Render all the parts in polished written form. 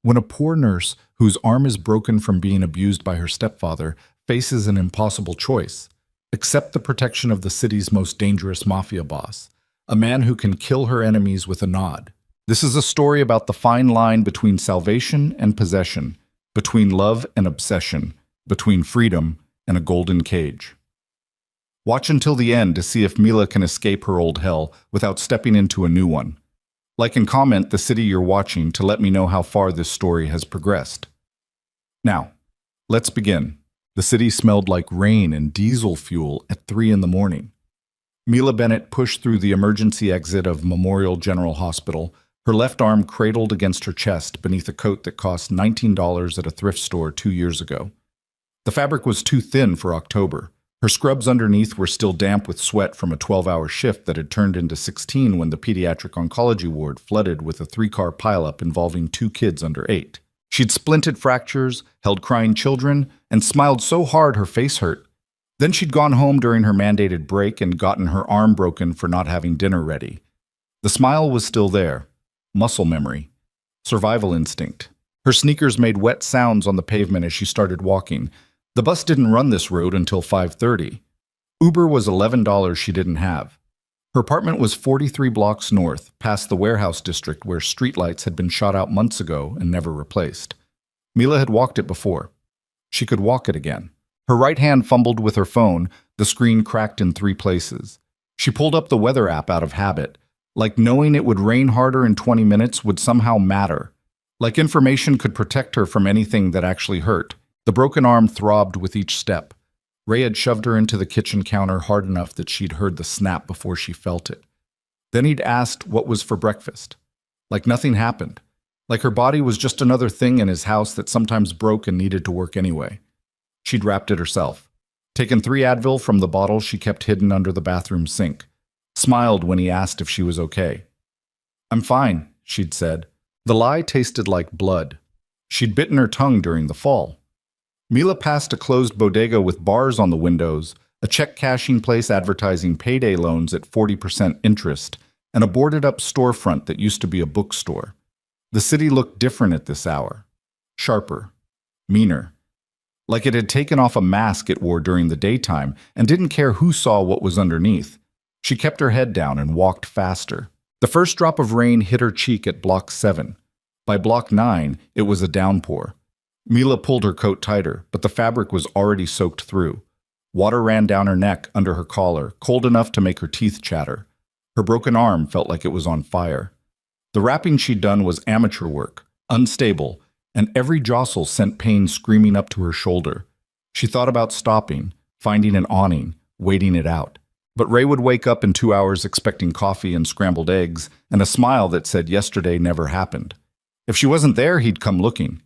When a poor nurse, whose arm is broken from being abused by her stepfather, faces an impossible choice, accept the protection of the city's most dangerous mafia boss, a man who can kill her enemies with a nod. This is a story about the fine line between salvation and possession, between love and obsession, between freedom and a golden cage. Watch until the end to see if Mila can escape her old hell without stepping into a new one. Like and comment the city you're watching to let me know how far this story has progressed. Now, let's begin. The city smelled like rain and diesel fuel at 3 in the morning. Mila Bennett pushed through the emergency exit of Memorial General Hospital, her left arm cradled against her chest beneath a coat that cost $19 at a thrift store 2 years ago. The fabric was too thin for October. Her scrubs underneath were still damp with sweat from a 12-hour shift that had turned into 16 when the pediatric oncology ward flooded with a 3-car pileup involving 2 kids under 8. She'd splinted fractures, held crying children, and smiled so hard her face hurt. Then she'd gone home during her mandated break and gotten her arm broken for not having dinner ready. The smile was still there. Muscle memory. Survival instinct. Her sneakers made wet sounds on the pavement as she started walking. The bus didn't run this road until 5:30. Uber was $11 she didn't have. Her apartment was 43 blocks north, past the warehouse district where streetlights had been shot out months ago and never replaced. Mila had walked it before. She could walk it again. Her right hand fumbled with her phone, the screen cracked in 3 places. She pulled up the weather app out of habit, like knowing it would rain harder in 20 minutes would somehow matter, like information could protect her from anything that actually hurt. The broken arm throbbed with each step. Ray had shoved her into the kitchen counter hard enough that she'd heard the snap before she felt it. Then he'd asked what was for breakfast. Like nothing happened. Like her body was just another thing in his house that sometimes broke and needed to work anyway. She'd wrapped it herself. Taken 3 Advil from the bottle she kept hidden under the bathroom sink. Smiled when he asked if she was okay. "I'm fine," she'd said. The lie tasted like blood. She'd bitten her tongue during the fall. Mila passed a closed bodega with bars on the windows, a check-cashing place advertising payday loans at 40% interest, and a boarded-up storefront that used to be a bookstore. The city looked different at this hour. Sharper. Meaner. Like it had taken off a mask it wore during the daytime and didn't care who saw what was underneath. She kept her head down and walked faster. The first drop of rain hit her cheek at Block 7. By Block 9, it was a downpour. Mila pulled her coat tighter, but the fabric was already soaked through. Water ran down her neck under her collar, cold enough to make her teeth chatter. Her broken arm felt like it was on fire. The wrapping she'd done was amateur work, unstable, and every jostle sent pain screaming up to her shoulder. She thought about stopping, finding an awning, waiting it out. But Ray would wake up in 2 hours expecting coffee and scrambled eggs, and a smile that said yesterday never happened. If she wasn't there, he'd come looking.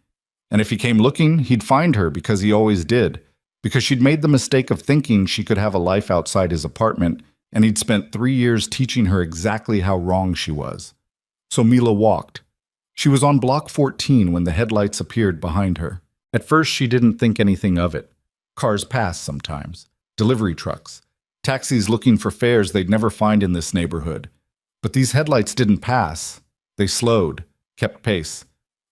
And if he came looking, he'd find her because he always did, because she'd made the mistake of thinking she could have a life outside his apartment, and he'd spent 3 years teaching her exactly how wrong she was. So Mila walked. She was on Block 14 when the headlights appeared behind her. At first, she didn't think anything of it. Cars pass sometimes. Delivery trucks. Taxis looking for fares they'd never find in this neighborhood. But these headlights didn't pass. They slowed, kept pace.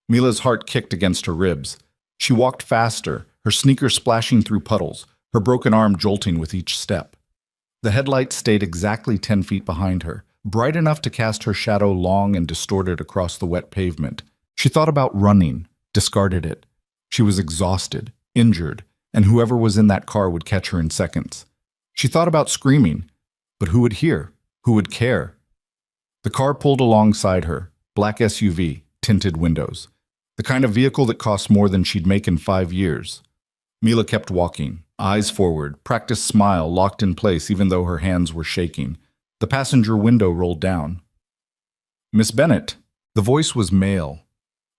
Mila's heart kicked against her ribs. She walked faster, her sneakers splashing through puddles, her broken arm jolting with each step. The headlights stayed exactly 10 feet behind her, bright enough to cast her shadow long and distorted across the wet pavement. She thought about running, discarded it. She was exhausted, injured, and whoever was in that car would catch her in seconds. She thought about screaming, but who would hear? Who would care? The car pulled alongside her, black SUV, tinted windows. The kind of vehicle that cost more than she'd make in 5 years. Mila kept walking, eyes forward, practiced smile locked in place even though her hands were shaking. The passenger window rolled down. "Miss Bennett." The voice was male,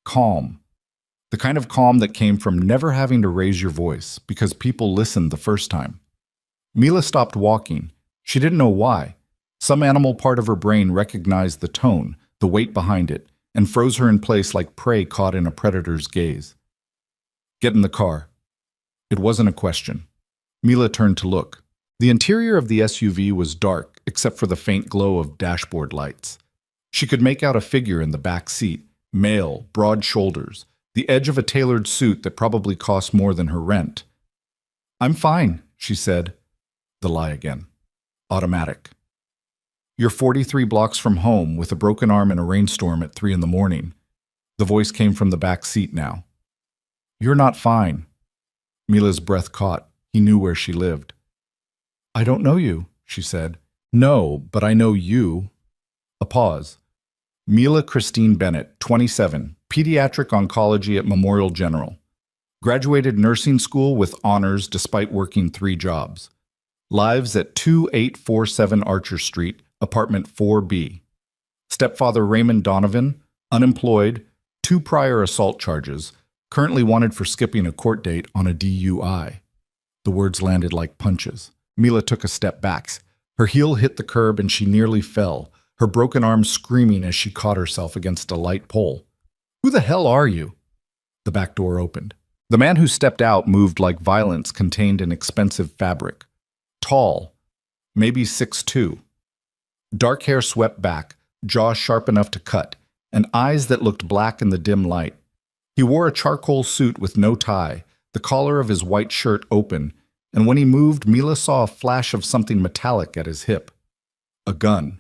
calm. The kind of calm that came from never having to raise your voice because people listened the first time. Mila stopped walking. She didn't know why. Some animal part of her brain recognized the tone, the weight behind it, and froze her in place like prey caught in a predator's gaze. "Get in the car." It wasn't a question. Mila turned to look. The interior of the SUV was dark, except for the faint glow of dashboard lights. She could make out a figure in the back seat, male, broad shoulders, the edge of a tailored suit that probably cost more than her rent. "I'm fine," she said. The lie again. Automatic. "You're 43 blocks from home with a broken arm in a rainstorm at 3 in the morning. The voice came from the back seat now. "You're not fine." Mila's breath caught. He knew where she lived. "I don't know you," she said. "No, but I know you." A pause. Mila Christine Bennett, 27, pediatric oncology at Memorial General. Graduated nursing school with honors despite working 3 jobs. Lives at 2847 Archer Street, apartment 4B. Stepfather Raymond Donovan, unemployed, 2 prior assault charges, currently wanted for skipping a court date on a DUI. The words landed like punches. Mila took a step back. Her heel hit the curb and she nearly fell, her broken arm screaming as she caught herself against a light pole. "Who the hell are you?" The back door opened. The man who stepped out moved like violence contained in expensive fabric. Tall, maybe 6'2". Dark hair swept back, jaw sharp enough to cut, and eyes that looked black in the dim light. He wore a charcoal suit with no tie, the collar of his white shirt open, and when he moved, Mila saw a flash of something metallic at his hip. A gun.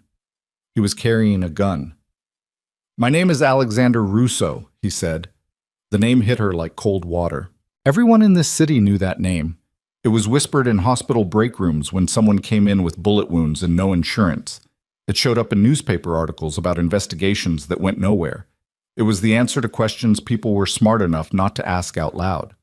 He was carrying a gun. "My name is Alexander Russo," he said. The name hit her like cold water. Everyone in this city knew that name. It was whispered in hospital break rooms when someone came in with bullet wounds and no insurance. It showed up in newspaper articles about investigations that went nowhere. It was the answer to questions people were smart enough not to ask out loud.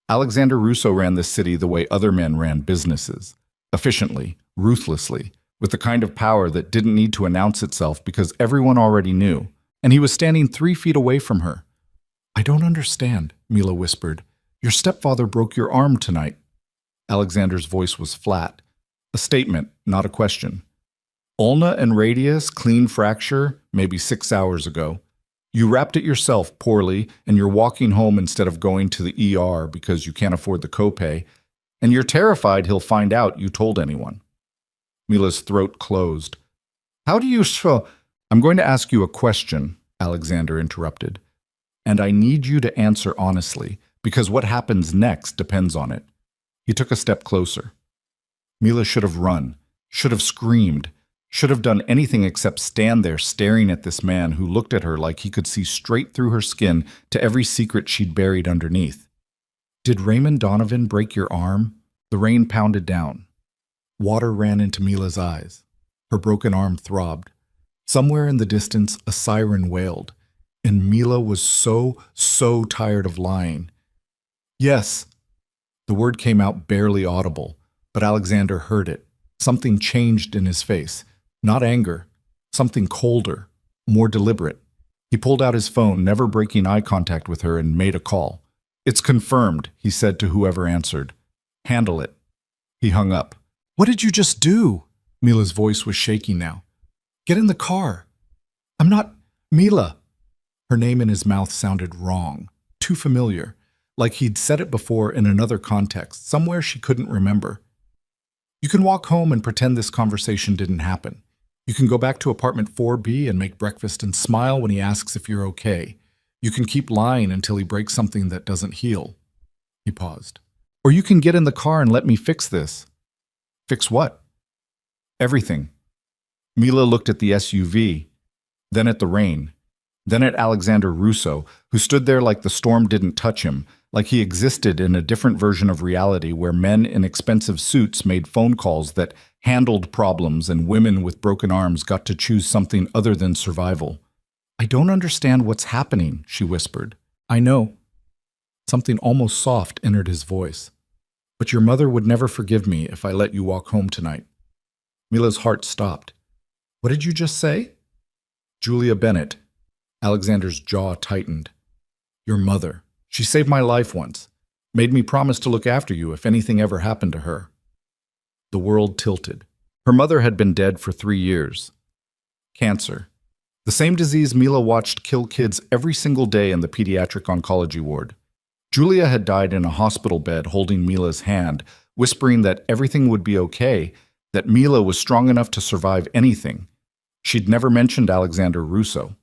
Alexander Russo ran this city the way other men ran businesses. Efficiently, ruthlessly, with the kind of power that didn't need to announce itself because everyone already knew. And he was standing 3 feet away from her. "I don't understand," Mila whispered. "Your stepfather broke your arm tonight." Alexander's voice was flat. A statement, not a question. "Ulna and radius, clean fracture, maybe 6 hours ago. You wrapped it yourself poorly, and you're walking home instead of going to the ER because you can't afford the copay, and you're terrified he'll find out you told anyone." Mila's throat closed. "How do you show—" "I'm going to ask you a question," Alexander interrupted. "And I need you to answer honestly, because what happens next depends on it." He took a step closer. Mila should have run, should have screamed, should have done anything except stand there staring at this man who looked at her like he could see straight through her skin to every secret she'd buried underneath. "Did Raymond Donovan break your arm?" The rain pounded down. Water ran into Mila's eyes. Her broken arm throbbed. Somewhere in the distance, a siren wailed, and Mila was so tired of lying. "Yes." The word came out barely audible, but Alexander heard it. Something changed in his face. Not anger. Something colder, more deliberate. He pulled out his phone, never breaking eye contact with her, and made a call. "It's confirmed," he said to whoever answered. "Handle it." He hung up. "What did you just do?" Mila's voice was shaking now. "Get in the car." "I'm not— Mila." Her name in his mouth sounded wrong, too familiar, like he'd said it before in another context, somewhere she couldn't remember. "You can walk home and pretend this conversation didn't happen. You can go back to apartment 4B and make breakfast and smile when he asks if you're okay. You can keep lying until he breaks something that doesn't heal." He paused. "Or you can get in the car and let me fix this." "Fix what?" "Everything." Mila looked at the SUV, then at the rain, then at Alexander Russo, who stood there like the storm didn't touch him, like he existed in a different version of reality where men in expensive suits made phone calls that handled problems and women with broken arms got to choose something other than survival. "I don't understand what's happening," she whispered. "I know." Something almost soft entered his voice. "But your mother would never forgive me if I let you walk home tonight." Mila's heart stopped. "What did you just say?" "Julia Bennett." Alexander's jaw tightened. "Your mother. She saved my life once. Made me promise to look after you if anything ever happened to her." The world tilted. Her mother had been dead for 3 years. Cancer. The same disease Mila watched kill kids every single day in the pediatric oncology ward. Julia had died in a hospital bed holding Mila's hand, whispering that everything would be okay, that Mila was strong enough to survive anything. She'd never mentioned Alexander Russo.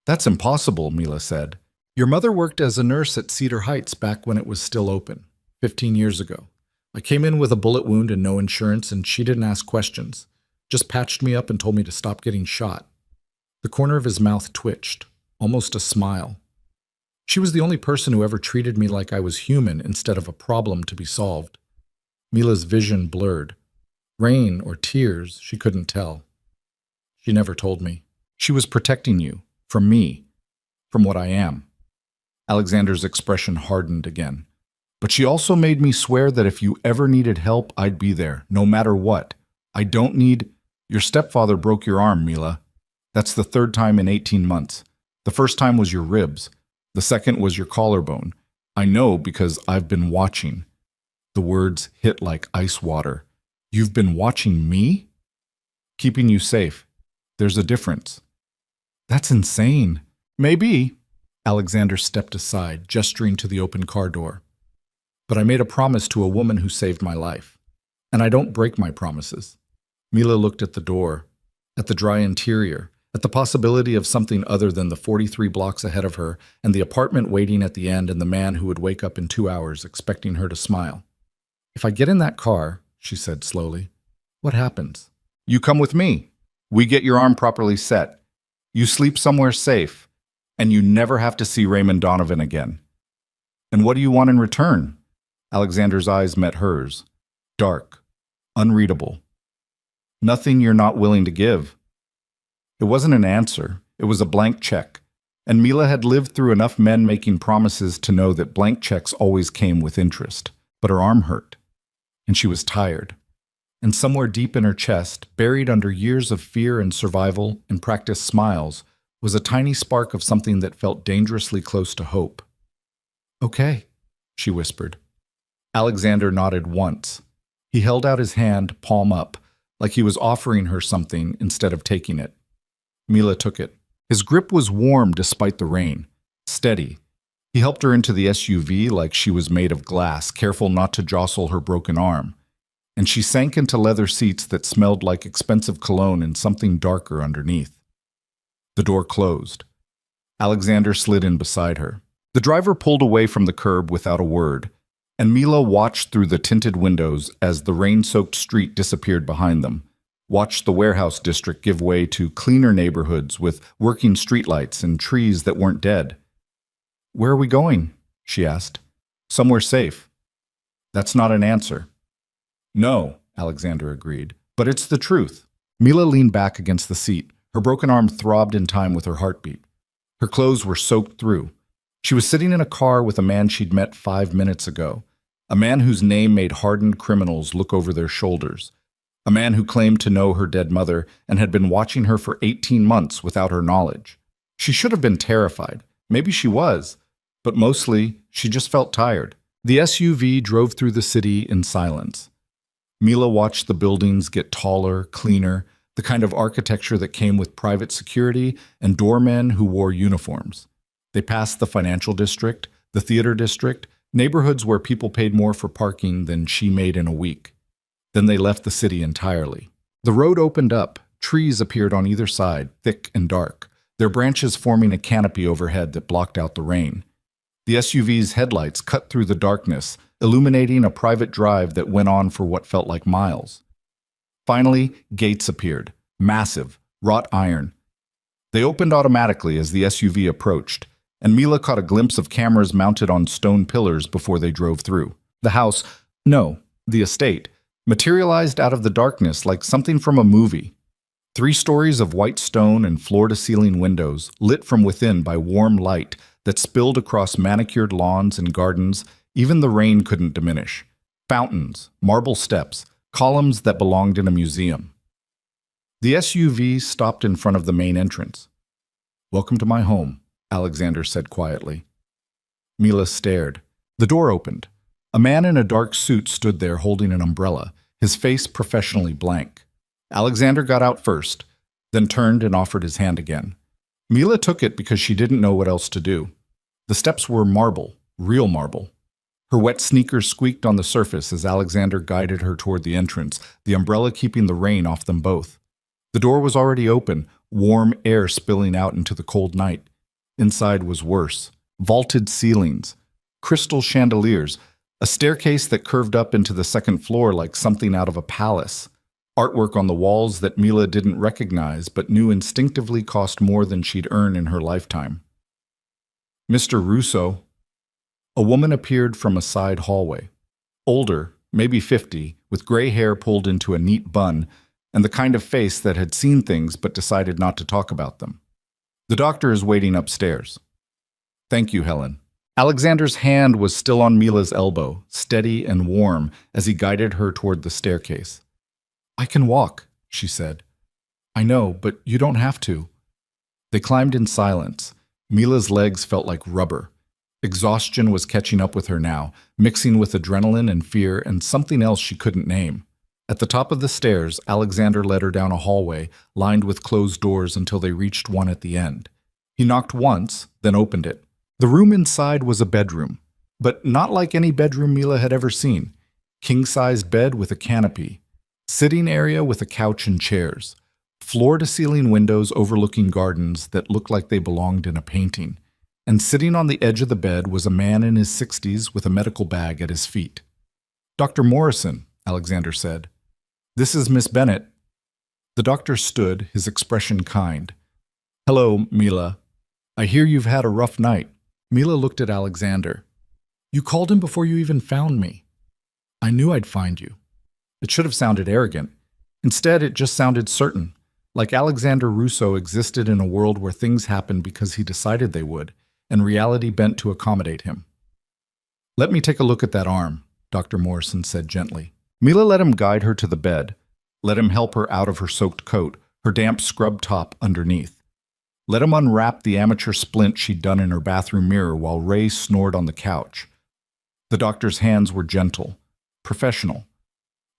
"That's impossible," Mila said. Your mother worked as a nurse at Cedar Heights back when it was still open, 15 years ago. I came in with a bullet wound and no insurance, and she didn't ask questions. Just patched me up and told me to stop getting shot. The corner of his mouth twitched, almost a smile. She was the only person who ever treated me like I was human instead of a problem to be solved. Mila's vision blurred. Rain or tears, she couldn't tell. She never told me. She was protecting you, from me, from what I am. Alexander's expression hardened again. But she also made me swear that if you ever needed help, I'd be there, no matter what. I don't need... Your stepfather broke your arm, Mila. That's the third time in 18 months. The first time was your ribs. The second was your collarbone. I know because I've been watching. The words hit like ice water. You've been watching me? Keeping you safe. There's a difference. That's insane. Maybe. Alexander stepped aside, gesturing to the open car door. But I made a promise to a woman who saved my life. And I don't break my promises. Mila looked at the door, at the dry interior, at the possibility of something other than the 43 blocks ahead of her and the apartment waiting at the end and the man who would wake up in 2 hours expecting her to smile. If I get in that car, she said slowly, what happens? You come with me. We get your arm properly set. You sleep somewhere safe. And you never have to see Raymond Donovan again. And what do you want in return? Alexander's eyes met hers. Dark. Unreadable. Nothing you're not willing to give. It wasn't an answer. It was a blank check. And Mila had lived through enough men making promises to know that blank checks always came with interest. But her arm hurt. And she was tired. And somewhere deep in her chest, buried under years of fear and survival and practiced smiles, was a tiny spark of something that felt dangerously close to hope. Okay, she whispered. Alexander nodded once. He held out his hand, palm up, like he was offering her something instead of taking it. Mila took it. His grip was warm despite the rain, steady. He helped her into the SUV like she was made of glass, careful not to jostle her broken arm. And she sank into leather seats that smelled like expensive cologne and something darker underneath. The door closed. Alexander slid in beside her. The driver pulled away from the curb without a word, and Mila watched through the tinted windows as the rain-soaked street disappeared behind them, watched the warehouse district give way to cleaner neighborhoods with working streetlights and trees that weren't dead. Where are we going? She asked. Somewhere safe. That's not an answer. No, Alexander agreed, but it's the truth. Mila leaned back against the seat. Her broken arm throbbed in time with her heartbeat. Her clothes were soaked through. She was sitting in a car with a man she'd met 5 minutes ago, a man whose name made hardened criminals look over their shoulders, a man who claimed to know her dead mother and had been watching her for 18 months without her knowledge. She should have been terrified. Maybe she was, but mostly she just felt tired. The SUV drove through the city in silence. Mila watched the buildings get taller, cleaner, the kind of architecture that came with private security and doormen who wore uniforms. They passed the financial district, the theater district, neighborhoods where people paid more for parking than she made in a week. Then they left the city entirely. The road opened up. Trees appeared on either side, thick and dark, their branches forming a canopy overhead that blocked out the rain. The SUV's headlights cut through the darkness, illuminating a private drive that went on for what felt like miles. Finally, gates appeared, massive, wrought iron. They opened automatically as the SUV approached, and Mila caught a glimpse of cameras mounted on stone pillars before they drove through. The house, no, the estate, materialized out of the darkness like something from a movie. 3 stories of white stone and floor-to-ceiling windows, lit from within by warm light that spilled across manicured lawns and gardens. Even the rain couldn't diminish. Fountains, marble steps, columns that belonged in a museum. The SUV stopped in front of the main entrance. "Welcome to my home," Alexander said quietly. Mila stared. The door opened. A man in a dark suit stood there holding an umbrella, his face professionally blank. Alexander got out first, then turned and offered his hand again. Mila took it because she didn't know what else to do. The steps were marble, real marble. Her wet sneakers squeaked on the surface as Alexander guided her toward the entrance, the umbrella keeping the rain off them both. The door was already open, warm air spilling out into the cold night. Inside was worse. vaulted ceilings, crystal chandeliers, a staircase that curved up into the second floor like something out of a palace, artwork on the walls that Mila didn't recognize but knew instinctively cost more than she'd earn in her lifetime. Mr. Russo. A woman appeared from a side hallway. Older, maybe 50, with gray hair pulled into a neat bun, and the kind of face that had seen things but decided not to talk about them. The doctor is waiting upstairs. Thank you, Helen. Alexander's hand was still on Mila's elbow, steady and warm, as he guided her toward the staircase. I can walk, she said. I know, but you don't have to. They climbed in silence. Mila's legs felt like rubber. Exhaustion was catching up with her now, mixing with adrenaline and fear and something else she couldn't name. At the top of the stairs, Alexander led her down a hallway, lined with closed doors until they reached one at the end. He knocked once, then opened it. The room inside was a bedroom, but not like any bedroom Mila had ever seen. King-sized bed with a canopy, sitting area with a couch and chairs, floor-to-ceiling windows overlooking gardens that looked like they belonged in a painting, and sitting on the edge of the bed was a man in his 60s with a medical bag at his feet. Dr. Morrison, Alexander said. This is Miss Bennett. The doctor stood, his expression kind. Hello, Mila. I hear you've had a rough night. Mila looked at Alexander. You called him before you even found me. I knew I'd find you. It should have sounded arrogant. Instead, it just sounded certain, like Alexander Russo existed in a world where things happened because he decided they would, and reality bent to accommodate him. Let me take a look at that arm, Dr. Morrison said gently. Mila let him guide her to the bed, let him help her out of her soaked coat, her damp scrub top underneath. Let him unwrap the amateur splint she'd done in her bathroom mirror while Ray snored on the couch. The doctor's hands were gentle, professional.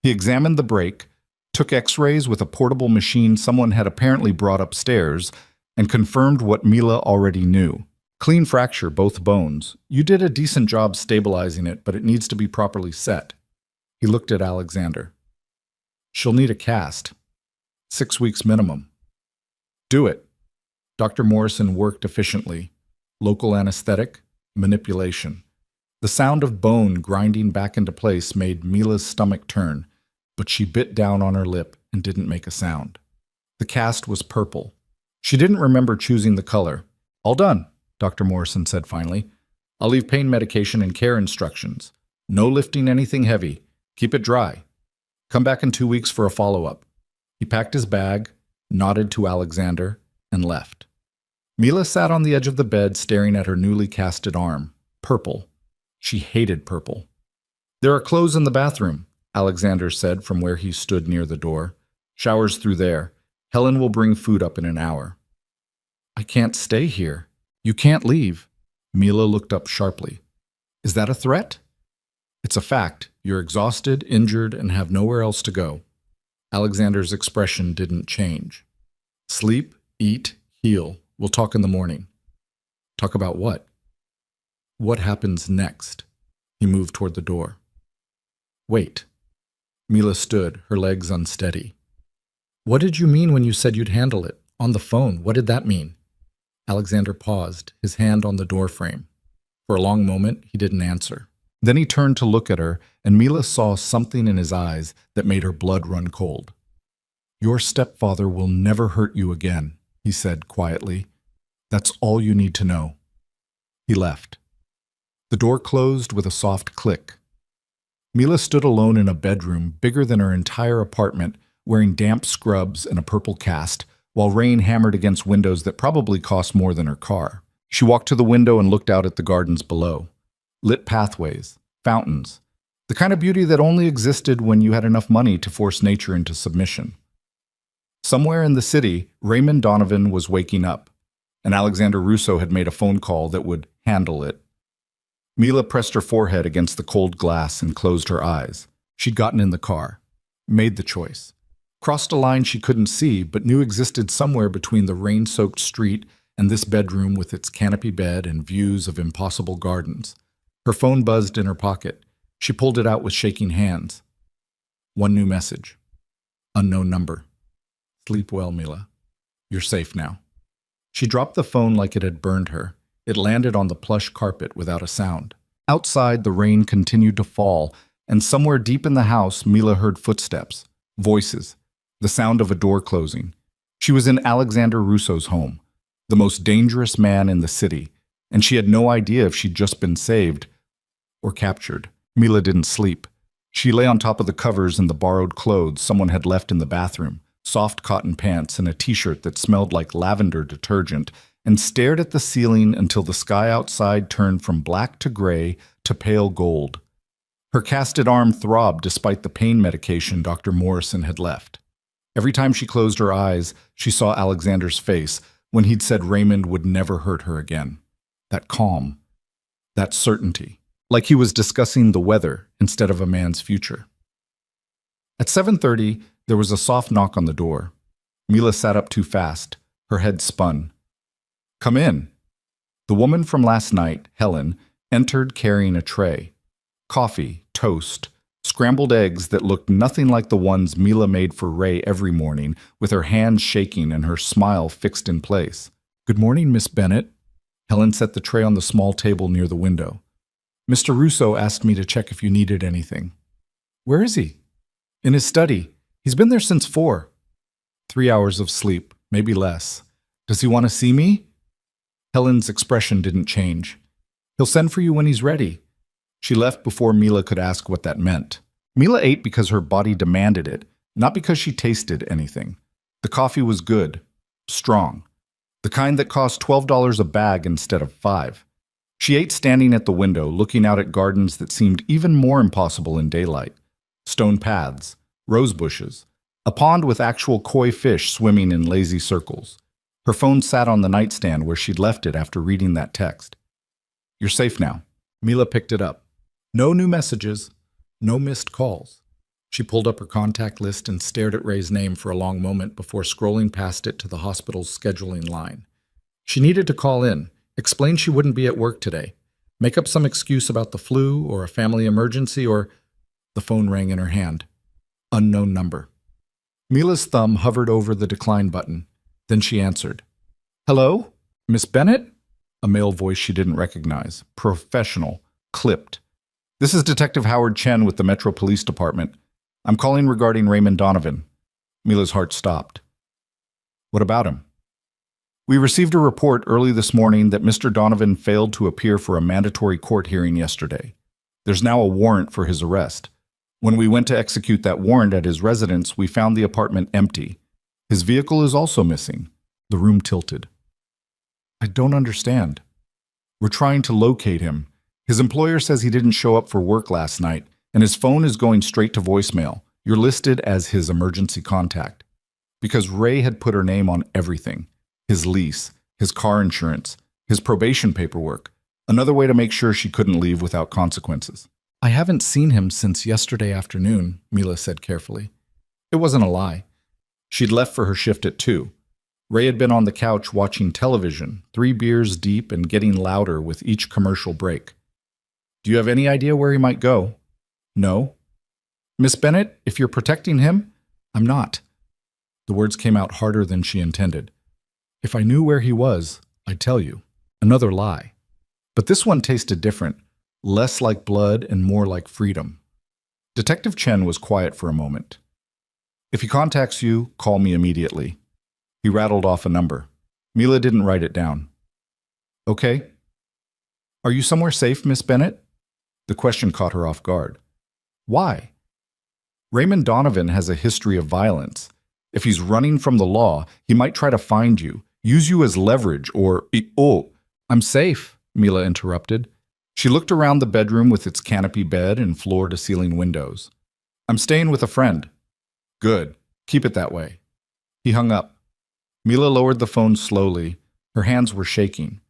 He examined the break, took x-rays with a portable machine someone had apparently brought upstairs, and confirmed what Mila already knew. Clean fracture, both bones. You did a decent job stabilizing it, but it needs to be properly set. He looked at Alexander. She'll need a cast. 6 weeks minimum. Do it. Dr. Morrison worked efficiently. Local anesthetic, manipulation. The sound of bone grinding back into place made Mila's stomach turn, but she bit down on her lip and didn't make a sound. The cast was purple. She didn't remember choosing the color. All done, Dr. Morrison said finally. I'll leave pain medication and care instructions. No lifting anything heavy. Keep it dry. Come back in 2 weeks for a follow-up. He packed his bag, nodded to Alexander, and left. Mila sat on the edge of the bed staring at her newly casted arm. Purple. She hated purple. There are clothes in the bathroom, Alexander said from where he stood near the door. Showers through there. Helen will bring food up in an hour. I can't stay here. You can't leave. Mila looked up sharply. Is that a threat? It's a fact. You're exhausted, injured, and have nowhere else to go. Alexander's expression didn't change. Sleep, eat, heal. We'll talk in the morning. Talk about what? What happens next? He moved toward the door. Wait. Mila stood, her legs unsteady. What did you mean when you said you'd handle it? On the phone, what did that mean? Alexander paused, his hand on the doorframe. For a long moment, he didn't answer. Then he turned to look at her, and Mila saw something in his eyes that made her blood run cold. Your stepfather will never hurt you again, he said quietly. That's all you need to know. He left. The door closed with a soft click. Mila stood alone in a bedroom bigger than her entire apartment, wearing damp scrubs and a purple cast, while rain hammered against windows that probably cost more than her car. She walked to the window and looked out at the gardens below. Lit pathways, fountains, the kind of beauty that only existed when you had enough money to force nature into submission. Somewhere in the city, Raymond Donovan was waking up, and Alexander Russo had made a phone call that would handle it. Mila pressed her forehead against the cold glass and closed her eyes. She'd gotten in the car, made the choice, crossed a line she couldn't see but knew existed somewhere between the rain-soaked street and this bedroom with its canopy bed and views of impossible gardens. Her phone buzzed in her pocket. She pulled it out with shaking hands. One new message. Unknown number. Sleep well, Mila. You're safe now. She dropped the phone like it had burned her. It landed on the plush carpet without a sound. Outside, the rain continued to fall, and somewhere deep in the house, Mila heard footsteps, voices, the sound of a door closing. She was in Alexander Russo's home, the most dangerous man in the city, and she had no idea if she'd just been saved or captured. Mila didn't sleep. She lay on top of the covers in the borrowed clothes someone had left in the bathroom, soft cotton pants and a t-shirt that smelled like lavender detergent, and stared at the ceiling until the sky outside turned from black to gray to pale gold. Her casted arm throbbed despite the pain medication Dr. Morrison had left. Every time she closed her eyes, she saw Alexander's face when he'd said Raymond would never hurt her again. That calm, that certainty, like he was discussing the weather instead of a man's future. At 7:30, there was a soft knock on the door. Mila sat up too fast. Her head spun. "Come in." The woman from last night, Helen, entered carrying a tray. Coffee, toast, scrambled eggs that looked nothing like the ones Mila made for Ray every morning, with her hands shaking and her smile fixed in place. "Good morning, Miss Bennett." Helen set the tray on the small table near the window. "Mr. Russo asked me to check if you needed anything." "Where is he?" "In his study. He's been there since 4. 3 hours of sleep, maybe less. Does he want to see me?" Helen's expression didn't change. "He'll send for you when he's ready." She left before Mila could ask what that meant. Mila ate because her body demanded it, not because she tasted anything. The coffee was good, strong, the kind that cost $12 a bag instead of 5. She ate standing at the window, looking out at gardens that seemed even more impossible in daylight. Stone paths, rose bushes, a pond with actual koi fish swimming in lazy circles. Her phone sat on the nightstand where she'd left it after reading that text. "You're safe now." Mila picked it up. No new messages, no missed calls. She pulled up her contact list and stared at Ray's name for a long moment before scrolling past it to the hospital's scheduling line. She needed to call in, explain she wouldn't be at work today, make up some excuse about the flu or a family emergency or... The phone rang in her hand. Unknown number. Mila's thumb hovered over the decline button. Then she answered. "Hello? Miss Bennett?" A male voice she didn't recognize. Professional. Clipped. "This is Detective Howard Chen with the Metro Police Department. I'm calling regarding Raymond Donovan." Mila's heart stopped. "What about him?" "We received a report early this morning that Mr. Donovan failed to appear for a mandatory court hearing yesterday. There's now a warrant for his arrest. When we went to execute that warrant at his residence, we found the apartment empty. His vehicle is also missing." The room tilted. "I don't understand." "We're trying to locate him. His employer says he didn't show up for work last night, and his phone is going straight to voicemail. You're listed as his emergency contact." Because Ray had put her name on everything. His lease, his car insurance, his probation paperwork. Another way to make sure she couldn't leave without consequences. "I haven't seen him since yesterday afternoon," Mila said carefully. It wasn't a lie. She'd left for her shift at 2. Ray had been on the couch watching television, 3 beers deep and getting louder with each commercial break. "Do you have any idea where he might go?" "No." "Miss Bennett, if you're protecting him..." "I'm not." The words came out harder than she intended. "If I knew where he was, I'd tell you." Another lie. But this one tasted different, less like blood and more like freedom. Detective Chen was quiet for a moment. "If he contacts you, call me immediately." He rattled off a number. Mila didn't write it down. "Okay." "Are you somewhere safe, Miss Bennett?" The question caught her off guard. Why? Raymond Donovan has a history of violence. If he's running from the law, he might try to find you, use you as leverage, or... "Oh, I'm safe," Mila interrupted. She looked around the bedroom with its canopy bed and floor-to-ceiling windows. "I'm staying with a friend." "Good. Keep it that way." He hung up. Mila lowered the phone slowly. Her hands were shaking.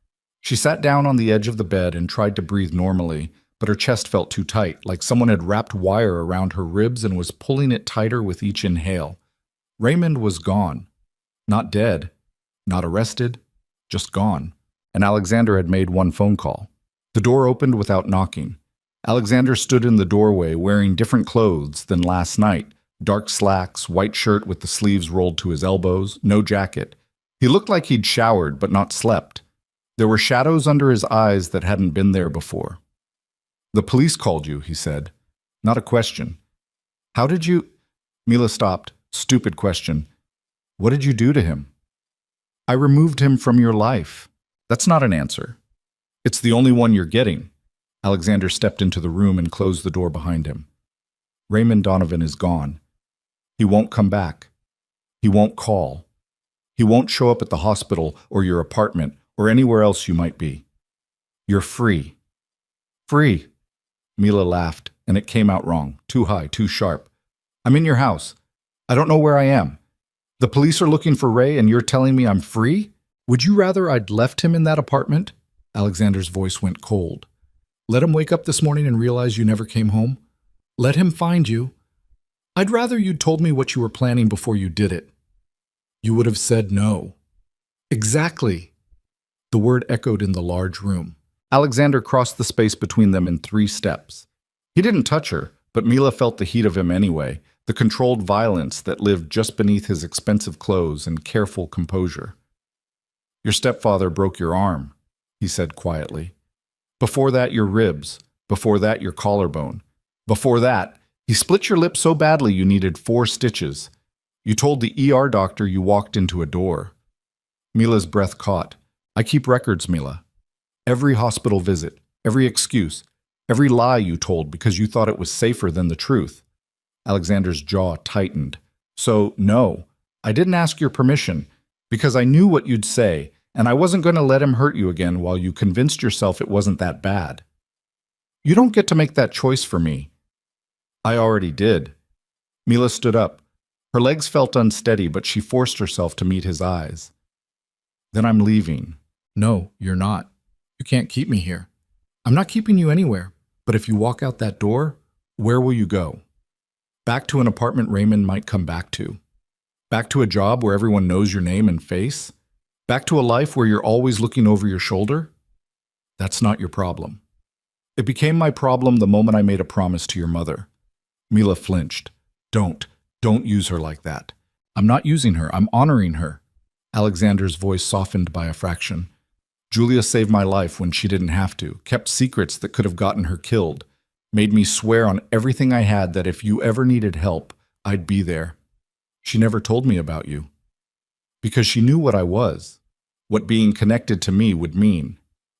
She sat down on the edge of the bed and tried to breathe normally, but her chest felt too tight, like someone had wrapped wire around her ribs and was pulling it tighter with each inhale. Raymond was gone. Not dead. Not arrested. Just gone. And Alexander had made one phone call. The door opened without knocking. Alexander stood in the doorway wearing different clothes than last night. Dark slacks, white shirt with the sleeves rolled to his elbows, no jacket. He looked like he'd showered but not slept. There were shadows under his eyes that hadn't been there before. The police called you, he said. Not a question. How did you... Mila stopped. Stupid question. What did you do to him? I removed him from your life. That's not an answer. It's the only one you're getting. Alexander stepped into the room and closed the door behind him. Raymond Donovan is gone. He won't come back. He won't call. He won't show up at the hospital or your apartment or anywhere else you might be. You're free. Free. Mila laughed, and it came out wrong. Too high, too sharp. I'm in your house. I don't know where I am. The police are looking for Ray, and you're telling me I'm free? Would you rather I'd left him in that apartment? Alexander's voice went cold. Let him wake up this morning and realize you never came home? Let him find you? I'd rather you'd told me what you were planning before you did it. You would have said no. Exactly. The word echoed in the large room. Alexander crossed the space between them in 3 steps. He didn't touch her, but Mila felt the heat of him anyway, the controlled violence that lived just beneath his expensive clothes and careful composure. Your stepfather broke your arm, he said quietly. Before that, your ribs. Before that, your collarbone. Before that, he split your lip so badly you needed 4 stitches. You told the ER doctor you walked into a door. Mila's breath caught. I keep records, Mila. Every hospital visit, every excuse, every lie you told because you thought it was safer than the truth. Alexander's jaw tightened. So, no, I didn't ask your permission because I knew what you'd say, and I wasn't going to let him hurt you again while you convinced yourself it wasn't that bad. You don't get to make that choice for me. I already did. Mila stood up. Her legs felt unsteady, but she forced herself to meet his eyes. Then I'm leaving. No, you're not. You can't keep me here. I'm not keeping you anywhere, but if you walk out that door, where will you go? Back to an apartment Raymond might come back to. Back to a job where everyone knows your name and face? Back to a life where you're always looking over your shoulder? That's not your problem. It became my problem the moment I made a promise to your mother. Mila flinched. Don't use her like that. I'm not using her, I'm honoring her. Alexander's voice softened by a fraction. Julia saved my life when she didn't have to, kept secrets that could have gotten her killed, made me swear on everything I had that if you ever needed help, I'd be there. She never told me about you. Because she knew what I was, what being connected to me would mean.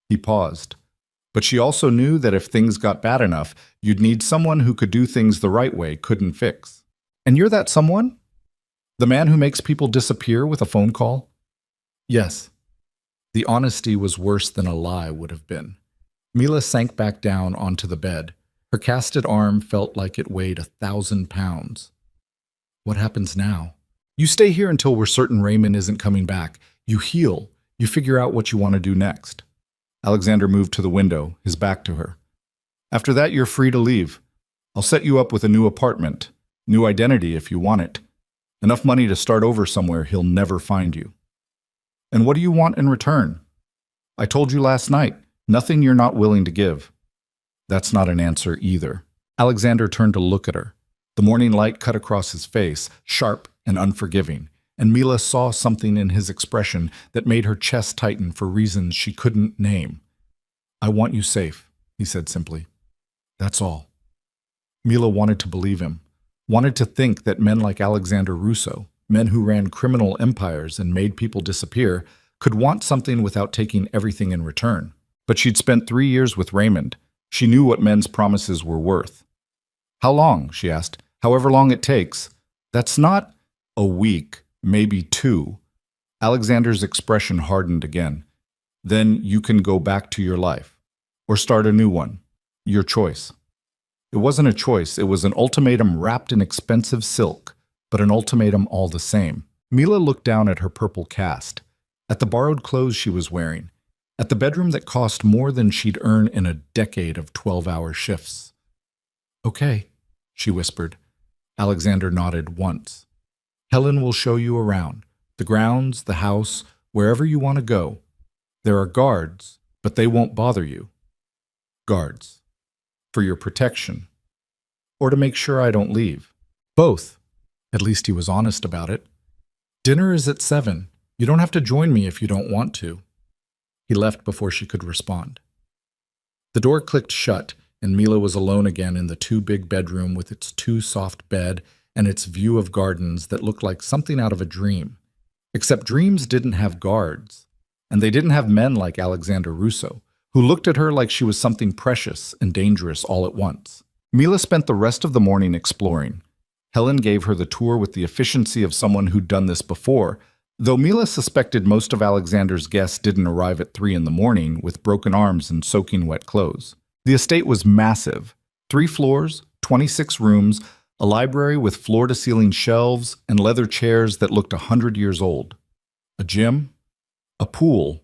He paused. But she also knew that if things got bad enough, you'd need someone who could do things the right way, couldn't fix. And you're that someone? The man who makes people disappear with a phone call? Yes. The honesty was worse than a lie would have been. Mila sank back down onto the bed. Her casted arm felt like it weighed 1,000 pounds. What happens now? You stay here until we're certain Raymond isn't coming back. You heal. You figure out what you want to do next. Alexander moved to the window, his back to her. After that, you're free to leave. I'll set you up with a new apartment, new identity if you want it. Enough money to start over somewhere he'll never find you. And what do you want in return? I told you last night, nothing you're not willing to give. That's not an answer either. Alexander turned to look at her. The morning light cut across his face, sharp and unforgiving, and Mila saw something in his expression that made her chest tighten for reasons she couldn't name. I want you safe, he said simply. That's all. Mila wanted to believe him, wanted to think that men like Alexander Russo, men who ran criminal empires and made people disappear, could want something without taking everything in return. But she'd spent 3 years with Raymond. She knew what men's promises were worth. How long? She asked. However long it takes. That's not a week, maybe 2. Alexander's expression hardened again. Then you can go back to your life. Or start a new one. Your choice. It wasn't a choice, it was an ultimatum wrapped in expensive silk, but an ultimatum all the same. Mila looked down at her purple cast, at the borrowed clothes she was wearing, at the bedroom that cost more than she'd earn in a decade of 12-hour shifts. Okay, she whispered. Alexander nodded once. Helen will show you around, the grounds, the house, wherever you want to go. There are guards, but they won't bother you. Guards. For your protection. Or to make sure I don't leave. Both. At least he was honest about it. Dinner is at 7. You don't have to join me if you don't want to. He left before she could respond. The door clicked shut, and Mila was alone again in the too big bedroom with its too soft bed and its view of gardens that looked like something out of a dream. Except dreams didn't have guards, and they didn't have men like Alexander Russo, who looked at her like she was something precious and dangerous all at once. Mila spent the rest of the morning exploring. Helen gave her the tour with the efficiency of someone who'd done this before, though Mila suspected most of Alexander's guests didn't arrive at 3 in the morning with broken arms and soaking wet clothes. The estate was massive. 3 floors, 26 rooms, a library with floor-to-ceiling shelves and leather chairs that looked 100 years old. A gym, a pool,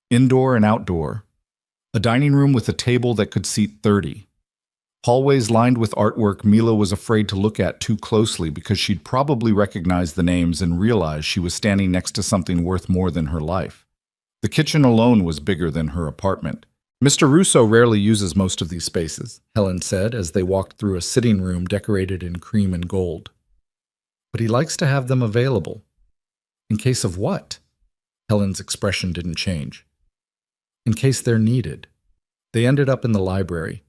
indoor and outdoor, a dining room with a table that could seat 30. Hallways lined with artwork Mila was afraid to look at too closely because she'd probably recognize the names and realize she was standing next to something worth more than her life. The kitchen alone was bigger than her apartment. Mr. Russo rarely uses most of these spaces, Helen said as they walked through a sitting room decorated in cream and gold. But he likes to have them available. In case of what? Helen's expression didn't change. In case they're needed. They ended up in the library.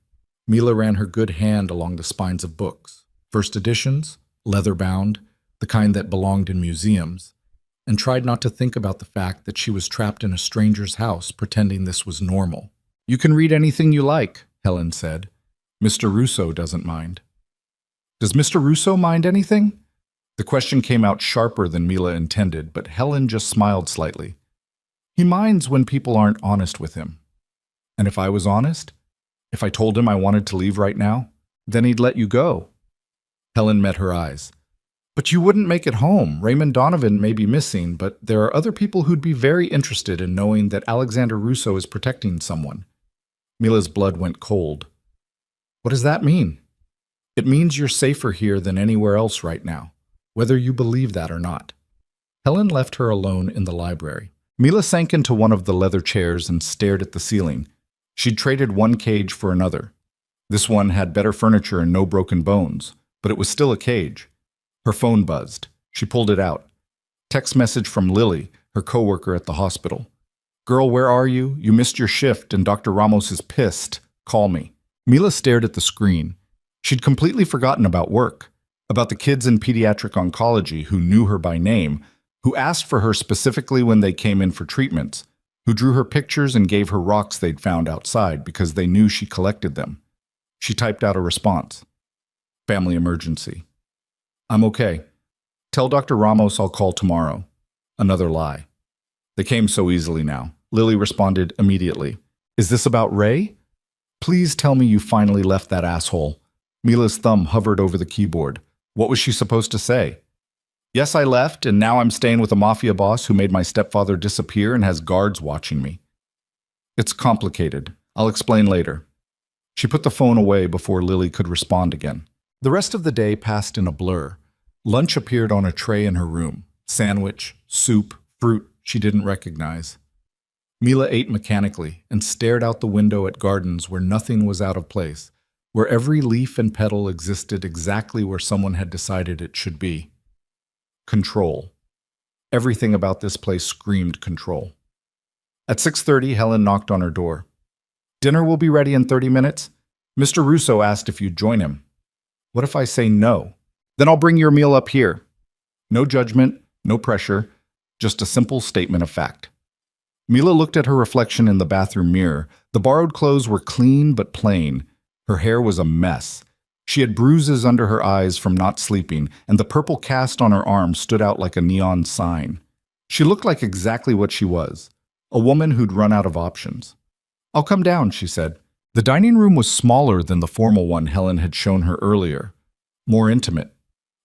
Mila ran her good hand along the spines of books, first editions, leather-bound, the kind that belonged in museums, and tried not to think about the fact that she was trapped in a stranger's house pretending this was normal. "You can read anything you like," Helen said. "Mr. Russo doesn't mind." "Does Mr. Russo mind anything?" The question came out sharper than Mila intended, but Helen just smiled slightly. "He minds when people aren't honest with him. And if I was honest? If I told him I wanted to leave right now, then he'd let you go." Helen met her eyes. "But you wouldn't make it home. Raymond Donovan may be missing, but there are other people who'd be very interested in knowing that Alexander Russo is protecting someone." Mila's blood went cold. "What does that mean?" "It means you're safer here than anywhere else right now, whether you believe that or not." Helen left her alone in the library. Mila sank into one of the leather chairs and stared at the ceiling. She'd traded one cage for another. This one had better furniture and no broken bones, but it was still a cage. Her phone buzzed. She pulled it out. Text message from Lily, her coworker at the hospital. "Girl, where are you? You missed your shift and Dr. Ramos is pissed. Call me." Mila stared at the screen. She'd completely forgotten about work, about the kids in pediatric oncology who knew her by name, who asked for her specifically when they came in for treatments, who drew her pictures and gave her rocks they'd found outside because they knew she collected them. She typed out a response. "Family emergency. I'm okay. Tell Dr. Ramos I'll call tomorrow." Another lie. They came so easily now. Lily responded immediately. "Is this about Ray? Please tell me you finally left that asshole." Mila's thumb hovered over the keyboard. What was she supposed to say? "Yes, I left, and now I'm staying with a Mafia boss who made my stepfather disappear and has guards watching me." "It's complicated. I'll explain later." She put the phone away before Lily could respond again. The rest of the day passed in a blur. Lunch appeared on a tray in her room. Sandwich, soup, fruit she didn't recognize. Mila ate mechanically and stared out the window at gardens where nothing was out of place, where every leaf and petal existed exactly where someone had decided it should be. Control. Everything about this place screamed control. At 6:30, Helen knocked on her door. "Dinner will be ready in 30 minutes. Mr. Russo asked if you'd join him." "What if I say no?" "Then I'll bring your meal up here." No judgment, no pressure, just a simple statement of fact. Mila looked at her reflection in the bathroom mirror. The borrowed clothes were clean but plain. Her hair was a mess. She had bruises under her eyes from not sleeping, and the purple cast on her arm stood out like a neon sign. She looked like exactly what she was, a woman who'd run out of options. "I'll come down," she said. The dining room was smaller than the formal one Helen had shown her earlier, more intimate.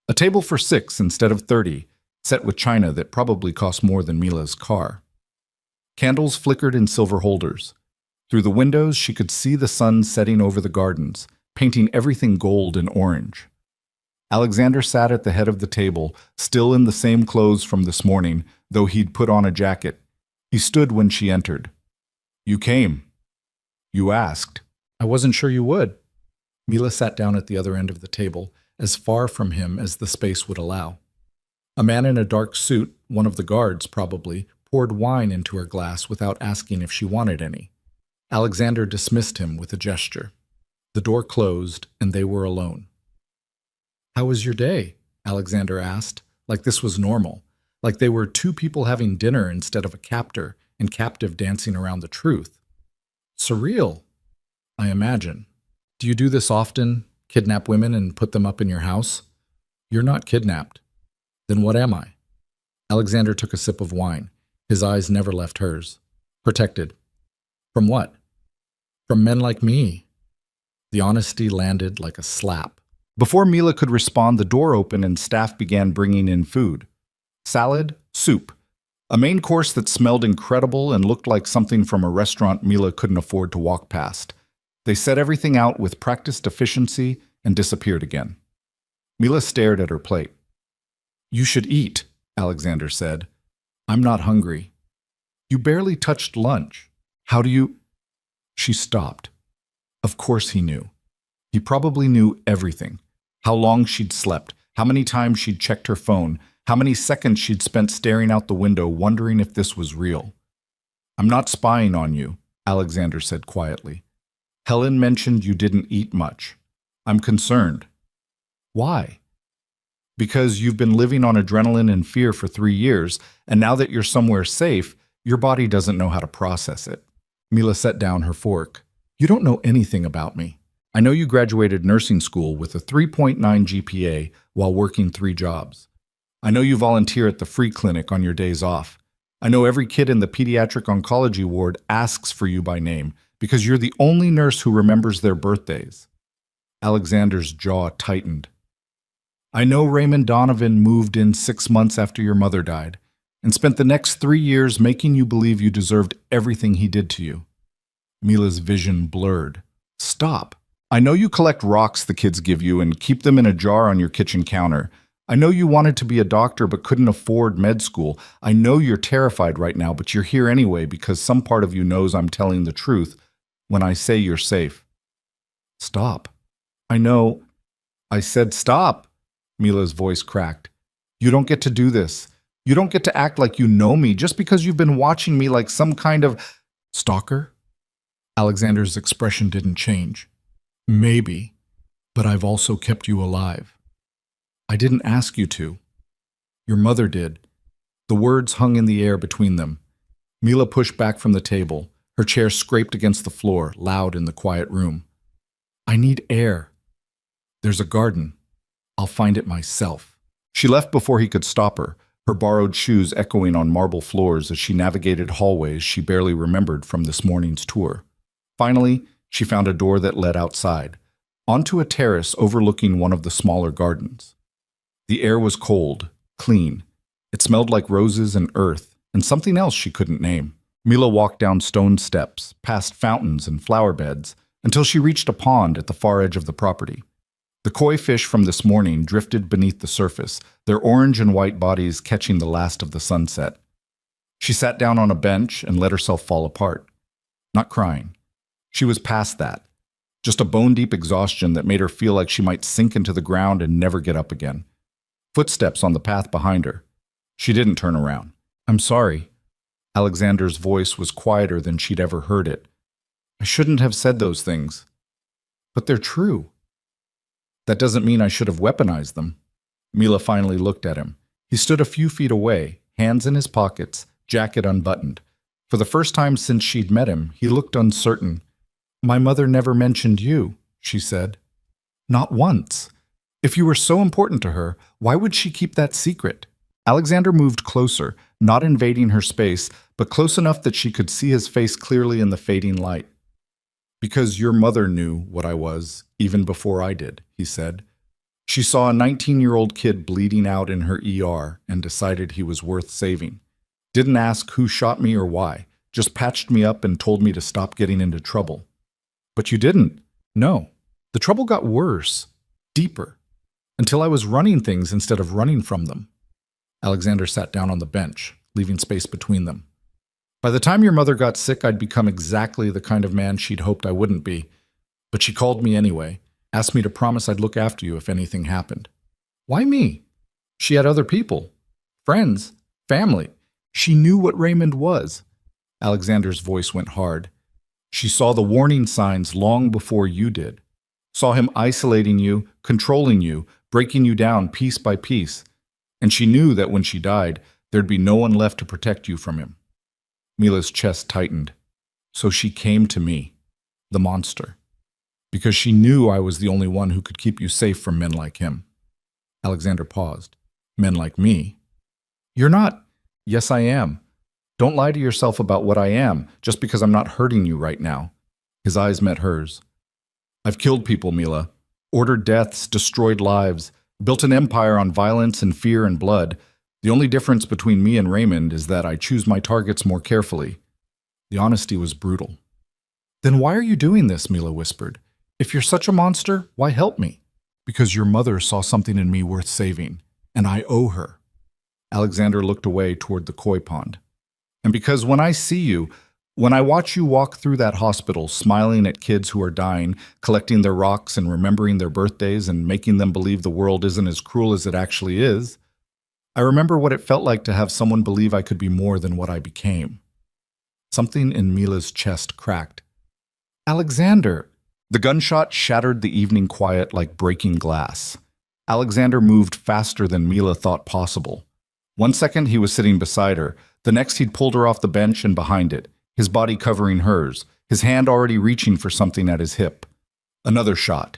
A table for 6 instead of 30, set with china that probably cost more than Mila's car. Candles flickered in silver holders. Through the windows, she could see the sun setting over the gardens, painting everything gold and orange. Alexander sat at the head of the table, still in the same clothes from this morning, though he'd put on a jacket. He stood when she entered. "You came. You asked." "I wasn't sure you would." Mila sat down at the other end of the table, as far from him as the space would allow. A man in a dark suit, one of the guards probably, poured wine into her glass without asking if she wanted any. Alexander dismissed him with a gesture. The door closed, and they were alone. "How was your day?" Alexander asked, like this was normal, like they were two people having dinner instead of a captor and captive dancing around the truth. "Surreal, I imagine. Do you do this often, kidnap women and put them up in your house?" "You're not kidnapped." "Then what am I?" Alexander took a sip of wine. His eyes never left hers. "Protected." "From what?" "From men like me." The honesty landed like a slap. Before Mila could respond, the door opened and staff began bringing in food. Salad, soup, a main course that smelled incredible and looked like something from a restaurant Mila couldn't afford to walk past. They set everything out with practiced efficiency and disappeared again. Mila stared at her plate. "You should eat," Alexander said. "I'm not hungry." "You barely touched lunch. How do you—" She stopped. Of course he knew. He probably knew everything. How long she'd slept, how many times she'd checked her phone, how many seconds she'd spent staring out the window wondering if this was real. "I'm not spying on you," Alexander said quietly. "Helen mentioned you didn't eat much. I'm concerned." "Why?" "Because you've been living on adrenaline and fear for 3 years, and now that you're somewhere safe, your body doesn't know how to process it." Mila set down her fork. "You don't know anything about me. I know you graduated nursing school with a 3.9 GPA while working 3 jobs. I know you volunteer at the free clinic on your days off. I know every kid in the pediatric oncology ward asks for you by name because you're the only nurse who remembers their birthdays." Alexander's jaw tightened. "I know Raymond Donovan moved in 6 months after your mother died and spent the next 3 years making you believe you deserved everything he did to you." Mila's vision blurred. "Stop. I know you collect rocks the kids give you and keep them in a jar on your kitchen counter. I know you wanted to be a doctor but couldn't afford med school. I know you're terrified right now, but you're here anyway because some part of you knows I'm telling the truth when I say you're safe." "Stop. I know." "I said stop." Mila's voice cracked. "You don't get to do this. You don't get to act like you know me just because you've been watching me like some kind of stalker." Alexander's expression didn't change. "Maybe, but I've also kept you alive. I didn't ask you to. Your mother did." The words hung in the air between them. Mila pushed back from the table. Her chair scraped against the floor, loud in the quiet room. "I need air. There's a garden. I'll find it myself." She left before he could stop her, her borrowed shoes echoing on marble floors as she navigated hallways she barely remembered from this morning's tour. Finally, she found a door that led outside, onto a terrace overlooking one of the smaller gardens. The air was cold, clean. It smelled like roses and earth, and something else she couldn't name. Mila walked down stone steps, past fountains and flower beds, until she reached a pond at the far edge of the property. The koi fish from this morning drifted beneath the surface, their orange and white bodies catching the last of the sunset. She sat down on a bench and let herself fall apart. Not crying. She was past that. Just a bone-deep exhaustion that made her feel like she might sink into the ground and never get up again. Footsteps on the path behind her. She didn't turn around. "I'm sorry." Alexander's voice was quieter than she'd ever heard it. "I shouldn't have said those things. But they're true." "That doesn't mean I should have weaponized them." Mila finally looked at him. He stood a few feet away, hands in his pockets, jacket unbuttoned. For the first time since she'd met him, he looked uncertain. "My mother never mentioned you," she said. "Not once. If you were so important to her, why would she keep that secret?" Alexander moved closer, not invading her space, but close enough that she could see his face clearly in the fading light. "Because your mother knew what I was, even before I did," he said. "She saw a 19-year-old kid bleeding out in her ER and decided he was worth saving. Didn't ask who shot me or why, just patched me up and told me to stop getting into trouble." "But you didn't." "No. The trouble got worse, deeper, until I was running things instead of running from them." Alexander sat down on the bench, leaving space between them. "By the time your mother got sick, I'd become exactly the kind of man she'd hoped I wouldn't be. But she called me anyway, asked me to promise I'd look after you if anything happened." "Why me?" "She had other people. Friends. Family. She knew what Raymond was. Alexander's voice went hard. She saw the warning signs long before you did. Saw him isolating you, controlling you, breaking you down piece by piece. And she knew that when she died, there'd be no one left to protect you from him. Mila's chest tightened. So she came to me, the monster, because she knew I was the only one who could keep you safe from men like him. Alexander paused. Men like me? You're not. Yes, I am. Don't lie to yourself about what I am, just because I'm not hurting you right now. His eyes met hers. I've killed people, Mila. Ordered deaths, destroyed lives, built an empire on violence and fear and blood. The only difference between me and Raymond is that I choose my targets more carefully. The honesty was brutal. Then why are you doing this? Mila whispered. If you're such a monster, why help me? Because your mother saw something in me worth saving, and I owe her. Alexander looked away toward the koi pond. And because when I see you, when I watch you walk through that hospital, smiling at kids who are dying, collecting their rocks and remembering their birthdays and making them believe the world isn't as cruel as it actually is, I remember what it felt like to have someone believe I could be more than what I became. Something in Mila's chest cracked. Alexander! The gunshot shattered the evening quiet like breaking glass. Alexander moved faster than Mila thought possible. 1 second he was sitting beside her, the next he'd pulled her off the bench and behind it, his body covering hers, his hand already reaching for something at his hip. Another shot.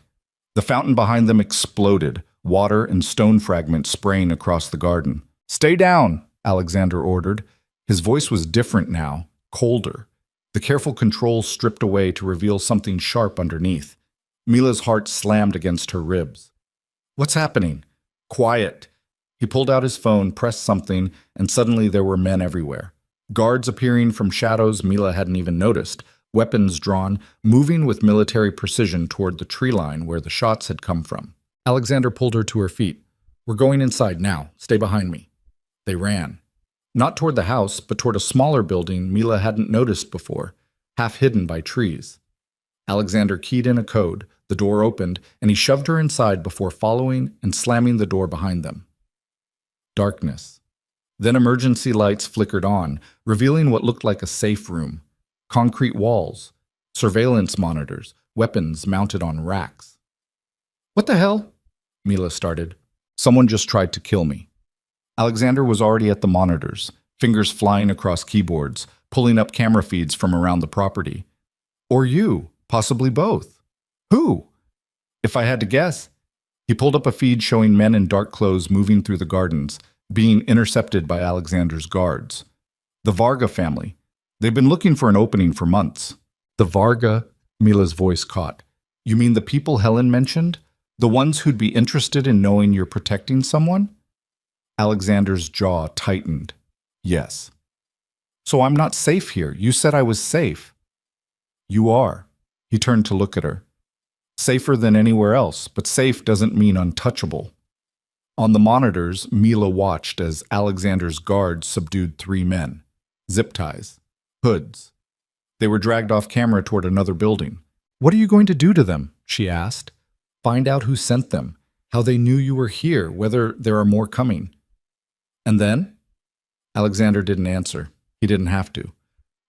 The fountain behind them exploded, water and stone fragments spraying across the garden. Stay down, Alexander ordered. His voice was different now, colder. The careful control stripped away to reveal something sharp underneath. Mila's heart slammed against her ribs. What's happening? Quiet. He pulled out his phone, pressed something, and suddenly there were men everywhere. Guards appearing from shadows Mila hadn't even noticed, weapons drawn, moving with military precision toward the tree line where the shots had come from. Alexander pulled her to her feet. We're going inside now. Stay behind me. They ran. Not toward the house, but toward a smaller building Mila hadn't noticed before, half hidden by trees. Alexander keyed in a code, the door opened, and he shoved her inside before following and slamming the door behind them. Darkness. Then emergency lights flickered on, revealing what looked like a safe room. Concrete walls, surveillance monitors, weapons mounted on racks. What the hell? Mila started. Someone just tried to kill me. Alexander was already at the monitors, fingers flying across keyboards, pulling up camera feeds from around the property. Or you, possibly both. Who? If I had to guess. He pulled up a feed showing men in dark clothes moving through the gardens, being intercepted by Alexander's guards. The Varga family. They've been looking for an opening for months. The Varga, Mila's voice caught. You mean the people Helen mentioned? The ones who'd be interested in knowing you're protecting someone? Alexander's jaw tightened. Yes. So I'm not safe here. You said I was safe. You are. He turned to look at her. Safer than anywhere else, but safe doesn't mean untouchable. On the monitors, Mila watched as Alexander's guards subdued 3 men. Zip ties. Hoods. They were dragged off camera toward another building. What are you going to do to them? She asked. Find out who sent them, how they knew you were here, whether there are more coming. And then? Alexander didn't answer. He didn't have to.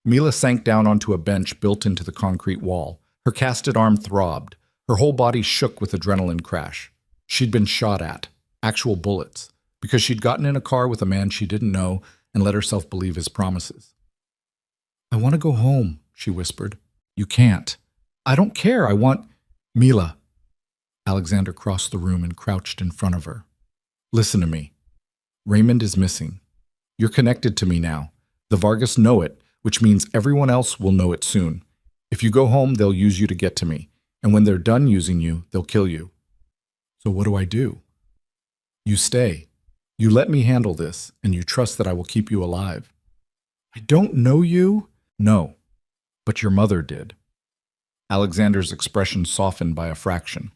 Mila sank down onto a bench built into the concrete wall. Her casted arm throbbed. Her whole body shook with adrenaline crash. She'd been shot at. Actual bullets. Because she'd gotten in a car with a man she didn't know and let herself believe his promises. I want to go home, she whispered. You can't. I don't care. I want... Mila. Alexander crossed the room and crouched in front of her. Listen to me. Raymond is missing. You're connected to me now. The Vargas know it, which means everyone else will know it soon. If you go home, they'll use you to get to me. And when they're done using you, they'll kill you. So what do I do? You stay. You let me handle this, and you trust that I will keep you alive. I don't know you. No, but your mother did. Alexander's expression softened by a fraction.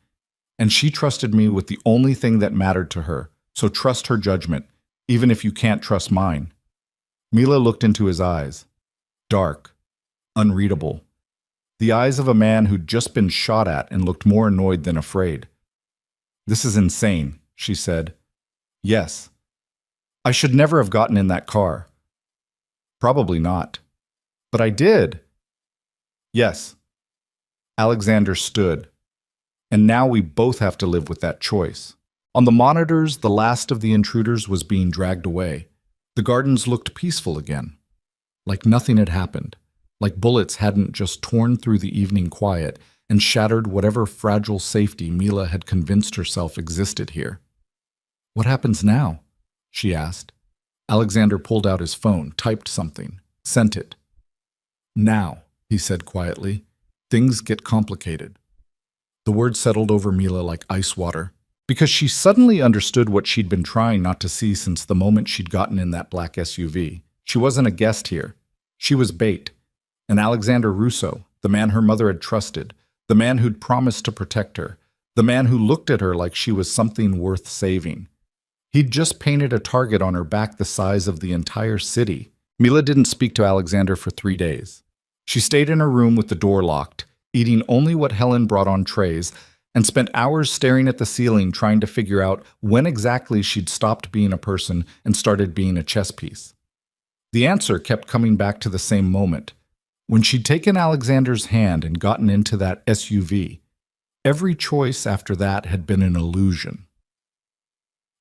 And she trusted me with the only thing that mattered to her, so trust her judgment, even if you can't trust mine. Mila looked into his eyes. Dark. Unreadable. The eyes of a man who'd just been shot at and looked more annoyed than afraid. This is insane, she said. Yes. I should never have gotten in that car. Probably not. But I did. Yes. Alexander stood. And now we both have to live with that choice. On the monitors, the last of the intruders was being dragged away. The gardens looked peaceful again. Like nothing had happened. Like bullets hadn't just torn through the evening quiet and shattered whatever fragile safety Mila had convinced herself existed here. What happens now? She asked. Alexander pulled out his phone, typed something, sent it. Now, he said quietly, things get complicated. The word settled over Mila like ice water, because she suddenly understood what she'd been trying not to see since the moment she'd gotten in that black SUV. She wasn't a guest here. She was bait. And Alexander Russo, the man her mother had trusted, the man who'd promised to protect her, the man who looked at her like she was something worth saving. He'd just painted a target on her back the size of the entire city. Mila didn't speak to Alexander for 3 days. She stayed in her room with the door locked, eating only what Helen brought on trays, and spent hours staring at the ceiling trying to figure out when exactly she'd stopped being a person and started being a chess piece. The answer kept coming back to the same moment. When she'd taken Alexander's hand and gotten into that SUV, every choice after that had been an illusion.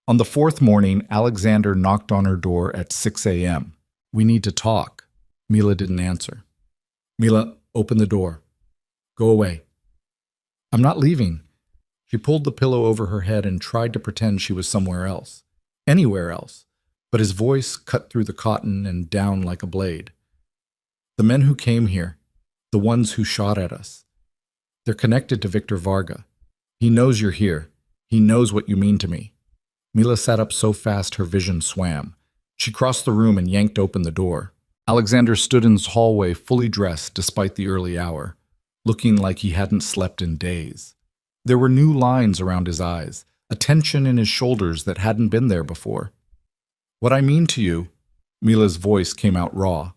On the 4th morning, Alexander knocked on her door at 6 a.m. "We need to talk." Mila didn't answer. "Mila, open the door. Go away." "I'm not leaving." She pulled the pillow over her head and tried to pretend she was somewhere else. Anywhere else. But his voice cut through the cotton and down like a blade. "The men who came here, the ones who shot at us, they're connected to Victor Varga. He knows you're here. He knows what you mean to me." Mila sat up so fast her vision swam. She crossed the room and yanked open the door. Alexander stood in his hallway fully dressed despite the early hour, looking like he hadn't slept in days. There were new lines around his eyes, a tension in his shoulders that hadn't been there before. "What I mean to you," Mila's voice came out raw,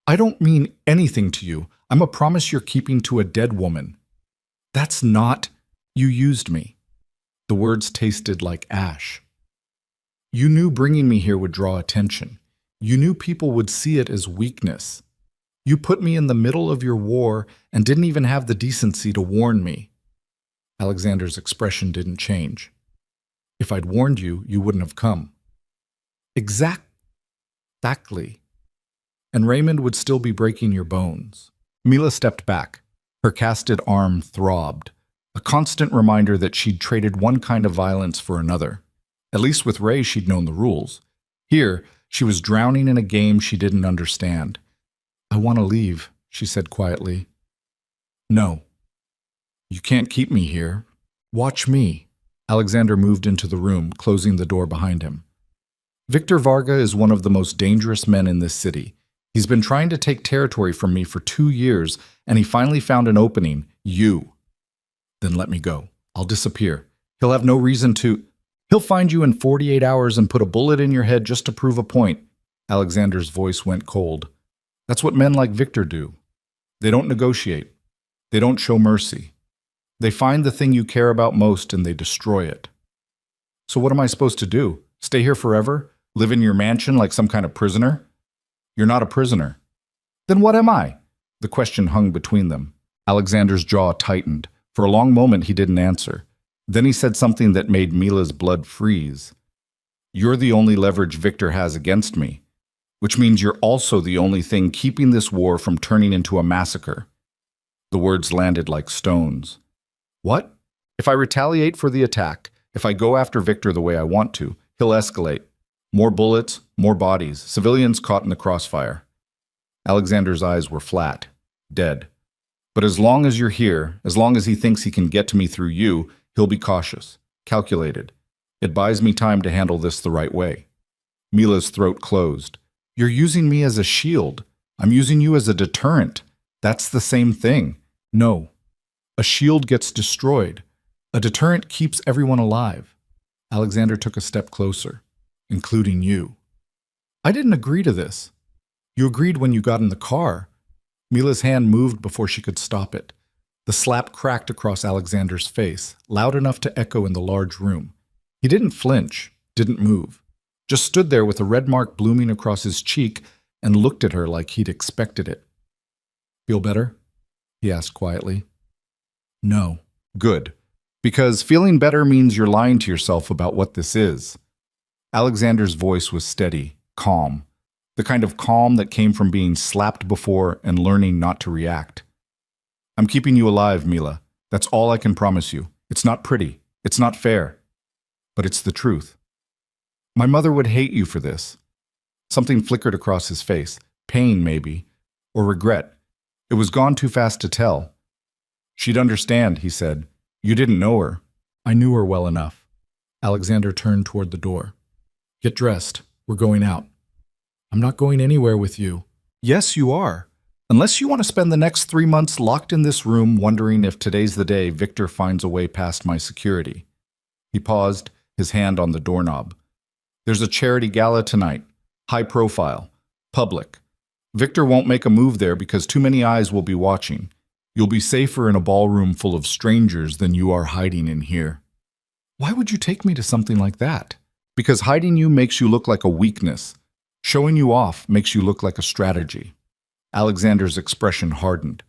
"I don't mean anything to you. I'm a promise you're keeping to a dead woman." "That's not... You used me." The words tasted like ash. "You knew bringing me here would draw attention. You knew people would see it as weakness. You put me in the middle of your war and didn't even have the decency to warn me." Alexander's expression didn't change. "If I'd warned you, you wouldn't have come." Exactly. "And Raymond would still be breaking your bones." Mila stepped back. Her casted arm throbbed, a constant reminder that she'd traded one kind of violence for another. At least with Ray, she'd known the rules. Here, she was drowning in a game she didn't understand. "I want to leave," she said quietly. "No. You can't keep me here. Watch me." Alexander moved into the room, closing the door behind him. "Victor Varga is one of the most dangerous men in this city. He's been trying to take territory from me for 2 years, and he finally found an opening, you. Then let me go. I'll disappear. He'll have no reason to... He'll find you in 48 hours and put a bullet in your head just to prove a point." Alexander's voice went cold. "That's what men like Victor do. They don't negotiate. They don't show mercy. They find the thing you care about most and they destroy it. So what am I supposed to do? Stay here forever? Live in your mansion like some kind of prisoner?" "You're not a prisoner." "Then what am I?" The question hung between them. Alexander's jaw tightened. For a long moment he didn't answer. Then he said something that made Mila's blood freeze. "You're the only leverage Victor has against me, which means you're also the only thing keeping this war from turning into a massacre." The words landed like stones. "What? If I retaliate for the attack, if I go after Victor the way I want to, he'll escalate. More bullets, more bodies, civilians caught in the crossfire." Alexander's eyes were flat, dead. "But as long as you're here, as long as he thinks he can get to me through you, he'll be cautious, calculated. It buys me time to handle this the right way." Mila's throat closed. "You're using me as a shield. I'm using you as a deterrent. That's the same thing." "No. A shield gets destroyed. A deterrent keeps everyone alive." Alexander took a step closer. "Including you." "I didn't agree to this." "You agreed when you got in the car." Mila's hand moved before she could stop it. The slap cracked across Alexander's face, loud enough to echo in the large room. He didn't flinch, didn't move, just stood there with a red mark blooming across his cheek and looked at her like he'd expected it. "Feel better?" he asked quietly. "No." "Good. Because feeling better means you're lying to yourself about what this is." Alexander's voice was steady, calm, the kind of calm that came from being slapped before and learning not to react. "I'm keeping you alive, Mila. That's all I can promise you. It's not pretty. It's not fair. But it's the truth. My mother would hate you for this." Something flickered across his face. Pain, maybe. Or regret. It was gone too fast to tell. "She'd understand," he said. "You didn't know her." "I knew her well enough." Alexander turned toward the door. "Get dressed. We're going out." "I'm not going anywhere with you." "Yes, you are. Unless you want to spend the next 3 months locked in this room wondering if today's the day Victor finds a way past my security." He paused, his hand on the doorknob. "There's a charity gala tonight. High profile. Public. Victor won't make a move there because too many eyes will be watching. You'll be safer in a ballroom full of strangers than you are hiding in here." "Why would you take me to something like that?" "Because hiding you makes you look like a weakness. Showing you off makes you look like a strategy." Alexander's expression hardened.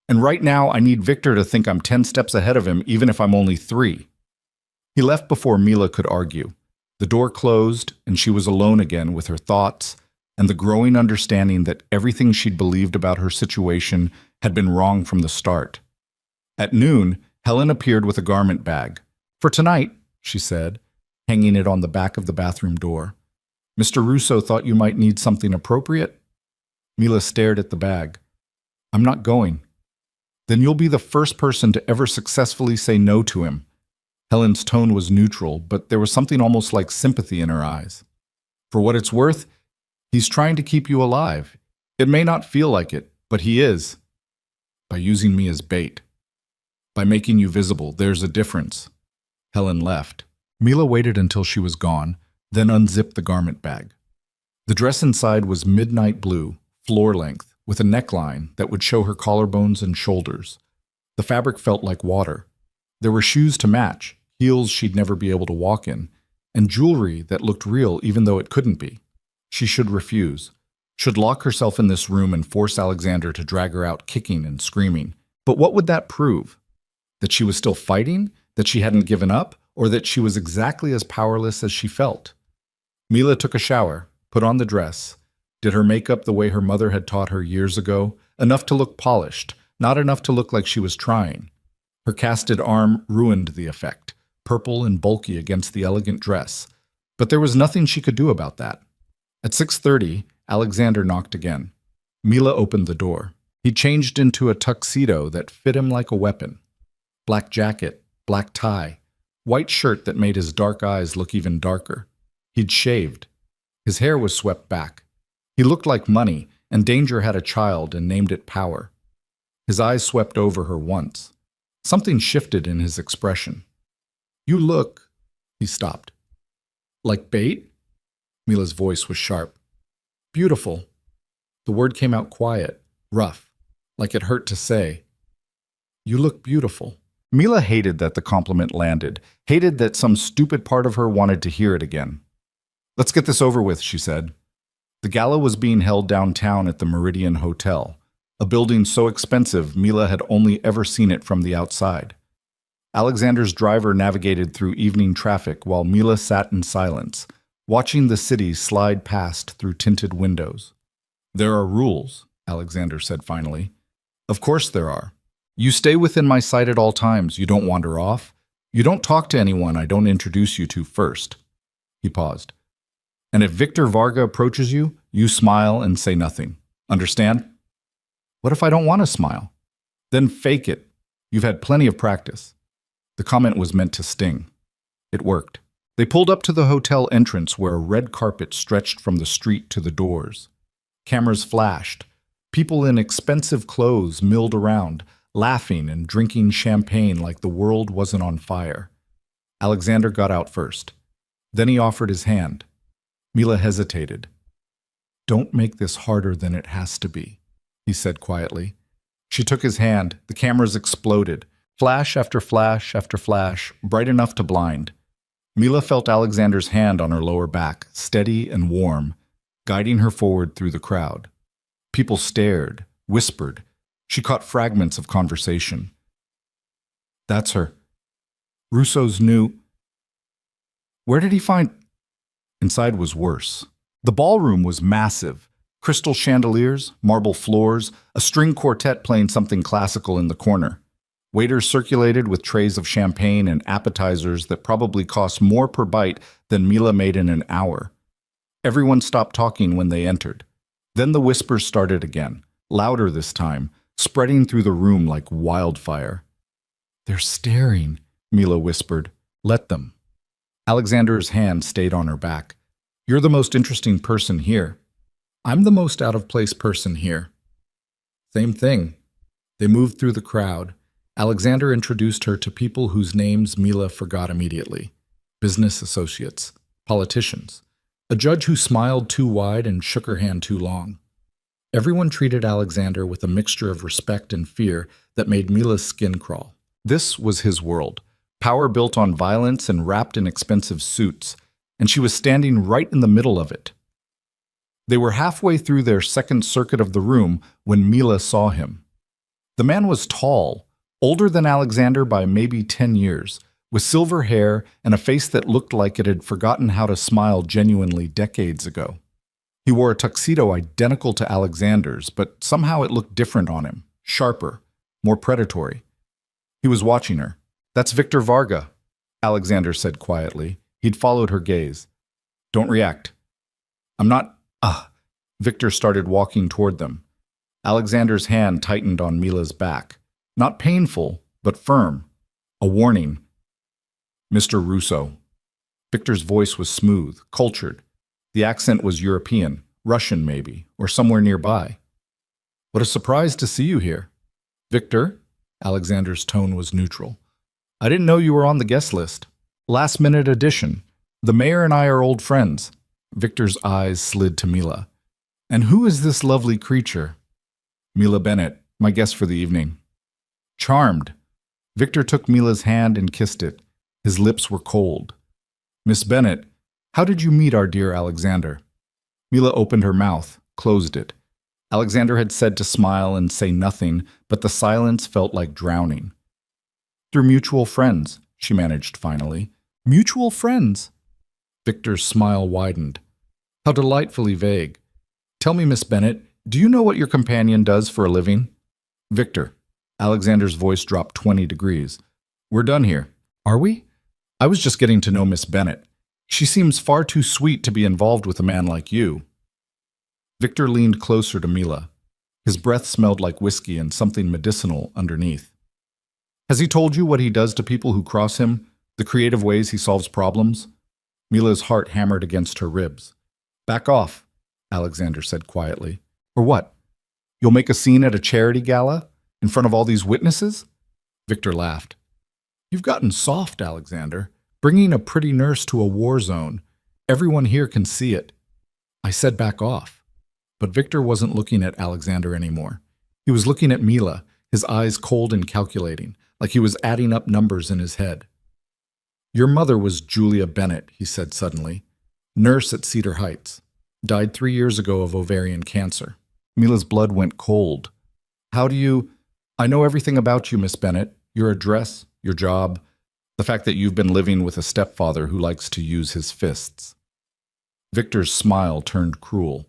"And right now I need Victor to think I'm 10 steps ahead of him even if I'm only 3. He left before Mila could argue. The door closed, and she was alone again with her thoughts and the growing understanding that everything she'd believed about her situation had been wrong from the start. At noon, Helen appeared with a garment bag. "For tonight," she said, hanging it on the back of the bathroom door. "Mr. Russo thought you might need something appropriate?" Mila stared at the bag. "I'm not going." "Then you'll be the first person to ever successfully say no to him." Helen's tone was neutral, but there was something almost like sympathy in her eyes. "For what it's worth, he's trying to keep you alive. It may not feel like it, but he is. By using me as bait. By making you visible, there's a difference." Helen left. Mila waited until she was gone, then unzipped the garment bag. The dress inside was midnight blue, floor length, with a neckline that would show her collarbones and shoulders. The fabric felt like water. There were shoes to match, heels she'd never be able to walk in, and jewelry that looked real even though it couldn't be. She should refuse. Should lock herself in this room and force Alexander to drag her out kicking and screaming. But what would that prove? That she was still fighting? That she hadn't given up? Or that she was exactly as powerless as she felt? Mila took a shower, put on the dress, did her makeup the way her mother had taught her years ago, enough to look polished, not enough to look like she was trying. Her casted arm ruined the effect, purple and bulky against the elegant dress, but there was nothing she could do about that. At 6:30, Alexander knocked again. Mila opened the door. He changed into a tuxedo that fit him like a weapon. Black jacket, black tie, white shirt that made his dark eyes look even darker. He'd shaved. His hair was swept back. He looked like money, and danger had a child and named it power. His eyes swept over her once. Something shifted in his expression. "You look—" He stopped. "Like bait?" Mila's voice was sharp. "Beautiful." The word came out quiet, rough, like it hurt to say. "You look beautiful." Mila hated that the compliment landed, hated that some stupid part of her wanted to hear it again. "Let's get this over with," she said. The gala was being held downtown at the Meridian Hotel, a building so expensive Mila had only ever seen it from the outside. Alexander's driver navigated through evening traffic while Mila sat in silence, watching the city slide past through tinted windows. "There are rules," Alexander said finally. "Of course there are. You stay within my sight at all times. You don't wander off. You don't talk to anyone I don't introduce you to first." He paused. "And if Victor Varga approaches you, you smile and say nothing. Understand?" "What if I don't want to smile?" "Then fake it. You've had plenty of practice." The comment was meant to sting. It worked. They pulled up to the hotel entrance where a red carpet stretched from the street to the doors. Cameras flashed. People in expensive clothes milled around, laughing and drinking champagne like the world wasn't on fire. Alexander got out first. Then he offered his hand. Mila hesitated. "Don't make this harder than it has to be," he said quietly. She took his hand. The cameras exploded. Flash after flash after flash, bright enough to blind. Mila felt Alexander's hand on her lower back, steady and warm. guiding her forward through the crowd. People stared, whispered. She caught fragments of conversation. That's her. Russo's new. Where did he find? Inside was worse. The ballroom was massive. Crystal chandeliers, marble floors, a string quartet playing something classical in the corner. Waiters circulated with trays of champagne and appetizers that probably cost more per bite than Mila made in an hour. Everyone stopped talking when they entered. Then the whispers started again, louder this time, spreading through the room like wildfire. They're staring, Mila whispered. Let them. Alexander's hand stayed on her back. You're the most interesting person here. I'm the most out-of-place person here. Same thing. They moved through the crowd. Alexander introduced her to people whose names Mila forgot immediately. Business associates, politicians, a judge who smiled too wide and shook her hand too long. Everyone treated Alexander with a mixture of respect and fear that made Mila's skin crawl. This was his world, power built on violence and wrapped in expensive suits, and she was standing right in the middle of it. They were halfway through their second circuit of the room when Mila saw him. The man was tall, older than Alexander by maybe 10 years, with silver hair and a face that looked like it had forgotten how to smile genuinely decades ago. He wore a tuxedo identical to Alexander's, but somehow it looked different on him, sharper, more predatory. He was watching her. That's Victor Varga, Alexander said quietly. He'd followed her gaze. Don't react. I'm not. Victor started walking toward them. Alexander's hand tightened on Mila's back. Not painful, but firm. A warning. Mr. Russo. Victor's voice was smooth, cultured. The accent was European, Russian maybe, or somewhere nearby. What a surprise to see you here. Victor? Alexander's tone was neutral. I didn't know you were on the guest list. Last-minute addition. The mayor and I are old friends. Victor's eyes slid to Mila. And who is this lovely creature? Mila Bennett, my guest for the evening. Charmed. Victor took Mila's hand and kissed it. His lips were cold. Miss Bennett, how did you meet our dear Alexander? Mila opened her mouth, closed it. Alexander had said to smile and say nothing, but the silence felt like drowning. Through mutual friends, she managed finally. Mutual friends. Victor's smile widened. How delightfully vague. Tell me, Miss Bennett, do you know what your companion does for a living? Victor. Alexander's voice dropped 20 degrees. We're done here. Are we? I was just getting to know Miss Bennett. She seems far too sweet to be involved with a man like you. Victor leaned closer to Mila. His breath smelled like whiskey and something medicinal underneath. Has he told you what he does to people who cross him? The creative ways he solves problems? Mila's heart hammered against her ribs. Back off, Alexander said quietly. Or what? You'll make a scene at a charity gala? In front of all these witnesses? Victor laughed. You've gotten soft, Alexander. Bringing a pretty nurse to a war zone. Everyone here can see it. I said back off. But Victor wasn't looking at Alexander anymore. He was looking at Mila, his eyes cold and calculating, like he was adding up numbers in his head. Your mother was Julia Bennett, he said suddenly. Nurse at Cedar Heights. Died 3 years ago of ovarian cancer. Mila's blood went cold. How do you... I know everything about you, Miss Bennett. Your address, your job, the fact that you've been living with a stepfather who likes to use his fists. Victor's smile turned cruel.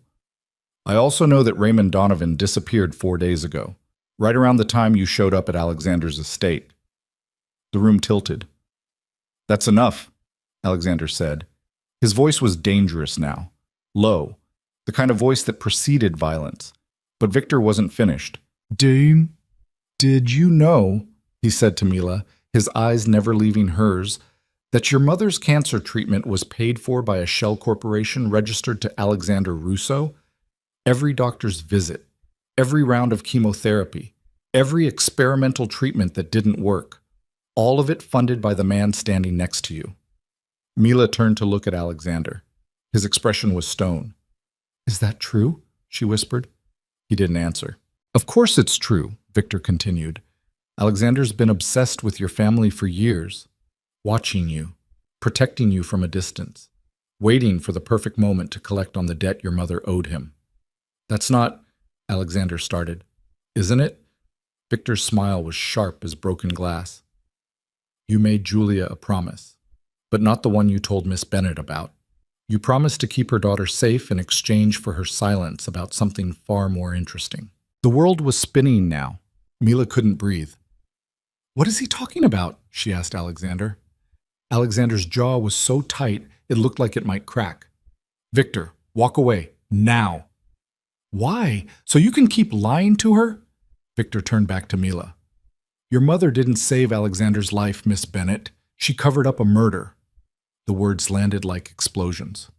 I also know that Raymond Donovan disappeared 4 days ago, right around the time you showed up at Alexander's estate. The room tilted. That's enough, Alexander said. His voice was dangerous now, low, the kind of voice that preceded violence. But Victor wasn't finished. Did you know, he said to Mila, his eyes never leaving hers, that your mother's cancer treatment was paid for by a shell corporation registered to Alexander Russo? Every doctor's visit, every round of chemotherapy, every experimental treatment that didn't work, all of it funded by the man standing next to you. Mila turned to look at Alexander. His expression was stone. Is that true? She whispered. He didn't answer. Of course it's true, Victor continued. Alexander's been obsessed with your family for years, watching you, protecting you from a distance. waiting for the perfect moment to collect on the debt your mother owed him. That's not, Alexander started. Isn't it? Victor's smile was sharp as broken glass. You made Julia a promise, but not the one you told Miss Bennet about. You promised to keep her daughter safe in exchange for her silence about something far more interesting. The world was spinning now. Mila couldn't breathe. What is he talking about? She asked Alexander. Alexander's jaw was so tight it looked like it might crack. Victor, walk away, now. Why? So you can keep lying to her? Victor turned back to Mila. Your mother didn't save Alexander's life, Miss Bennet. She covered up a murder. The words landed like explosions.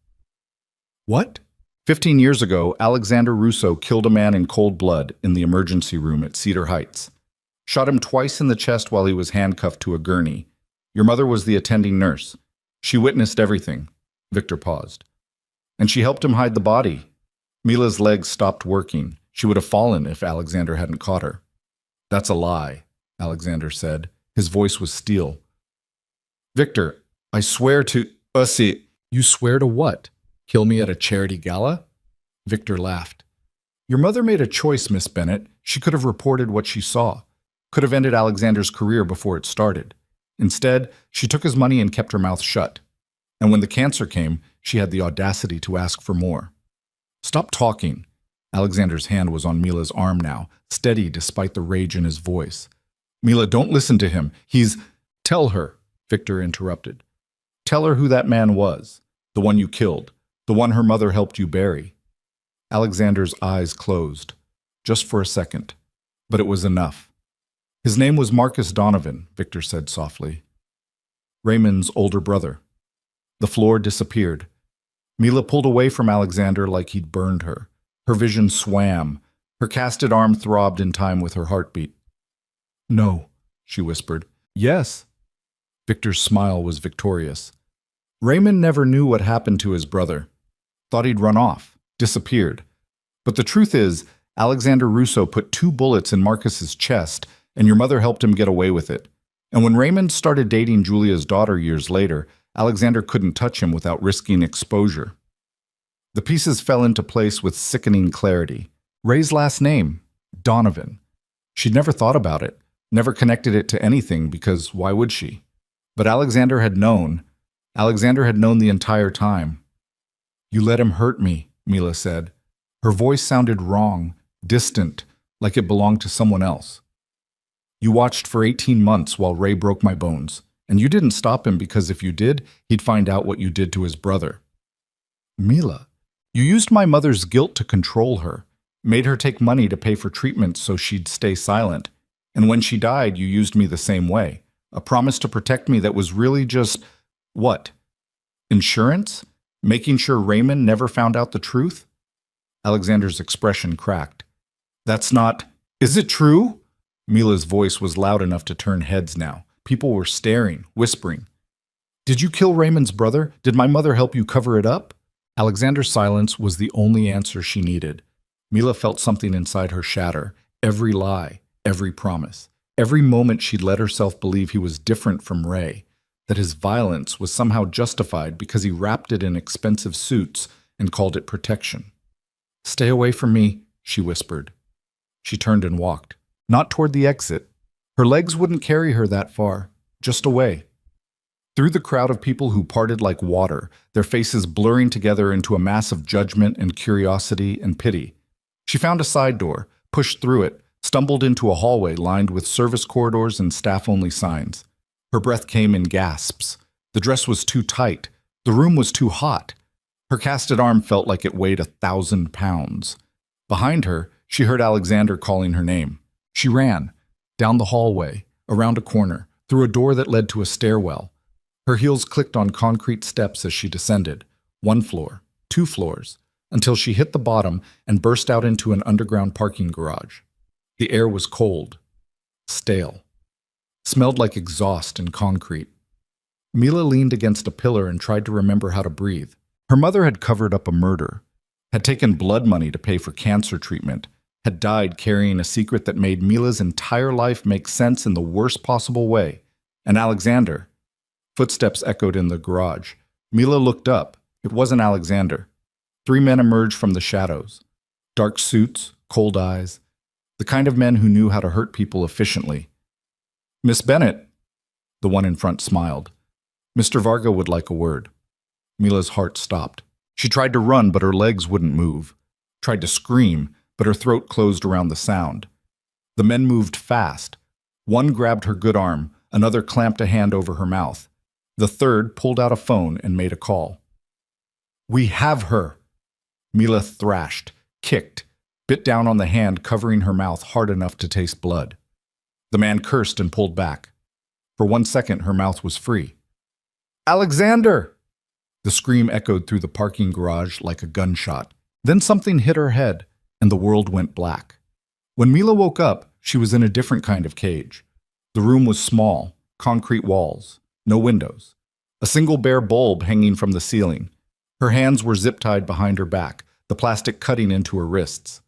What? 15 years ago, Alexander Russo killed a man in cold blood in the emergency room at Cedar Heights. Shot him twice in the chest while he was handcuffed to a gurney. Your mother was the attending nurse. She witnessed everything. Victor paused. And she helped him hide the body. Mila's legs stopped working. She would have fallen if Alexander hadn't caught her. That's a lie, Alexander said. His voice was steel. Victor, I swear to... Ussi. You swear to what? Kill me at a charity gala? Victor laughed. Your mother made a choice, Miss Bennet. She could have reported what she saw. Could have ended Alexander's career before it started. Instead, she took his money and kept her mouth shut. And when the cancer came, she had the audacity to ask for more. Stop talking. Alexander's hand was on Mila's arm now, steady despite the rage in his voice. Mila, don't listen to him. He's... Tell her, Victor interrupted. Tell her who that man was, the one you killed, the one her mother helped you bury. Alexander's eyes closed, just for a second, but it was enough. His name was Marcus Donovan, Victor said softly. Raymond's older brother. The floor disappeared. Mila pulled away from Alexander like he'd burned her. Her vision swam. Her casted arm throbbed in time with her heartbeat. No, she whispered. Yes. Victor's smile was victorious. Raymond never knew what happened to his brother. Thought he'd run off, disappeared. But the truth is, Alexander Russo put 2 bullets in Marcus's chest, and your mother helped him get away with it. And when Raymond started dating Julia's daughter years later, Alexander couldn't touch him without risking exposure. The pieces fell into place with sickening clarity. Ray's last name, Donovan. She'd never thought about it, never connected it to anything because why would she? But Alexander had known. Alexander had known the entire time. You let him hurt me, Mila said. Her voice sounded wrong, distant, like it belonged to someone else. You watched for 18 months while Ray broke my bones, and you didn't stop him because if you did, he'd find out what you did to his brother. Mila, you used my mother's guilt to control her, made her take money to pay for treatment so she'd stay silent, and when she died, you used me the same way. A promise to protect me that was really just, what? Insurance? Making sure Raymond never found out the truth? Alexander's expression cracked. That's not... Is it true? Mila's voice was loud enough to turn heads now. People were staring, whispering. Did you kill Raymond's brother? Did my mother help you cover it up? Alexander's silence was the only answer she needed. Mila felt something inside her shatter. Every lie, every promise, every moment she'd let herself believe he was different from Ray, that his violence was somehow justified because he wrapped it in expensive suits and called it protection. Stay away from me, she whispered. She turned and walked. Not toward the exit. Her legs wouldn't carry her that far, just away. Through the crowd of people who parted like water, their faces blurring together into a mass of judgment and curiosity and pity. She found a side door, pushed through it, stumbled into a hallway lined with service corridors and staff-only signs. Her breath came in gasps. The dress was too tight. The room was too hot. Her casted arm felt like it weighed 1,000 pounds. Behind her, she heard Alexander calling her name. She ran, down the hallway, around a corner, through a door that led to a stairwell. Her heels clicked on concrete steps as she descended, 1 floor, 2 floors, until she hit the bottom and burst out into an underground parking garage. The air was cold, stale, smelled like exhaust and concrete. Mila leaned against a pillar and tried to remember how to breathe. Her mother had covered up a murder, had taken blood money to pay for cancer treatment, had died carrying a secret that made Mila's entire life make sense in the worst possible way. And Alexander. Footsteps echoed in the garage. Mila looked up, It wasn't Alexander. 3 men emerged from the shadows. Dark suits, cold eyes, the kind of men who knew how to hurt people efficiently. "Miss Bennett," the one in front smiled. "Mr. Varga would like a word." Mila's heart stopped. She tried to run, but her legs wouldn't move. Tried to scream, but her throat closed around the sound. The men moved fast. One grabbed her good arm, another clamped a hand over her mouth. The third pulled out a phone and made a call. "We have her!" Mila thrashed, kicked, bit down on the hand covering her mouth hard enough to taste blood. The man cursed and pulled back. For 1 second, her mouth was free. "Alexander!" The scream echoed through the parking garage like a gunshot. Then something hit her head, and the world went black. When Mila woke up, she was in a different kind of cage. The room was small, concrete walls, no windows. A single bare bulb hanging from the ceiling. Her hands were zip-tied behind her back, the plastic cutting into her wrists.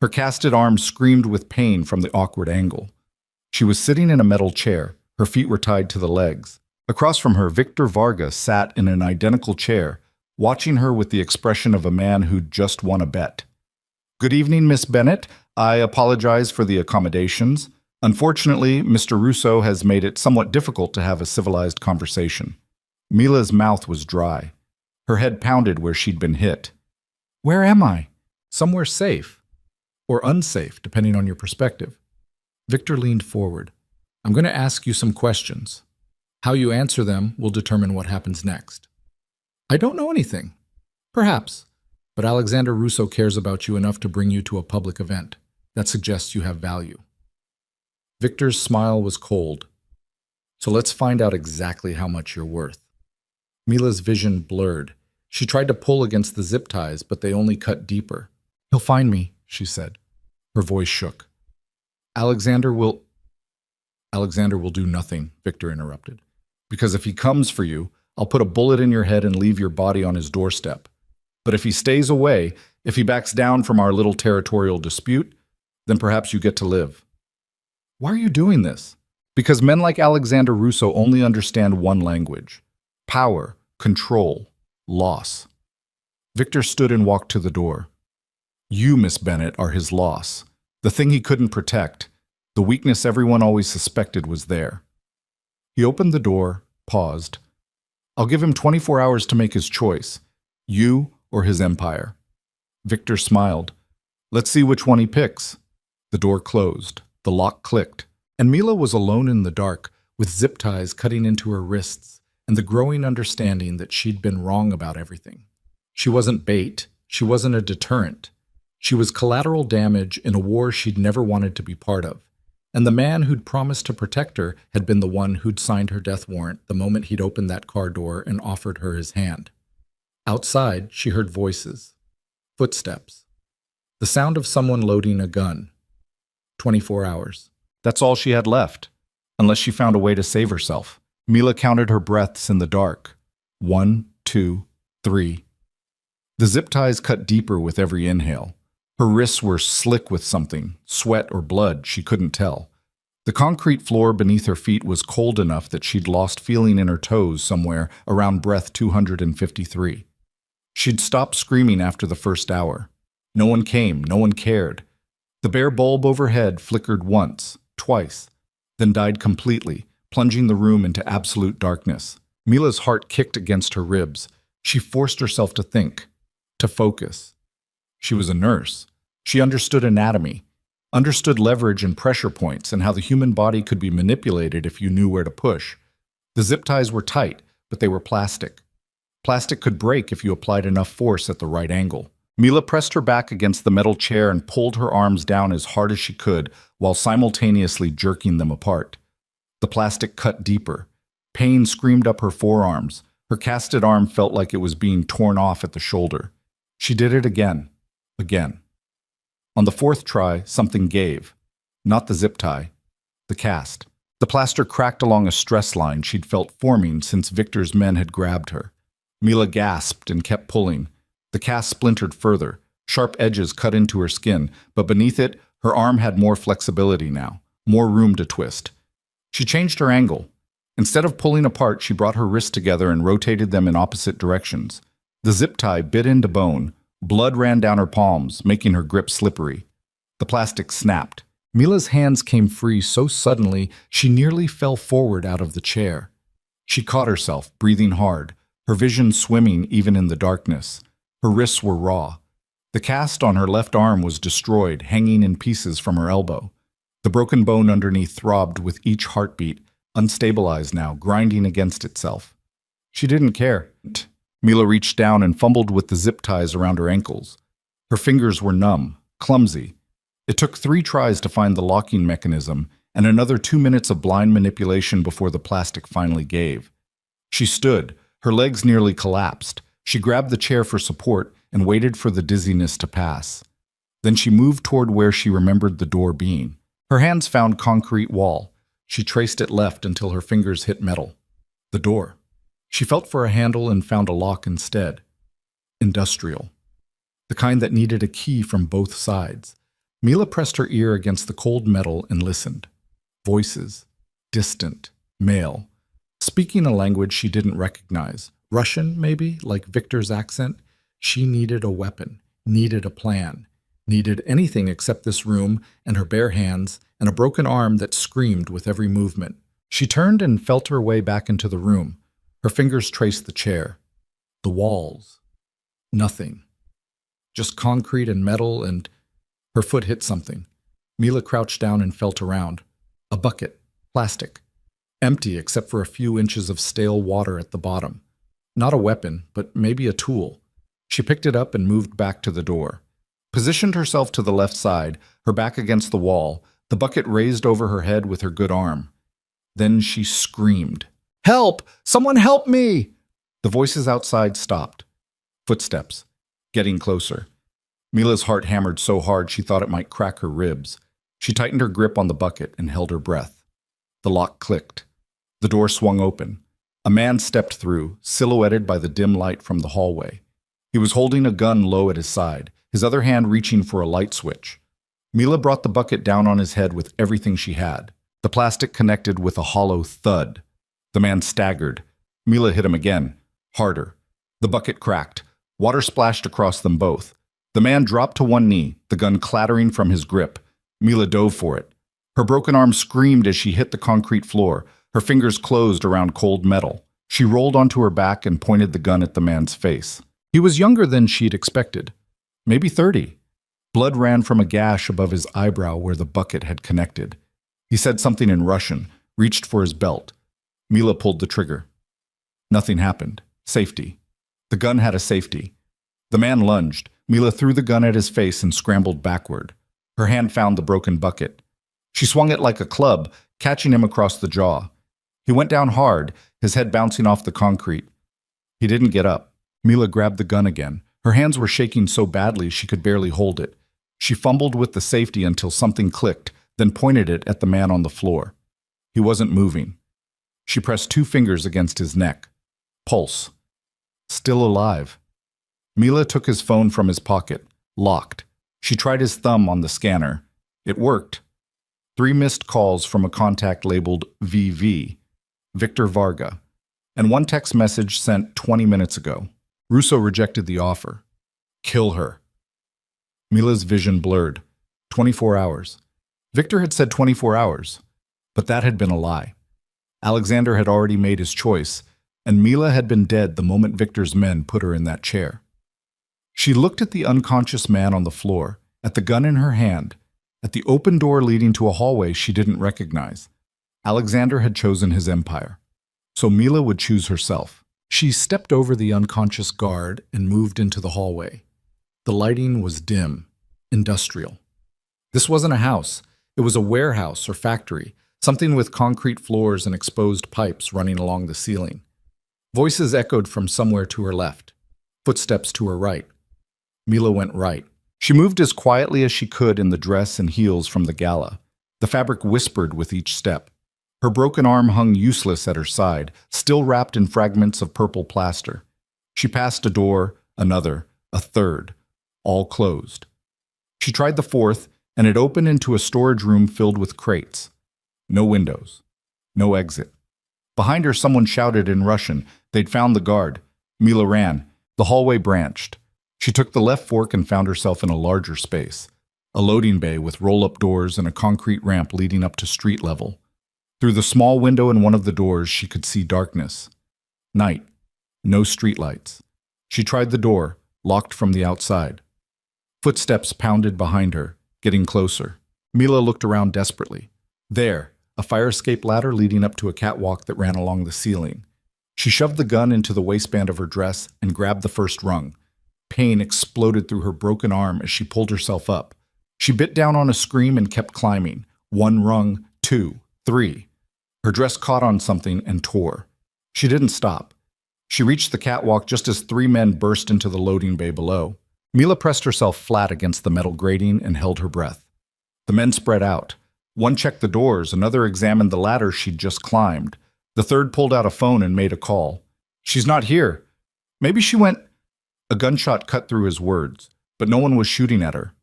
Her casted arms screamed with pain from the awkward angle. She was sitting in a metal chair. Her feet were tied to the legs. Across from her, Victor Varga sat in an identical chair, watching her with the expression of a man who'd just won a bet. "Good evening, Miss Bennett. I apologize for the accommodations. Unfortunately, Mr. Russo has made it somewhat difficult to have a civilized conversation." Mila's mouth was dry. Her head pounded where she'd been hit. "Where am I?" "Somewhere safe. Or unsafe, depending on your perspective." Victor leaned forward. "I'm going to ask you some questions. How you answer them will determine what happens next." "I don't know anything." "Perhaps. But Alexander Russo cares about you enough to bring you to a public event. That suggests you have value." Victor's smile was cold. "So let's find out exactly how much you're worth." Mila's vision blurred. She tried to pull against the zip ties, but they only cut deeper. "He'll find me," she said. Her voice shook. Alexander will do nothing," Victor interrupted. "Because if he comes for you, I'll put a bullet in your head and leave your body on his doorstep. But if he stays away, if he backs down from our little territorial dispute, then perhaps you get to live." "Why are you doing this?" "Because men like Alexander Russo only understand one language: power, control, loss." Victor stood and walked to the door. "You, Miss Bennett, are his loss. The thing he couldn't protect. The weakness everyone always suspected was there." He opened the door, paused. "I'll give him 24 hours to make his choice. You or his empire." Victor smiled. "Let's see which one he picks." The door closed. The lock clicked. And Mila was alone in the dark, with zip ties cutting into her wrists, and the growing understanding that she'd been wrong about everything. She wasn't bait. She wasn't a deterrent. She was collateral damage in a war she'd never wanted to be part of. And the man who'd promised to protect her had been the one who'd signed her death warrant the moment he'd opened that car door and offered her his hand. Outside, she heard voices. Footsteps. The sound of someone loading a gun. 24 hours. That's all she had left, unless she found a way to save herself. Mila counted her breaths in the dark. 1, 2, 3. The zip ties cut deeper with every inhale. Her wrists were slick with something, sweat or blood, she couldn't tell. The concrete floor beneath her feet was cold enough that she'd lost feeling in her toes somewhere around breath 253. She'd stopped screaming after the first hour. No one came, no one cared. The bare bulb overhead flickered once, twice, then died completely, plunging the room into absolute darkness. Mila's heart kicked against her ribs. She forced herself to think, to focus. She was a nurse. She understood anatomy, understood leverage and pressure points and how the human body could be manipulated if you knew where to push. The zip ties were tight, but they were plastic. Plastic could break if you applied enough force at the right angle. Mila pressed her back against the metal chair and pulled her arms down as hard as she could while simultaneously jerking them apart. The plastic cut deeper. Pain screamed up her forearms. Her casted arm felt like it was being torn off at the shoulder. She did it again. Again. On the fourth try, something gave. Not the zip tie. The cast. The plaster cracked along a stress line she'd felt forming since Victor's men had grabbed her. Mila gasped and kept pulling. The cast splintered further. Sharp edges cut into her skin, but beneath it, her arm had more flexibility now, more room to twist. She changed her angle. Instead of pulling apart, she brought her wrists together and rotated them in opposite directions. The zip tie bit into bone. Blood ran down her palms, making her grip slippery. The plastic snapped. Mila's hands came free so suddenly she nearly fell forward out of the chair. She caught herself, breathing hard, her vision swimming even in the darkness. Her wrists were raw. The cast on her left arm was destroyed, hanging in pieces from her elbow. The broken bone underneath throbbed with each heartbeat, unstabilized now, grinding against itself. She didn't care. Mila reached down and fumbled with the zip ties around her ankles. Her fingers were numb, clumsy. It took 3 tries to find the locking mechanism, and another 2 minutes of blind manipulation before the plastic finally gave. She stood, her legs nearly collapsed. She grabbed the chair for support and waited for the dizziness to pass. Then she moved toward where she remembered the door being. Her hands found concrete wall. She traced it left until her fingers hit metal. The door. She felt for a handle and found a lock instead. Industrial. The kind that needed a key from both sides. Mila pressed her ear against the cold metal and listened. Voices. Distant. Male. Speaking a language she didn't recognize. Russian, maybe, like Victor's accent. She needed a weapon, needed a plan, needed anything except this room and her bare hands and a broken arm that screamed with every movement. She turned and felt her way back into the room. Her fingers traced the chair, the walls. Nothing. Just concrete and metal, and her foot hit something. Mila crouched down and felt around. A bucket, plastic, empty except for a few inches of stale water at the bottom. Not a weapon, but maybe a tool. She picked it up and moved back to the door. Positioned herself to the left side, her back against the wall, the bucket raised over her head with her good arm. Then she screamed. "Help! Someone help me!" The voices outside stopped. Footsteps. Getting closer. Mila's heart hammered so hard she thought it might crack her ribs. She tightened her grip on the bucket and held her breath. The lock clicked. The door swung open. A man stepped through, silhouetted by the dim light from the hallway. He was holding a gun low at his side, his other hand reaching for a light switch. Mila brought the bucket down on his head with everything she had. The plastic connected with a hollow thud. The man staggered. Mila hit him again, harder. The bucket cracked. Water splashed across them both. The man dropped to one knee, the gun clattering from his grip. Mila dove for it. Her broken arm screamed as she hit the concrete floor. Her fingers closed around cold metal. She rolled onto her back and pointed the gun at the man's face. He was younger than she'd expected. Maybe 30. Blood ran from a gash above his eyebrow where the bucket had connected. He said something in Russian, reached for his belt. Mila pulled the trigger. Nothing happened. Safety. The gun had a safety. The man lunged. Mila threw the gun at his face and scrambled backward. Her hand found the broken bucket. She swung it like a club, catching him across the jaw. He went down hard, his head bouncing off the concrete. He didn't get up. Mila grabbed the gun again. Her hands were shaking so badly she could barely hold it. She fumbled with the safety until something clicked, then pointed it at the man on the floor. He wasn't moving. She pressed 2 fingers against his neck. Pulse. Still alive. Mila took his phone from his pocket, locked. She tried his thumb on the scanner. It worked. 3 missed calls from a contact labeled VV, Victor Varga, and 1 text message sent 20 minutes ago. Russo rejected the offer. Kill her. Mila's vision blurred. 24 hours. Victor had said 24 hours, but that had been a lie. Alexander had already made his choice, and Mila had been dead the moment Victor's men put her in that chair. She looked at the unconscious man on the floor, at the gun in her hand, at the open door leading to a hallway she didn't recognize. Alexander had chosen his empire, so Mila would choose herself. She stepped over the unconscious guard and moved into the hallway. The lighting was dim, industrial. This wasn't a house. It was a warehouse or factory, something with concrete floors and exposed pipes running along the ceiling. Voices echoed from somewhere to her left, footsteps to her right. Mila went right. She moved as quietly as she could in the dress and heels from the gala. The fabric whispered with each step. Her broken arm hung useless at her side, still wrapped in fragments of purple plaster. She passed a door, another, a third, all closed. She tried the 4th, and it opened into a storage room filled with crates. No windows. No exit. Behind her, someone shouted in Russian. They'd found the guard. Mila ran. The hallway branched. She took the left fork and found herself in a larger space, a loading bay with roll-up doors and a concrete ramp leading up to street level. Through the small window in one of the doors, she could see darkness. Night. No streetlights. She tried the door, locked from the outside. Footsteps pounded behind her, getting closer. Mila looked around desperately. There, a fire escape ladder leading up to a catwalk that ran along the ceiling. She shoved the gun into the waistband of her dress and grabbed the first rung. Pain exploded through her broken arm as she pulled herself up. She bit down on a scream and kept climbing. 1 rung, 2, 3. Her dress caught on something and tore. She didn't stop. She reached the catwalk just as 3 men burst into the loading bay below. Mila pressed herself flat against the metal grating and held her breath. The men spread out. One checked the doors, another examined the ladder she'd just climbed. The third pulled out a phone and made a call. "She's not here. Maybe she went—" A gunshot cut through his words, but no one was shooting at her.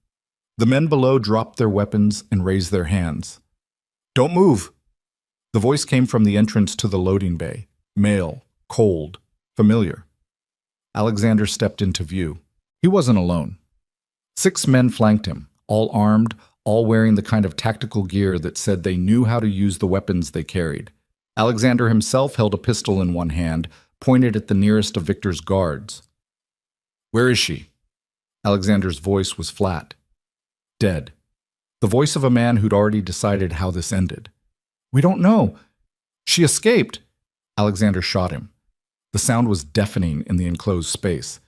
The men below dropped their weapons and raised their hands. "Don't move!" The voice came from the entrance to the loading bay. Male, cold, familiar. Alexander stepped into view. He wasn't alone. 6 men flanked him, all armed, all wearing the kind of tactical gear that said they knew how to use the weapons they carried. Alexander himself held a pistol in one hand, pointed at the nearest of Victor's guards. "Where is she?" Alexander's voice was flat. Dead. The voice of a man who'd already decided how this ended. "We don't know. She escaped." Alexander shot him. The sound was deafening in the enclosed space.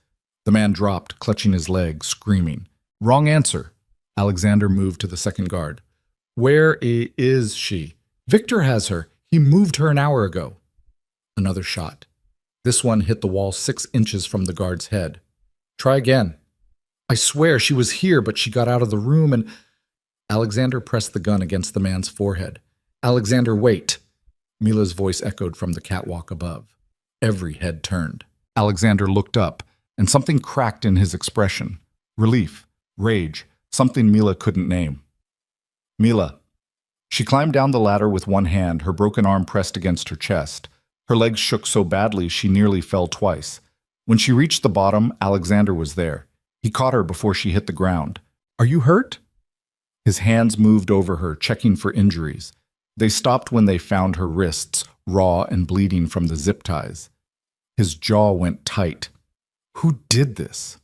The man dropped, clutching his leg, screaming. "Wrong answer." Alexander moved to the second guard. "Where is she?" "Victor has her. He moved her an hour ago." Another shot. This one hit the wall 6 inches from the guard's head. "Try again." "I swear she was here, but she got out of the room and—" Alexander pressed the gun against the man's forehead. "Alexander, wait." Mila's voice echoed from the catwalk above. Every head turned. Alexander looked up, and something cracked in his expression. Relief, rage, something Mila couldn't name. "Mila." She climbed down the ladder with one hand, her broken arm pressed against her chest. Her legs shook so badly she nearly fell twice. When she reached the bottom, Alexander was there. He caught her before she hit the ground. "Are you hurt?" His hands moved over her, checking for injuries. They stopped when they found her wrists, raw and bleeding from the zip ties. His jaw went tight. Who did this?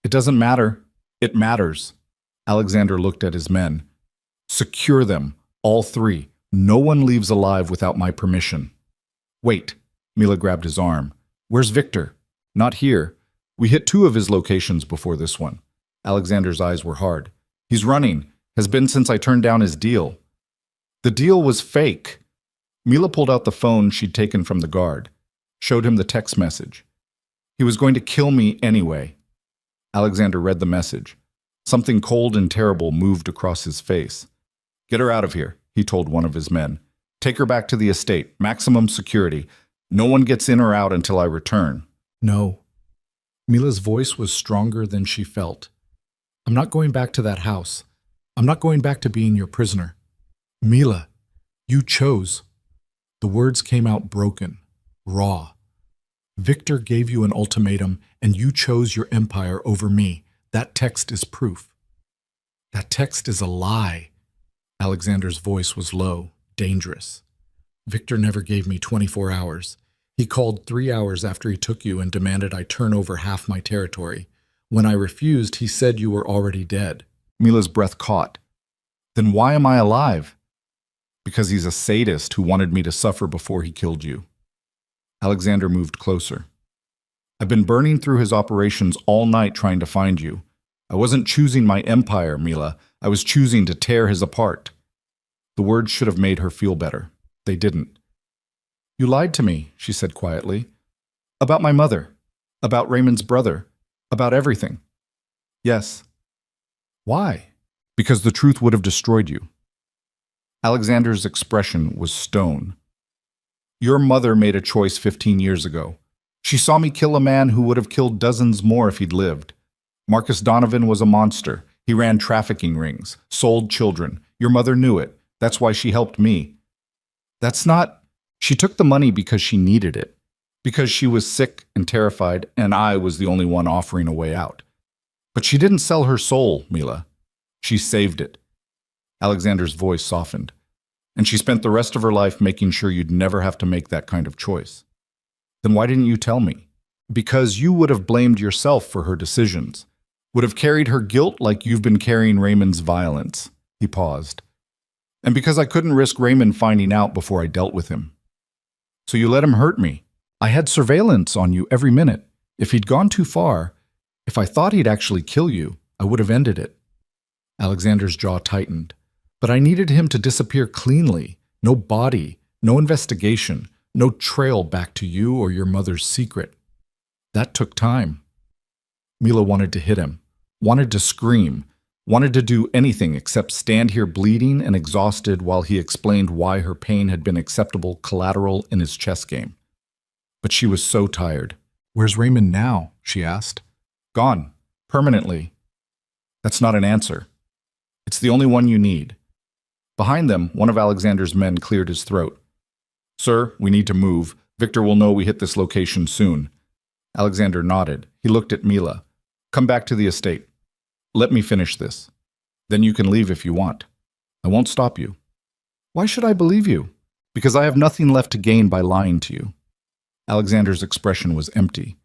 "It doesn't matter. It matters." Alexander looked at his men. "Secure them, all 3. No one leaves alive without my permission." "Wait." Mila grabbed his arm. "Where's Victor?" "Not here. We hit 2 of his locations before this one." Alexander's eyes were hard. "He's running. Has been since I turned down his deal." "The deal was fake." Mila pulled out the phone she'd taken from the guard, showed him the text message. "He was going to kill me anyway." Alexander read the message. Something cold and terrible moved across his face. "Get her out of here," he told one of his men. "Take her back to the estate, maximum security. No one gets in or out until I return." "No." Mila's voice was stronger than she felt. "I'm not going back to that house. I'm not going back to being your prisoner." "Mila, you chose." The words came out broken, raw. "Victor gave you an ultimatum, and you chose your empire over me. That text is proof." "That text is a lie." Alexander's voice was low, dangerous. "Victor never gave me 24 hours. He called 3 hours after he took you and demanded I turn over half my territory. When I refused, he said you were already dead." Mila's breath caught. "Then why am I alive?" "Because he's a sadist who wanted me to suffer before he killed you." Alexander moved closer. "I've been burning through his operations all night trying to find you. I wasn't choosing my empire, Mila. I was choosing to tear his apart." The words should have made her feel better. They didn't. "You lied to me," she said quietly. "About my mother. About Raymond's brother. About everything." "Yes." "Why?" "Because the truth would have destroyed you." Alexander's expression was stone. "Your mother made a choice 15 years ago. She saw me kill a man who would have killed dozens more if he'd lived. Marcus Donovan was a monster. He ran trafficking rings, sold children. Your mother knew it. That's why she helped me." "That's not—" "She took the money because she needed it. Because she was sick and terrified, and I was the only one offering a way out. But she didn't sell her soul, Mila. She saved it. Alexander's voice softened. And she spent the rest of her life making sure you'd never have to make that kind of choice. Then why didn't you tell me? Because you would have blamed yourself for her decisions, would have carried her guilt like you've been carrying Raymond's violence. He paused. And because I couldn't risk Raymond finding out before I dealt with him. So you let him hurt me. I had surveillance on you every minute. If he'd gone too far, if I thought he'd actually kill you, I would have ended it. Alexander's jaw tightened. But I needed him to disappear cleanly. No body, no investigation, no trail back to you or your mother's secret. That took time. Mila wanted to hit him, wanted to scream, wanted to do anything except stand here bleeding and exhausted while he explained why her pain had been acceptable collateral in his chess game. But she was so tired. "Where's Raymond now?" she asked. "Gone. Permanently." "That's not an answer. It's the only one you need." Behind them, one of Alexander's men cleared his throat. "Sir, we need to move. Victor will know we hit this location soon." Alexander nodded. He looked at Mila. "Come back to the estate. Let me finish this. Then you can leave if you want. I won't stop you." "Why should I believe you?" "Because I have nothing left to gain by lying to you." Alexander's expression was empty.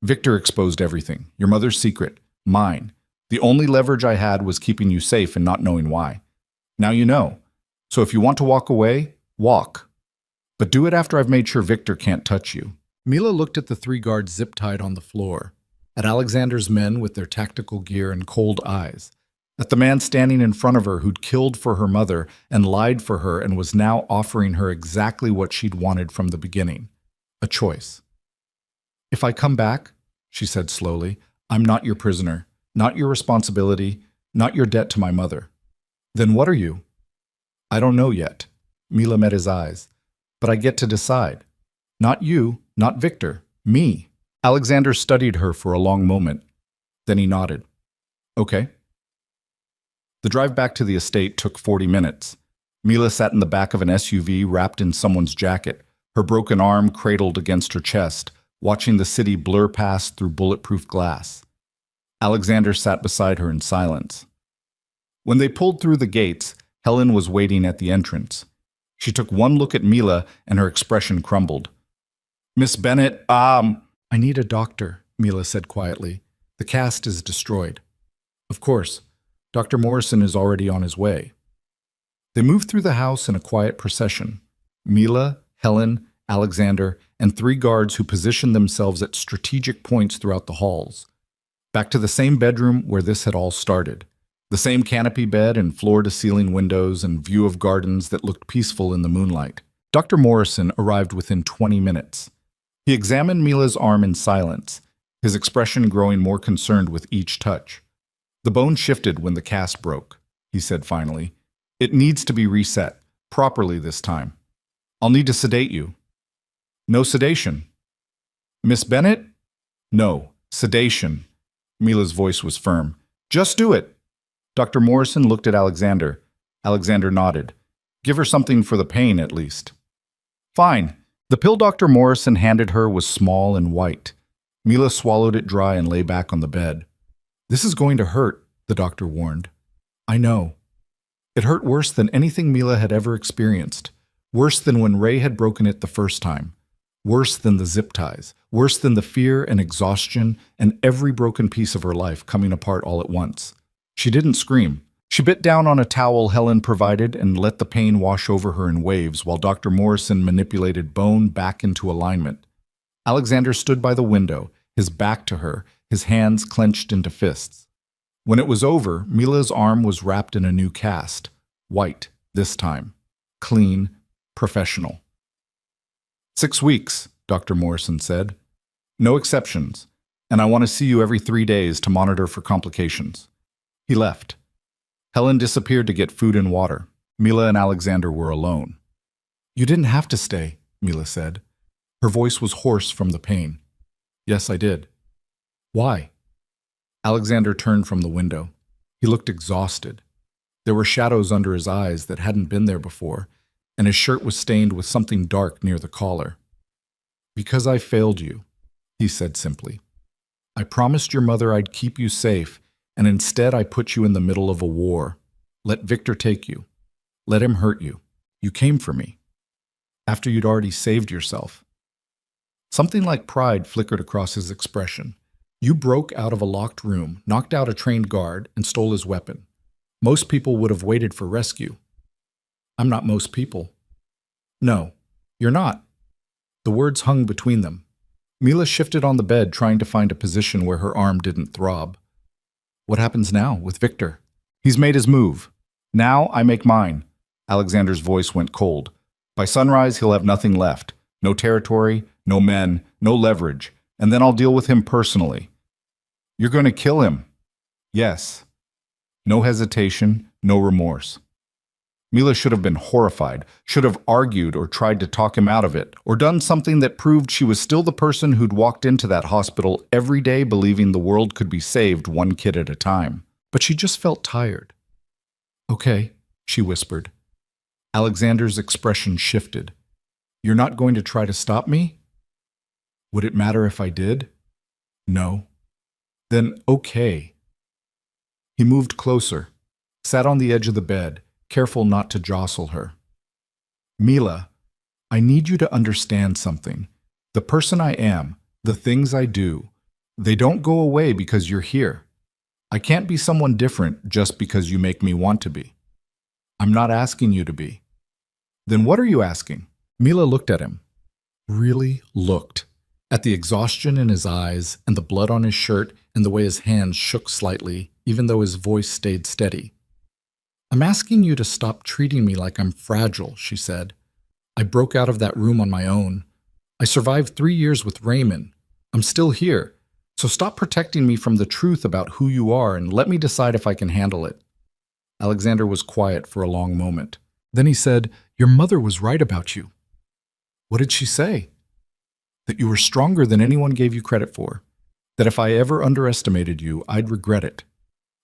"Victor exposed everything. Your mother's secret. Mine. The only leverage I had was keeping you safe and not knowing why. Now you know. So if you want to walk away, walk. But do it after I've made sure Victor can't touch you." Mila looked at the 3 guards zip-tied on the floor, at Alexander's men with their tactical gear and cold eyes, at the man standing in front of her who'd killed for her mother and lied for her and was now offering her exactly what she'd wanted from the beginning, a choice. "If I come back," she said slowly, "I'm not your prisoner, not your responsibility, not your debt to my mother." "Then what are you?" "I don't know yet." Mila met his eyes. "But I get to decide. Not you, not Victor, me." Alexander studied her for a long moment. Then he nodded. "Okay." The drive back to the estate took 40 minutes. Mila sat in the back of an SUV wrapped in someone's jacket, her broken arm cradled against her chest, watching the city blur past through bulletproof glass. Alexander sat beside her in silence. When they pulled through the gates, Helen was waiting at the entrance. She took one look at Mila and her expression crumbled. "Miss Bennett, I need a doctor," Mila said quietly. "The cast is destroyed." "Of course. Dr. Morrison is already on his way." They moved through the house in a quiet procession. Mila, Helen, Alexander, and 3 guards who positioned themselves at strategic points throughout the halls. Back to the same bedroom where this had all started. The same canopy bed and floor-to-ceiling windows and view of gardens that looked peaceful in the moonlight. Dr. Morrison arrived within 20 minutes. He examined Mila's arm in silence, his expression growing more concerned with each touch. "The bone shifted when the cast broke," he said finally. "It needs to be reset, properly this time. I'll need to sedate you." "No sedation." "Miss Bennett?" "No, sedation." Mila's voice was firm. "Just do it." Dr. Morrison looked at Alexander. Alexander nodded. "Give her something for the pain, at least." "Fine." The pill Dr. Morrison handed her was small and white. Mila swallowed it dry and lay back on the bed. "This is going to hurt," the doctor warned. "I know." It hurt worse than anything Mila had ever experienced. Worse than when Ray had broken it the first time. Worse than the zip ties. Worse than the fear and exhaustion and every broken piece of her life coming apart all at once. She didn't scream. She bit down on a towel Helen provided and let the pain wash over her in waves while Dr. Morrison manipulated bone back into alignment. Alexander stood by the window, his back to her, his hands clenched into fists. When it was over, Mila's arm was wrapped in a new cast. White, this time. Clean, professional. 6 weeks, Dr. Morrison said. No exceptions, and I want to see you every 3 days to monitor for complications. He left. Helen disappeared to get food and water. Mila and Alexander were alone. "You didn't have to stay," Mila said. Her voice was hoarse from the pain. "Yes, I did." "Why?" Alexander turned from the window. He looked exhausted. There were shadows under his eyes that hadn't been there before, and his shirt was stained with something dark near the collar. Because I failed you, he said simply. I promised your mother I'd keep you safe, and instead I put you in the middle of a war. Let Victor take you. Let him hurt you. You came for me. After you'd already saved yourself. Something like pride flickered across his expression. You broke out of a locked room, knocked out a trained guard, and stole his weapon. Most people would have waited for rescue. I'm not most people. No, you're not. The words hung between them. Mila shifted on the bed, trying to find a position where her arm didn't throb. What happens now with Victor? He's made his move. Now I make mine. Alexander's voice went cold. By sunrise, he'll have nothing left. No territory, no men, no leverage. And then I'll deal with him personally. You're going to kill him. Yes. No hesitation, no remorse. Mila should have been horrified, should have argued or tried to talk him out of it, or done something that proved she was still the person who'd walked into that hospital every day believing the world could be saved one kid at a time. But she just felt tired. Okay, she whispered. Alexander's expression shifted. You're not going to try to stop me? Would it matter if I did? No. Then okay. He moved closer, sat on the edge of the bed, careful not to jostle her. Mila, I need you to understand something. The person I am, the things I do, they don't go away because you're here. I can't be someone different just because you make me want to be. I'm not asking you to be. Then what are you asking? Mila looked at him. Really looked. At the exhaustion in his eyes and the blood on his shirt and the way his hands shook slightly, even though his voice stayed steady. I'm asking you to stop treating me like I'm fragile, she said. I broke out of that room on my own. I survived 3 years with Raymond. I'm still here. So stop protecting me from the truth about who you are and let me decide if I can handle it. Alexander was quiet for a long moment. Then he said, Your mother was right about you. What did she say? That you were stronger than anyone gave you credit for. That if I ever underestimated you, I'd regret it.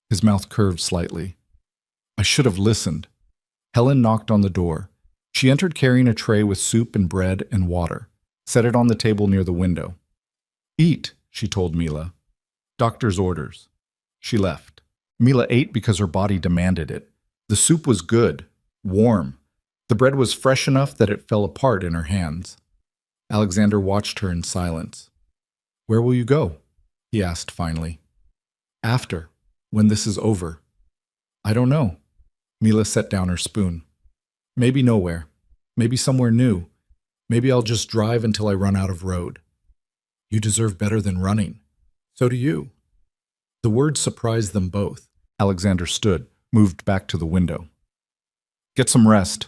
His mouth curved slightly. I should have listened. Helen knocked on the door. She entered carrying a tray with soup and bread and water, set it on the table near the window. Eat, she told Mila. Doctor's orders. She left. Mila ate because her body demanded it. The soup was good, warm. The bread was fresh enough that it fell apart in her hands. Alexander watched her in silence. Where will you go? He asked finally. After, when this is over. I don't know. Mila set down her spoon. Maybe nowhere. Maybe somewhere new. Maybe I'll just drive until I run out of road. You deserve better than running. So do you. The words surprised them both. Alexander stood, moved back to the window. Get some rest.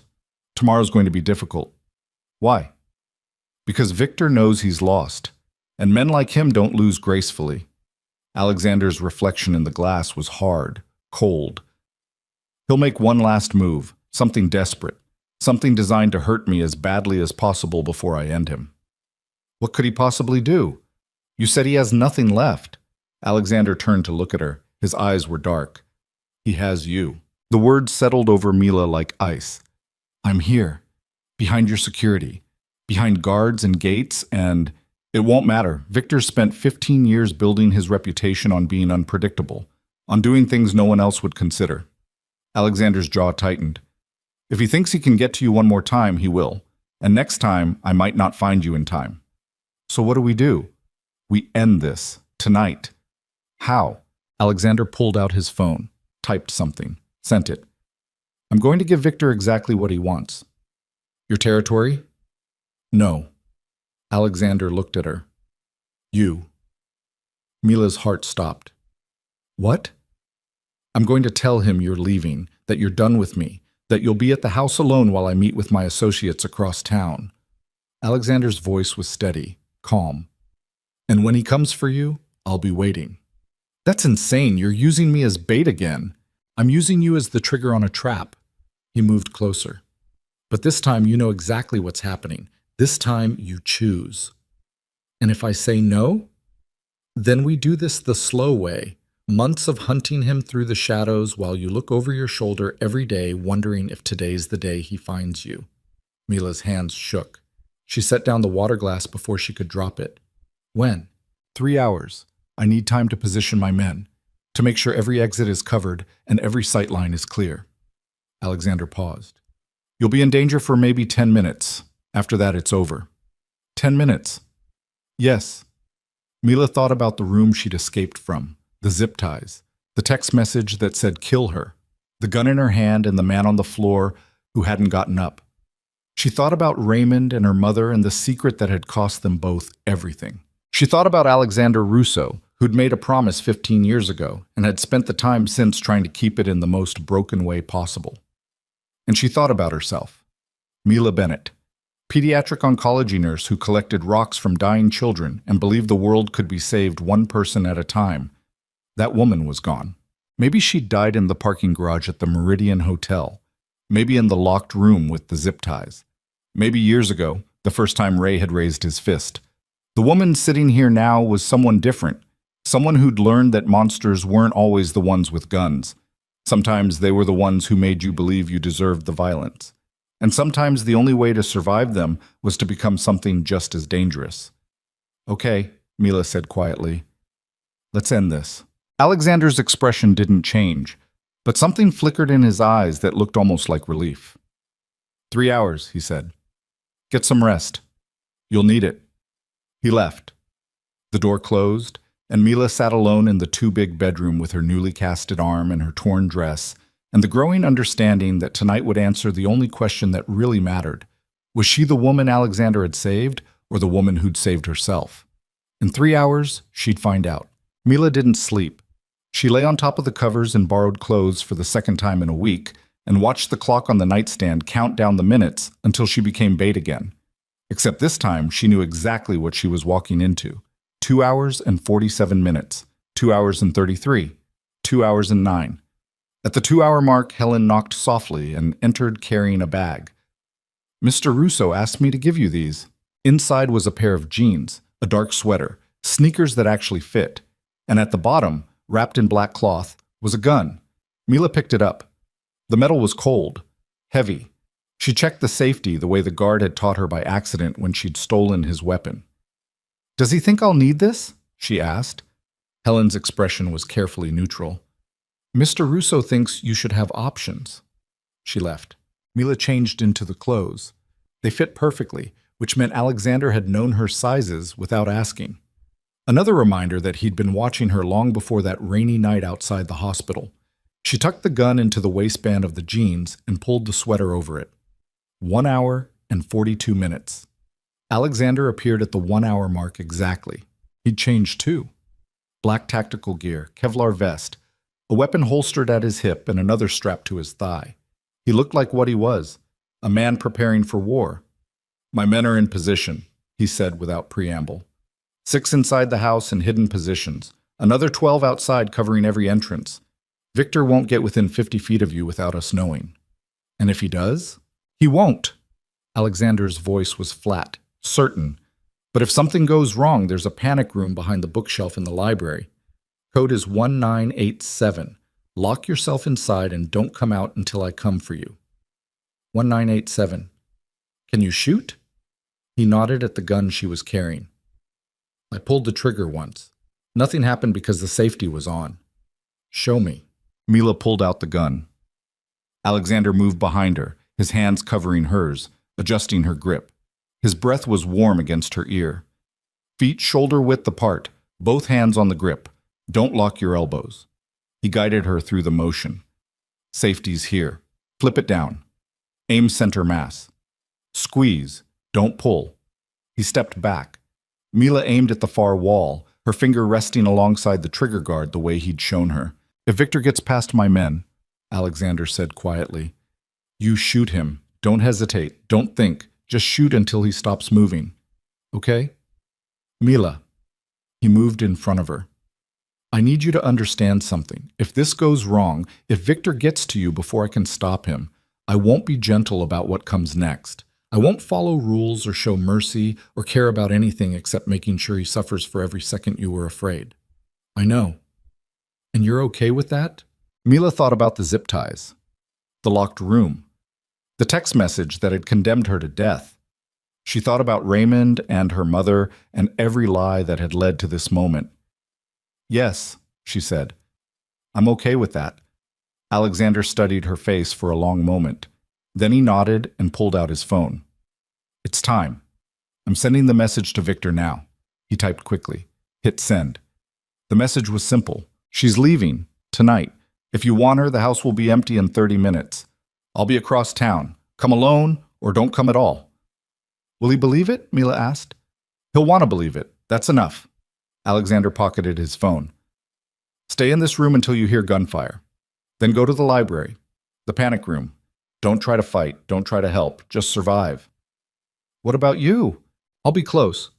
Tomorrow's going to be difficult. Why? Because Victor knows he's lost, and men like him don't lose gracefully. Alexander's reflection in the glass was hard, cold. He'll make one last move, something desperate, something designed to hurt me as badly as possible before I end him. What could he possibly do? You said he has nothing left. Alexander turned to look at her. His eyes were dark. He has you. The words settled over Mila like ice. I'm here, behind your security, behind guards and gates, and it won't matter. Victor spent 15 years building his reputation on being unpredictable, on doing things no one else would consider. Alexander's jaw tightened. If he thinks he can get to you one more time, he will. And next time, I might not find you in time. So what do? We end this, tonight. How? Alexander pulled out his phone, typed something, sent it. I'm going to give Victor exactly what he wants. Your territory? No. Alexander looked at her. You. Mila's heart stopped. What? I'm going to tell him you're leaving, that you're done with me, that you'll be at the house alone while I meet with my associates across town. Alexander's voice was steady, calm. And when he comes for you, I'll be waiting. That's insane. You're using me as bait again. I'm using you as the trigger on a trap. He moved closer. But this time you know exactly what's happening. This time you choose. And if I say no, then we do this the slow way. Months of hunting him through the shadows while you look over your shoulder every day wondering if today's the day he finds you. Mila's hands shook. She set down the water glass before she could drop it. When? 3 hours. I need time to position my men, to make sure every exit is covered and every sight line is clear. Alexander paused. You'll be in danger for maybe 10 minutes. After that, it's over. 10 minutes. Yes. Mila thought about the room she'd escaped from, the zip ties, the text message that said kill her, the gun in her hand and the man on the floor who hadn't gotten up. She thought about Raymond and her mother and the secret that had cost them both everything. She thought about Alexander Russo, who'd made a promise 15 years ago and had spent the time since trying to keep it in the most broken way possible. And she thought about herself. Mila Bennett, pediatric oncology nurse who collected rocks from dying children and believed the world could be saved one person at a time. That woman was gone. Maybe she'd died in the parking garage at the Meridian Hotel. Maybe in the locked room with the zip ties. Maybe years ago, the first time Ray had raised his fist. The woman sitting here now was someone different. Someone who'd learned that monsters weren't always the ones with guns. Sometimes they were the ones who made you believe you deserved the violence. And sometimes the only way to survive them was to become something just as dangerous. Okay, Mila said quietly. Let's end this. Alexander's expression didn't change, but something flickered in his eyes that looked almost like relief. 3 hours, he said. Get some rest. You'll need it. He left. The door closed, and Mila sat alone in the too-big bedroom with her newly casted arm and her torn dress, and the growing understanding that tonight would answer the only question that really mattered. Was she the woman Alexander had saved, or the woman who'd saved herself? In 3 hours, she'd find out. Mila didn't sleep. She lay on top of the covers in borrowed clothes for the second time in a week, and watched the clock on the nightstand count down the minutes until she became bait again. Except this time, she knew exactly what she was walking into. 2 hours and 47 minutes, 2 hours and 33, 2 hours and 9. At the 2-hour mark, Helen knocked softly and entered carrying a bag. Mr. Russo asked me to give you these. Inside was a pair of jeans, a dark sweater, sneakers that actually fit, and at the bottom, wrapped in black cloth, was a gun. Mila picked it up. The metal was cold, heavy. She checked the safety the way the guard had taught her by accident when she'd stolen his weapon. Does he think I'll need this? She asked. Helen's expression was carefully neutral. Mr. Russo thinks you should have options. She left. Mila changed into the clothes. They fit perfectly, which meant Alexander had known her sizes without asking. Another reminder that he'd been watching her long before that rainy night outside the hospital. She tucked the gun into the waistband of the jeans and pulled the sweater over it. 1 hour and 42 minutes. Alexander appeared at the 1-hour mark exactly. He'd changed too. Black tactical gear, Kevlar vest, a weapon holstered at his hip and another strapped to his thigh. He looked like what he was, a man preparing for war. My men are in position, he said without preamble. 6 inside the house in hidden positions, another 12 outside covering every entrance. Victor won't get within 50 feet of you without us knowing. And if he does? He won't. Alexander's voice was flat, certain. But if something goes wrong, there's a panic room behind the bookshelf in the library. Code is 1987. Lock yourself inside and don't come out until I come for you. 1987. Can you shoot? He nodded at the gun she was carrying. I pulled the trigger once. Nothing happened because the safety was on. Show me. Mila pulled out the gun. Alexander moved behind her, his hands covering hers, adjusting her grip. His breath was warm against her ear. Feet shoulder-width apart, both hands on the grip. Don't lock your elbows. He guided her through the motion. Safety's here. Flip it down. Aim center mass. Squeeze. Don't pull. He stepped back. Mila aimed at the far wall, her finger resting alongside the trigger guard the way he'd shown her. If Victor gets past my men, Alexander said quietly, you shoot him. Don't hesitate. Don't think. Just shoot until he stops moving. Okay? Mila. He moved in front of her. I need you to understand something. If this goes wrong, if Victor gets to you before I can stop him, I won't be gentle about what comes next. I won't follow rules or show mercy or care about anything except making sure he suffers for every second you were afraid. I know. And you're okay with that? Mila thought about the zip ties, the locked room, the text message that had condemned her to death. She thought about Raymond and her mother and every lie that had led to this moment. "Yes," she said. "I'm okay with that." Alexander studied her face for a long moment. Then he nodded and pulled out his phone. "It's time. I'm sending the message to Victor now." He typed quickly. Hit send. The message was simple. "She's leaving. Tonight. If you want her, the house will be empty in 30 minutes. I'll be across town. Come alone or don't come at all." "Will he believe it?" Mila asked. "He'll want to believe it. That's enough." Alexander pocketed his phone. "Stay in this room until you hear gunfire. Then go to the library, the panic room. Don't try to fight. Don't try to help. Just survive." "What about you?" "I'll be close.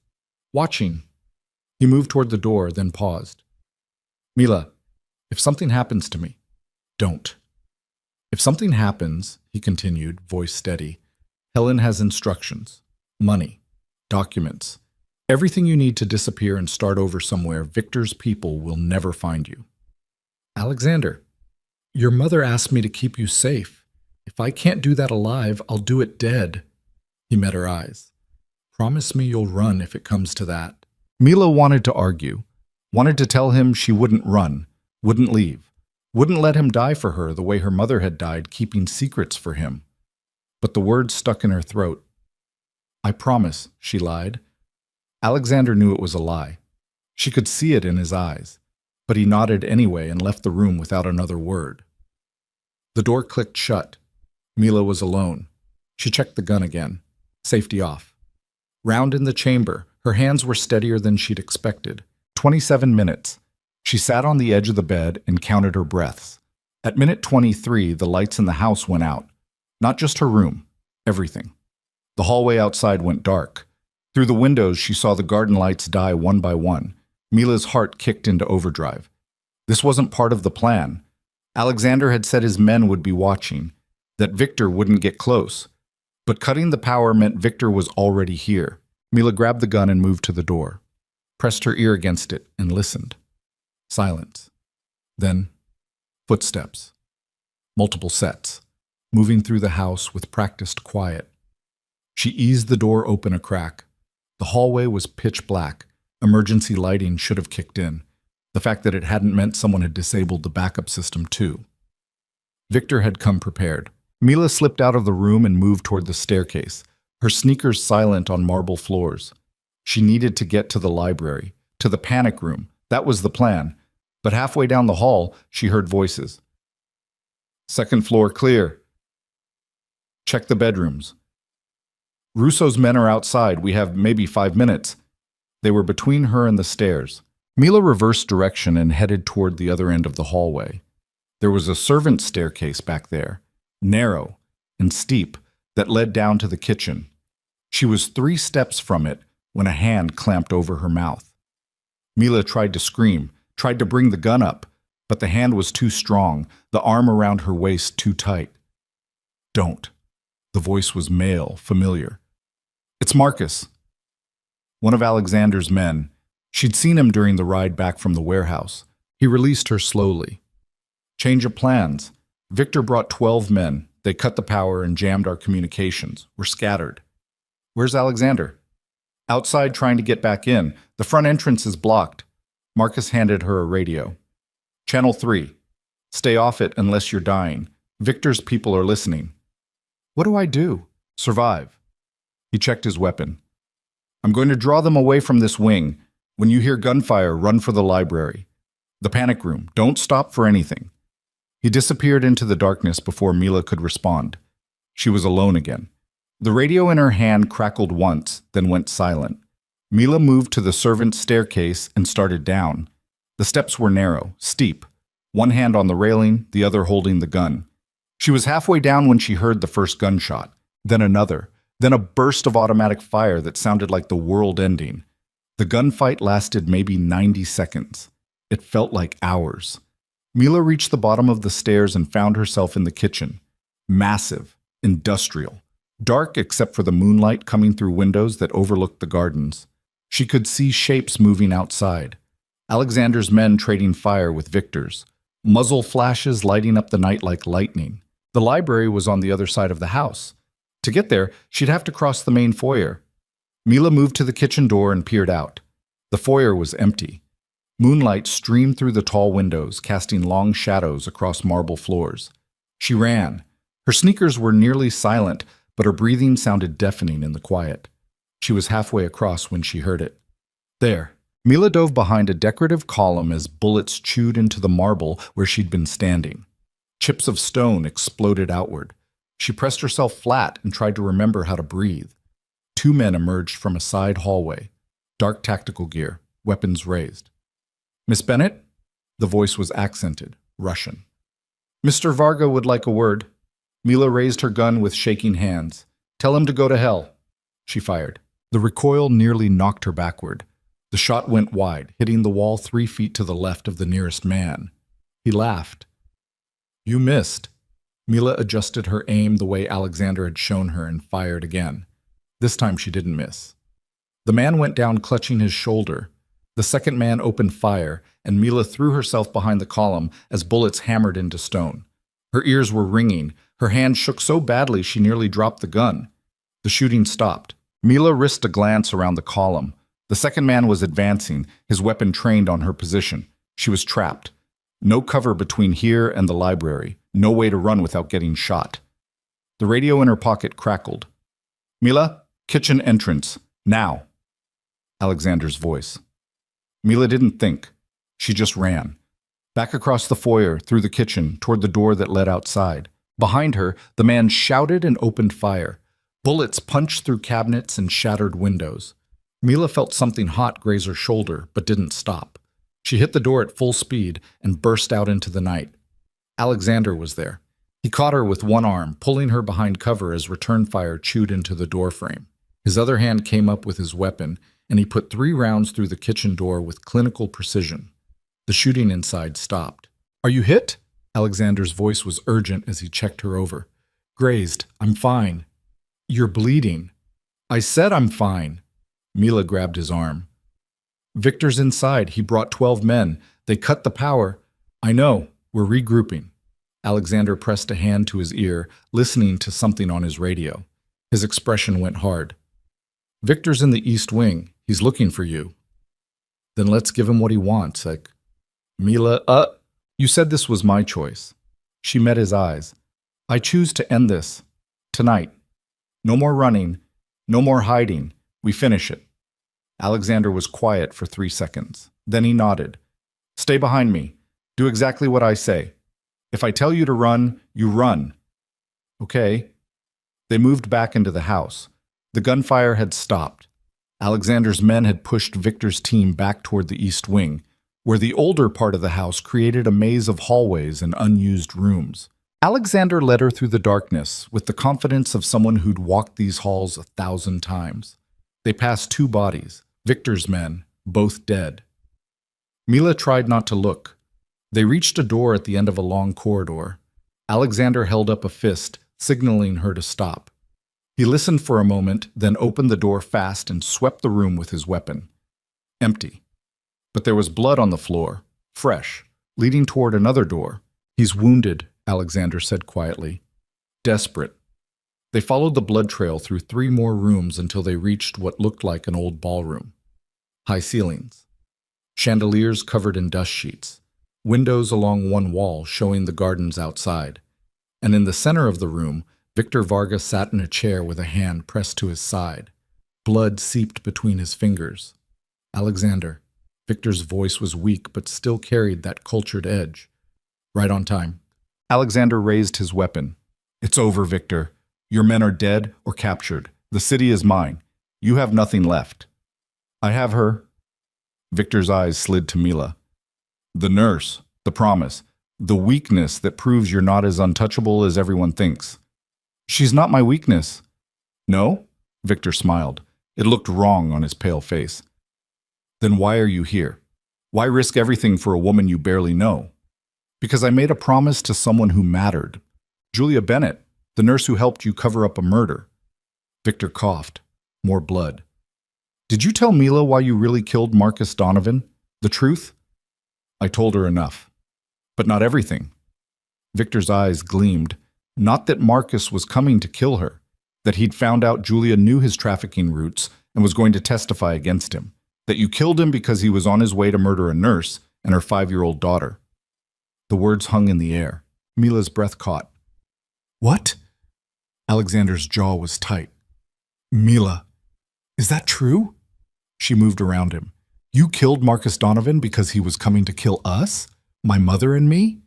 Watching." He moved toward the door, then paused. "Mila, if something happens to me, don't." "If something happens," he continued, voice steady, "Helen has instructions, money, documents, everything you need to disappear and start over somewhere. Victor's people will never find you." "Alexander, your mother asked me to keep you safe. If I can't do that alive, I'll do it dead." He met her eyes. "Promise me you'll run if it comes to that." Mila wanted to argue, wanted to tell him she wouldn't run, wouldn't leave, wouldn't let him die for her the way her mother had died, keeping secrets for him. But the words stuck in her throat. "I promise," she lied. Alexander knew it was a lie. She could see it in his eyes, but he nodded anyway and left the room without another word. The door clicked shut. Mila was alone. She checked the gun again. Safety off. Round in the chamber, her hands were steadier than she'd expected. 27 minutes. She sat on the edge of the bed and counted her breaths. At minute 23, the lights in the house went out. Not just her room, everything. The hallway outside went dark. Through the windows, she saw the garden lights die one by one. Mila's heart kicked into overdrive. This wasn't part of the plan. Alexander had said his men would be watching, that Victor wouldn't get close. But cutting the power meant Victor was already here. Mila grabbed the gun and moved to the door, pressed her ear against it, and listened. Silence. Then, footsteps. Multiple sets, moving through the house with practiced quiet. She eased the door open a crack. The hallway was pitch black. Emergency lighting should have kicked in. The fact that it hadn't meant someone had disabled the backup system too. Victor had come prepared. Mila slipped out of the room and moved toward the staircase, her sneakers silent on marble floors. She needed to get to the library, to the panic room. That was the plan. But halfway down the hall, she heard voices. "Second floor clear. Check the bedrooms. Russo's men are outside. We have maybe 5 minutes." They were between her and the stairs. Mila reversed direction and headed toward the other end of the hallway. There was a servant's staircase back there, narrow and steep, that led down to the kitchen. She was 3 steps from it when a hand clamped over her mouth. Mila tried to scream, tried to bring the gun up, but the hand was too strong, the arm around her waist too tight. "Don't." The voice was male, familiar. "It's Marcus." One of Alexander's men. She'd seen him during the ride back from the warehouse. He released her slowly. "Change of plans. Victor brought 12 men. They cut the power and jammed our communications. We're scattered." "Where's Alexander?" "Outside trying to get back in. The front entrance is blocked." Marcus handed her a radio. "Channel 3. Stay off it unless you're dying. Victor's people are listening." "What do I do?" "Survive." He checked his weapon. "I'm going to draw them away from this wing. When you hear gunfire, run for the library. The panic room. Don't stop for anything." He disappeared into the darkness before Mila could respond. She was alone again. The radio in her hand crackled once, then went silent. Mila moved to the servant's staircase and started down. The steps were narrow, steep, one hand on the railing, the other holding the gun. She was halfway down when she heard the first gunshot, then another, then a burst of automatic fire that sounded like the world ending. The gunfight lasted maybe 90 seconds. It felt like hours. Mila reached the bottom of the stairs and found herself in the kitchen. Massive, industrial, dark except for the moonlight coming through windows that overlooked the gardens. She could see shapes moving outside. Alexander's men trading fire with Victor's. Muzzle flashes lighting up the night like lightning. The library was on the other side of the house. To get there, she'd have to cross the main foyer. Mila moved to the kitchen door and peered out. The foyer was empty. Moonlight streamed through the tall windows, casting long shadows across marble floors. She ran. Her sneakers were nearly silent, but her breathing sounded deafening in the quiet. She was halfway across when she heard it. There. Mila dove behind a decorative column as bullets chewed into the marble where she'd been standing. Chips of stone exploded outward. She pressed herself flat and tried to remember how to breathe. Two men emerged from a side hallway. Dark tactical gear, weapons raised. "Miss Bennett?" The voice was accented, Russian. "Mr. Varga would like a word." Mila raised her gun with shaking hands. "Tell him to go to hell." She fired. The recoil nearly knocked her backward. The shot went wide, hitting the wall 3 feet to the left of the nearest man. He laughed. "You missed." Mila adjusted her aim the way Alexander had shown her and fired again. This time she didn't miss. The man went down clutching his shoulder. The second man opened fire, and Mila threw herself behind the column as bullets hammered into stone. Her ears were ringing. Her hand shook so badly she nearly dropped the gun. The shooting stopped. Mila risked a glance around the column. The second man was advancing, his weapon trained on her position. She was trapped. No cover between here and the library. No way to run without getting shot. The radio in her pocket crackled. "Mila, kitchen entrance. Now." Alexander's voice. Mila didn't think. She just ran. Back across the foyer, through the kitchen, toward the door that led outside. Behind her, the man shouted and opened fire. Bullets punched through cabinets and shattered windows. Mila felt something hot graze her shoulder, but didn't stop. She hit the door at full speed and burst out into the night. Alexander was there. He caught her with one arm, pulling her behind cover as return fire chewed into the doorframe. His other hand came up with his weapon, and he put 3 rounds through the kitchen door with clinical precision. The shooting inside stopped. "Are you hit?" Alexander's voice was urgent as he checked her over. "Grazed. I'm fine." "You're bleeding." "I said I'm fine." Mila grabbed his arm. "Victor's inside. He brought 12 men. They cut the power." "I know. We're regrouping." Alexander pressed a hand to his ear, listening to something on his radio. His expression went hard. "Victor's in the East Wing. He's looking for you." "Then let's give him what he wants." Mila, you said this was my choice." She met his eyes. "I choose to end this. Tonight. No more running. No more hiding. We finish it." Alexander was quiet for 3 seconds. Then he nodded. "Stay behind me. Do exactly what I say. If I tell you to run, you run." "Okay." They moved back into the house. The gunfire had stopped. Alexander's men had pushed Victor's team back toward the East Wing, where the older part of the house created a maze of hallways and unused rooms. Alexander led her through the darkness with the confidence of someone who'd walked these halls 1,000 times. They passed 2 bodies, Victor's men, both dead. Mila tried not to look. They reached a door at the end of a long corridor. Alexander held up a fist, signaling her to stop. He listened for a moment, then opened the door fast and swept the room with his weapon. Empty. But there was blood on the floor, fresh, leading toward another door. "He's wounded," Alexander said quietly. Desperate. They followed the blood trail through 3 more rooms until they reached what looked like an old ballroom. High ceilings. Chandeliers covered in dust sheets. Windows along one wall showing the gardens outside. And in the center of the room, Victor Varga sat in a chair with a hand pressed to his side. Blood seeped between his fingers. "Alexander." Victor's voice was weak but still carried that cultured edge. "Right on time." Alexander raised his weapon. "It's over, Victor. Your men are dead or captured. The city is mine. You have nothing left." "I have her." Victor's eyes slid to Mila. "The nurse, the promise, the weakness that proves you're not as untouchable as everyone thinks." "She's not my weakness." "No?" Victor smiled. It looked wrong on his pale face. "Then why are you here? Why risk everything for a woman you barely know?" "Because I made a promise to someone who mattered. Julia Bennett, the nurse who helped you cover up a murder." Victor coughed. More blood. "Did you tell Mila why you really killed Marcus Donovan? The truth?" "I told her enough. But not everything." Victor's eyes gleamed. Not that Marcus was coming to kill her. That he'd found out Julia knew his trafficking routes, and was going to testify against him. That you killed him because he was on his way to murder a nurse and her 5-year-old daughter. The words hung in the air. Mila's breath caught. What? Alexander's jaw was tight. Mila, is that true? She moved around him. You killed Marcus Donovan because he was coming to kill us? My mother and me?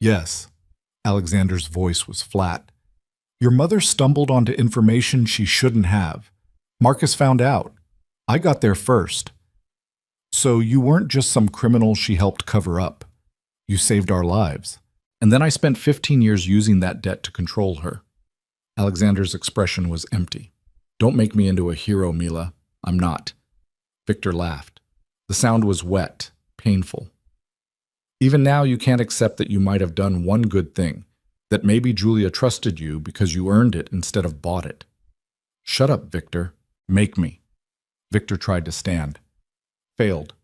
Yes. Alexander's voice was flat. Your mother stumbled onto information she shouldn't have. Marcus found out. I got there first. So you weren't just some criminal she helped cover up. You saved our lives. And then I spent 15 years using that debt to control her. Alexander's expression was empty. Don't make me into a hero, Mila. I'm not. Victor laughed. The sound was wet, painful. Even now you can't accept that you might have done one good thing, that maybe Julia trusted you because you earned it instead of bought it. Shut up, Victor. Make me. Victor tried to stand. Failed.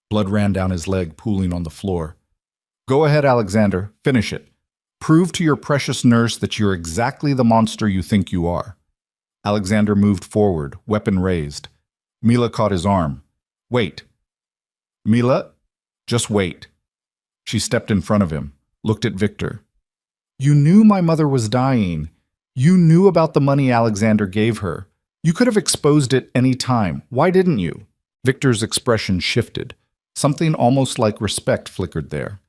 Blood ran down his leg, pooling on the floor. Go ahead, Alexander. Finish it. Prove to your precious nurse that you're exactly the monster you think you are. Alexander moved forward, weapon raised. Mila caught his arm. Wait. Mila, just wait. She stepped in front of him, looked at Victor. You knew my mother was dying. You knew about the money Alexander gave her. You could have exposed it any time. Why didn't you? Victor's expression shifted. Something almost like respect flickered there.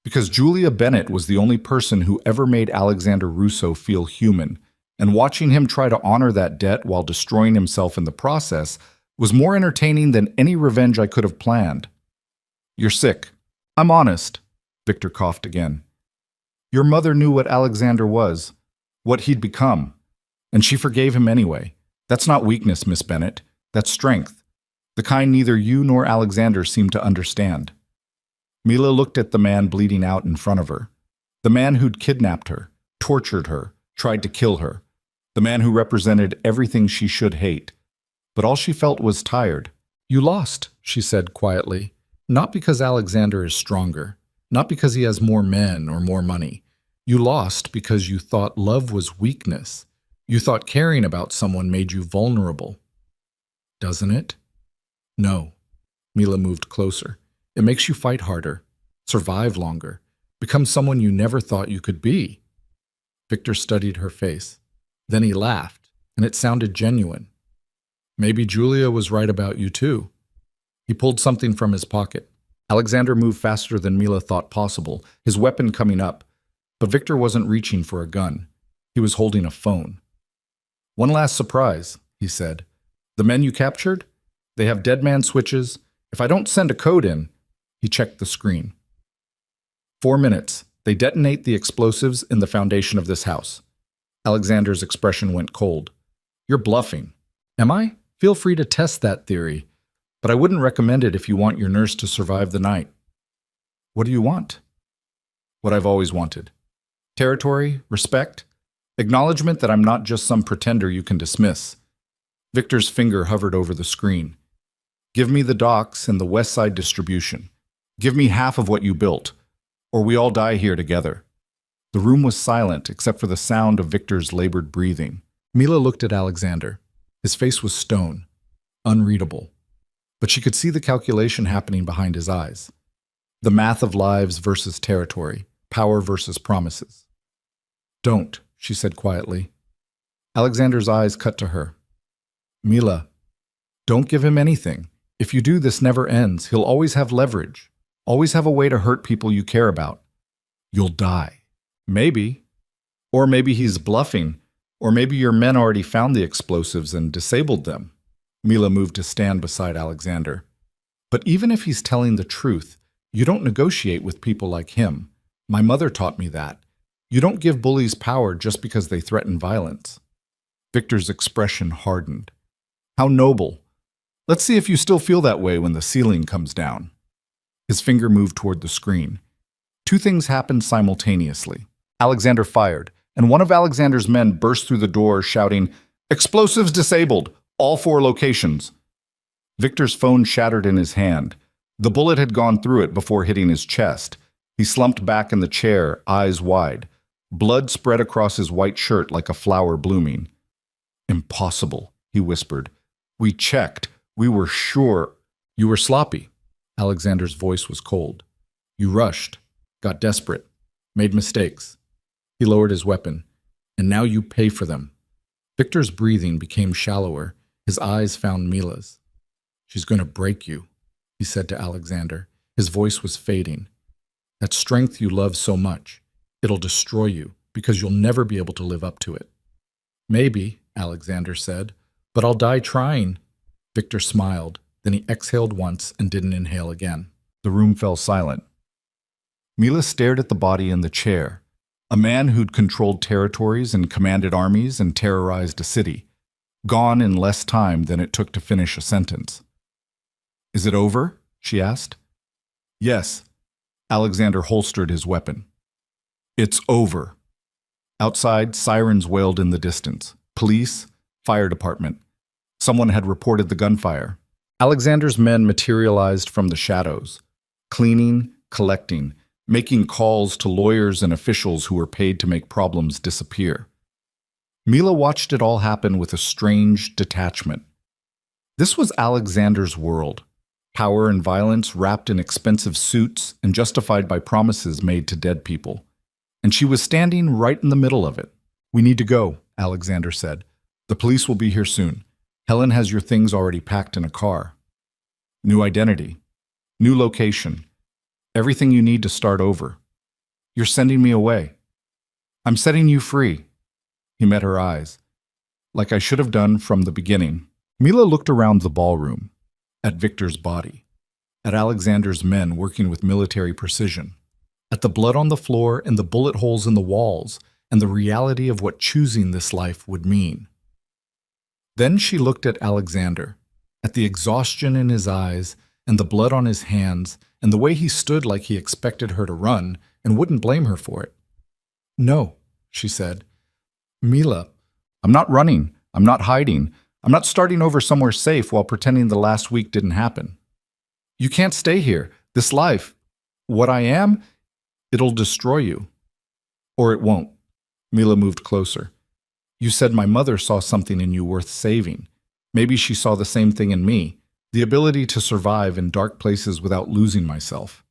Because Julia Bennett was the only person who ever made Alexander Russo feel human, and watching him try to honor that debt while destroying himself in the process was more entertaining than any revenge I could have planned. You're sick. I'm honest. Victor coughed again. Your mother knew what Alexander was, what he'd become, and she forgave him anyway. That's not weakness, Miss Bennett. That's strength. The kind neither you nor Alexander seem to understand. Mila looked at the man bleeding out in front of her. The man who'd kidnapped her, tortured her, tried to kill her. The man who represented everything she should hate. But all she felt was tired. You lost, she said quietly. Not because Alexander is stronger. Not because he has more men or more money. You lost because you thought love was weakness. You thought caring about someone made you vulnerable. Doesn't it? No. Mila moved closer. It makes you fight harder, survive longer, become someone you never thought you could be. Victor studied her face. Then he laughed, and it sounded genuine. Maybe Julia was right about you too. He pulled something from his pocket. Alexander moved faster than Mila thought possible, his weapon coming up. But Victor wasn't reaching for a gun. He was holding a phone. One last surprise, he said. The men you captured? They have dead man switches. If I don't send a code in, he checked the screen. 4 minutes. They detonate the explosives in the foundation of this house. Alexander's expression went cold. You're bluffing. Am I? Feel free to test that theory. But I wouldn't recommend it if you want your nurse to survive the night. What do you want? What I've always wanted. Territory, respect, acknowledgement that I'm not just some pretender you can dismiss. Victor's finger hovered over the screen. Give me the docks and the West Side distribution. Give me half of what you built, or we all die here together. The room was silent except for the sound of Victor's labored breathing. Mila looked at Alexander. His face was stone, unreadable. But she could see the calculation happening behind his eyes. The math of lives versus territory, power versus promises. Don't, she said quietly. Alexander's eyes cut to her. Mila, don't give him anything. If you do, this never ends. He'll always have leverage, always have a way to hurt people you care about. You'll die. Maybe. Or maybe he's bluffing. Or maybe your men already found the explosives and disabled them. Mila moved to stand beside Alexander. But even if he's telling the truth, you don't negotiate with people like him. My mother taught me that. You don't give bullies power just because they threaten violence. Victor's expression hardened. How noble. Let's see if you still feel that way when the ceiling comes down. His finger moved toward the screen. 2 things happened simultaneously. Alexander fired, and one of Alexander's men burst through the door shouting, "Explosives disabled! All 4 locations!" Victor's phone shattered in his hand. The bullet had gone through it before hitting his chest. He slumped back in the chair, eyes wide. Blood spread across his white shirt like a flower blooming. "Impossible," he whispered. We checked. We were sure. You were sloppy. Alexander's voice was cold. You rushed, got desperate, made mistakes. He lowered his weapon. And now you pay for them. Victor's breathing became shallower. His eyes found Mila's. She's going to break you, he said to Alexander. His voice was fading. That strength you love so much, it'll destroy you because you'll never be able to live up to it. Maybe, Alexander said, but I'll die trying. Victor smiled. Then he exhaled once and didn't inhale again. The room fell silent. Mila stared at the body in the chair. A man who'd controlled territories and commanded armies and terrorized a city. Gone in less time than it took to finish a sentence. Is it over? She asked. Yes. Alexander holstered his weapon. It's over. Outside, sirens wailed in the distance. Police, fire department. Someone had reported the gunfire. Alexander's men materialized from the shadows, cleaning, collecting, making calls to lawyers and officials who were paid to make problems disappear. Mila watched it all happen with a strange detachment. This was Alexander's world, power and violence wrapped in expensive suits and justified by promises made to dead people. And she was standing right in the middle of it. We need to go, Alexander said. The police will be here soon. Helen has your things already packed in a car. New identity. New location. Everything you need to start over. You're sending me away. I'm setting you free. He met her eyes. Like I should have done from the beginning. Mila looked around the ballroom. At Victor's body. At Alexander's men working with military precision. At the blood on the floor and the bullet holes in the walls, and the reality of what choosing this life would mean. Then she looked at Alexander, at the exhaustion in his eyes, and the blood on his hands, and the way he stood like he expected her to run, and wouldn't blame her for it. No, she said. Mila, I'm not running. I'm not hiding. I'm not starting over somewhere safe while pretending the last week didn't happen. You can't stay here. This life, what I am, it'll destroy you. Or it won't. Mila moved closer. You said my mother saw something in you worth saving. Maybe she saw the same thing in me, the ability to survive in dark places without losing myself.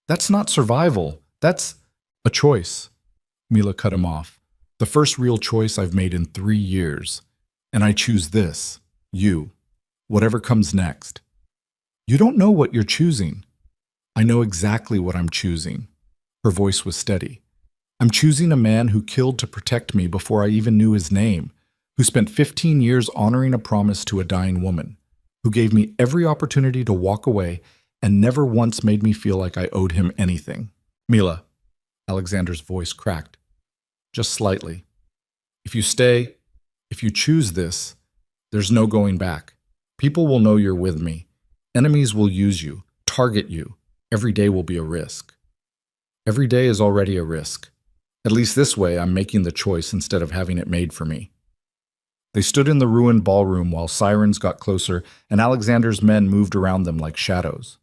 That's not survival. That's a choice. Mila cut him off. The first real choice I've made in 3 years. And I choose this, you, whatever comes next. You don't know what you're choosing. I know exactly what I'm choosing. Her voice was steady. I'm choosing a man who killed to protect me before I even knew his name, who spent 15 years honoring a promise to a dying woman, who gave me every opportunity to walk away and never once made me feel like I owed him anything. Mila, Alexander's voice cracked, just slightly. If you stay, if you choose this, there's no going back. People will know you're with me. Enemies will use you, target you. Every day will be a risk. Every day is already a risk. At least this way, I'm making the choice instead of having it made for me. They stood in the ruined ballroom while sirens got closer and Alexander's men moved around them like shadows.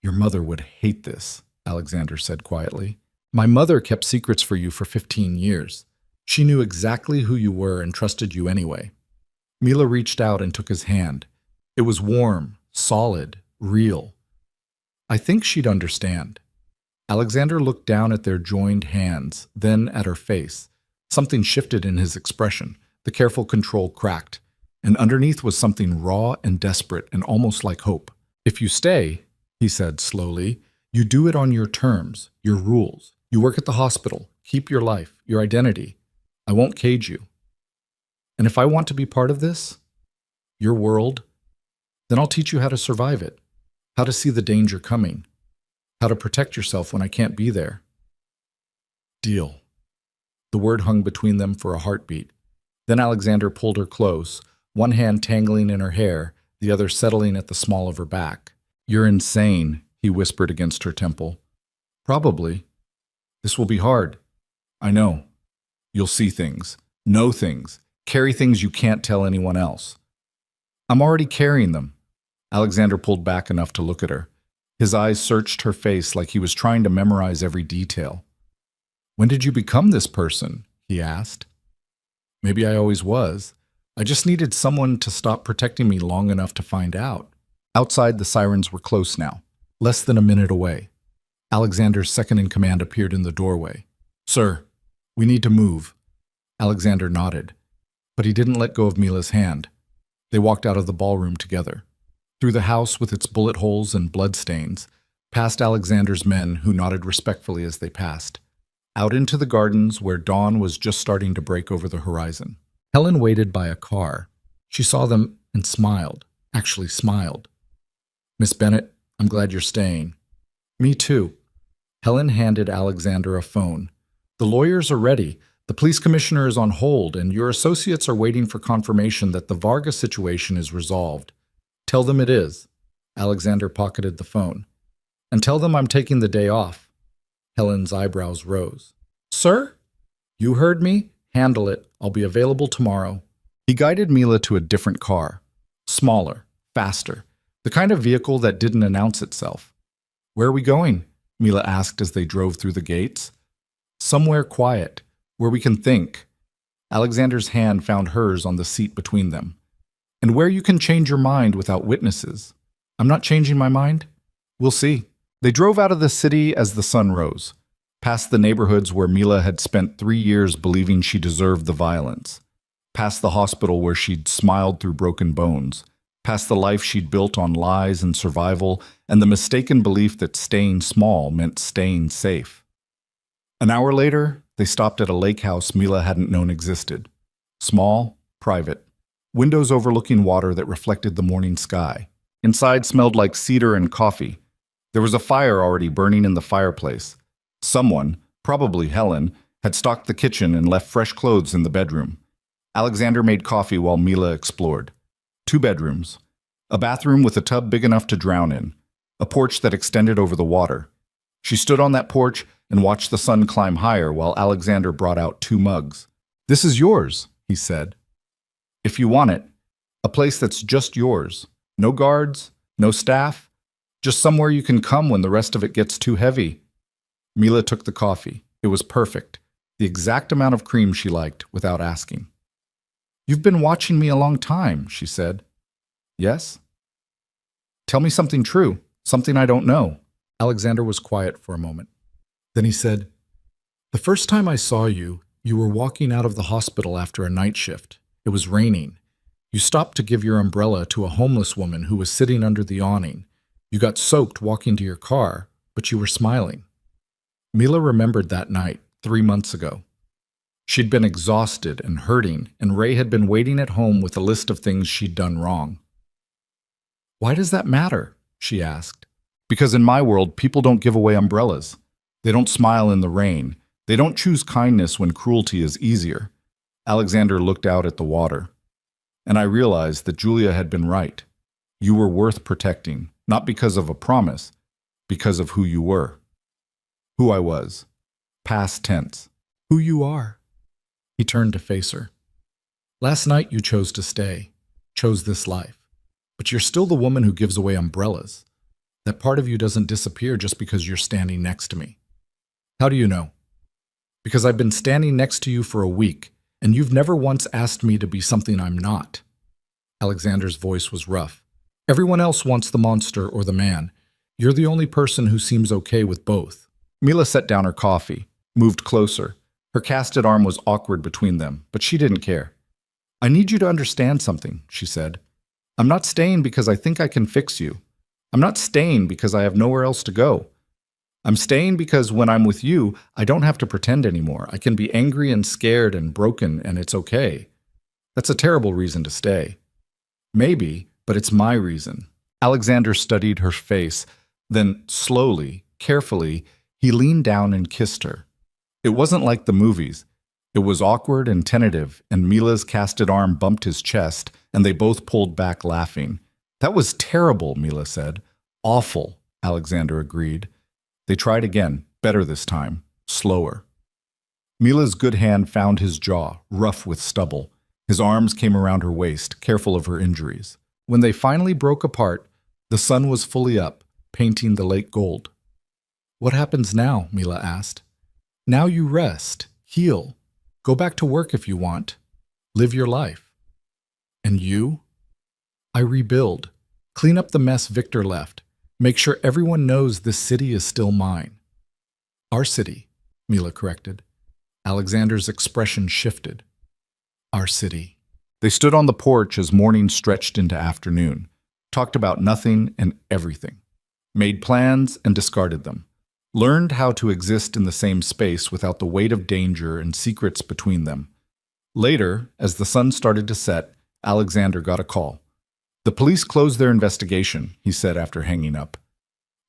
Your mother would hate this, Alexander said quietly. My mother kept secrets for you for 15 years. She knew exactly who you were and trusted you anyway. Mila reached out and took his hand. It was warm, solid, real. I think she'd understand. Alexander looked down at their joined hands, then at her face. Something shifted in his expression. The careful control cracked, and underneath was something raw and desperate and almost like hope. If you stay, he said slowly, you do it on your terms, your rules. You work at the hospital, keep your life, your identity. I won't cage you. And if I want to be part of this, your world, then I'll teach you how to survive it, how to see the danger coming, how to protect yourself when I can't be there. Deal. The word hung between them for a heartbeat. Then Alexander pulled her close, one hand tangling in her hair, the other settling at the small of her back. You're insane, he whispered against her temple. Probably. This will be hard. I know. You'll see things, know things, carry things you can't tell anyone else. I'm already carrying them. Alexander pulled back enough to look at her. His eyes searched her face like he was trying to memorize every detail. When did you become this person? He asked. Maybe I always was, I just needed someone to stop protecting me long enough to find out. Outside, the sirens were close now, less than a minute away. Alexander's second-in-command appeared in the doorway. "Sir, we need to move." Alexander nodded, but he didn't let go of Mila's hand. They walked out of the ballroom together. Through the house with its bullet holes and bloodstains, past Alexander's men who nodded respectfully as they passed, out into the gardens where dawn was just starting to break over the horizon. Helen waited by a car. She saw them and smiled, actually smiled. "Miss Bennett, I'm glad you're staying." "Me too." Helen handed Alexander a phone. "The lawyers are ready. The police commissioner is on hold, and your associates are waiting for confirmation that the Vargas situation is resolved. Tell them it is." Alexander pocketed the phone. "And tell them I'm taking the day off." Helen's eyebrows rose. "Sir?" "You heard me. Handle it. I'll be available tomorrow." He guided Mila to a different car. Smaller, faster, the kind of vehicle that didn't announce itself. "Where are we going?" Mila asked as they drove through the gates. "Somewhere quiet, where we can think." Alexander's hand found hers on the seat between them. "And where you can change your mind without witnesses." "I'm not changing my mind." "We'll see." They drove out of the city as the sun rose, past the neighborhoods where Mila had spent 3 years believing she deserved the violence, past the hospital where she'd smiled through broken bones, past the life she'd built on lies and survival and the mistaken belief that staying small meant staying safe. An hour later, they stopped at a lake house Mila hadn't known existed. Small, private, windows overlooking water that reflected the morning sky. Inside smelled like cedar and coffee. There was a fire already burning in the fireplace. Someone, probably Helen, had stocked the kitchen and left fresh clothes in the bedroom. Alexander made coffee while Mila explored. 2 bedrooms. A bathroom with a tub big enough to drown in. A porch that extended over the water. She stood on that porch and watched the sun climb higher while Alexander brought out 2 mugs. "This is yours," he said. "If you want it. A place that's just yours. No guards, no staff. Just somewhere you can come when the rest of it gets too heavy." Mila took the coffee. It was perfect. The exact amount of cream she liked, without asking. "You've been watching me a long time," she said. "Yes?" "Tell me something true, something I don't know." Alexander was quiet for a moment. Then he said, "The first time I saw you, you were walking out of the hospital after a night shift. It was raining. You stopped to give your umbrella to a homeless woman who was sitting under the awning. You got soaked walking to your car, but you were smiling." Mila remembered that night, 3 months ago. She'd been exhausted and hurting, and Ray had been waiting at home with a list of things she'd done wrong. "Why does that matter?" she asked. "Because in my world, people don't give away umbrellas. They don't smile in the rain. They don't choose kindness when cruelty is easier." Alexander looked out at the water. "And I realized that Julia had been right. You were worth protecting, not because of a promise, because of who you were." "Who I was. Past tense. Who you are." He turned to face her. "Last night you chose to stay, chose this life. But you're still the woman who gives away umbrellas. That part of you doesn't disappear just because you're standing next to me." "How do you know?" "Because I've been standing next to you for a week, and you've never once asked me to be something I'm not." Alexander's voice was rough. "Everyone else wants the monster or the man. You're the only person who seems okay with both." Mila set down her coffee, moved closer. Her casted arm was awkward between them, but she didn't care. "I need you to understand something," she said. "I'm not staying because I think I can fix you. I'm not staying because I have nowhere else to go. I'm staying because when I'm with you, I don't have to pretend anymore. I can be angry and scared and broken, and it's okay. That's a terrible reason to stay. Maybe, but it's my reason." Alexander studied her face. Then, slowly, carefully, he leaned down and kissed her. It wasn't like the movies. It was awkward and tentative, and Mila's casted arm bumped his chest, and they both pulled back laughing. "That was terrible," Mila said. "Awful," Alexander agreed. They tried again, better this time, slower. Mila's good hand found his jaw, rough with stubble. His arms came around her waist, careful of her injuries. When they finally broke apart, the sun was fully up, painting the lake gold. "What happens now?" Mila asked. "Now you rest, heal, go back to work if you want, live your life." And you? I rebuild. Clean up the mess Victor left. Make sure everyone knows this city is still mine. Our city, Mila corrected. Alexander's expression shifted. Our city. They stood on the porch as morning stretched into afternoon, talked about nothing and everything, made plans and discarded them, learned how to exist in the same space without the weight of danger and secrets between them. Later, as the sun started to set, Alexander got a call. The police closed their investigation, he said after hanging up.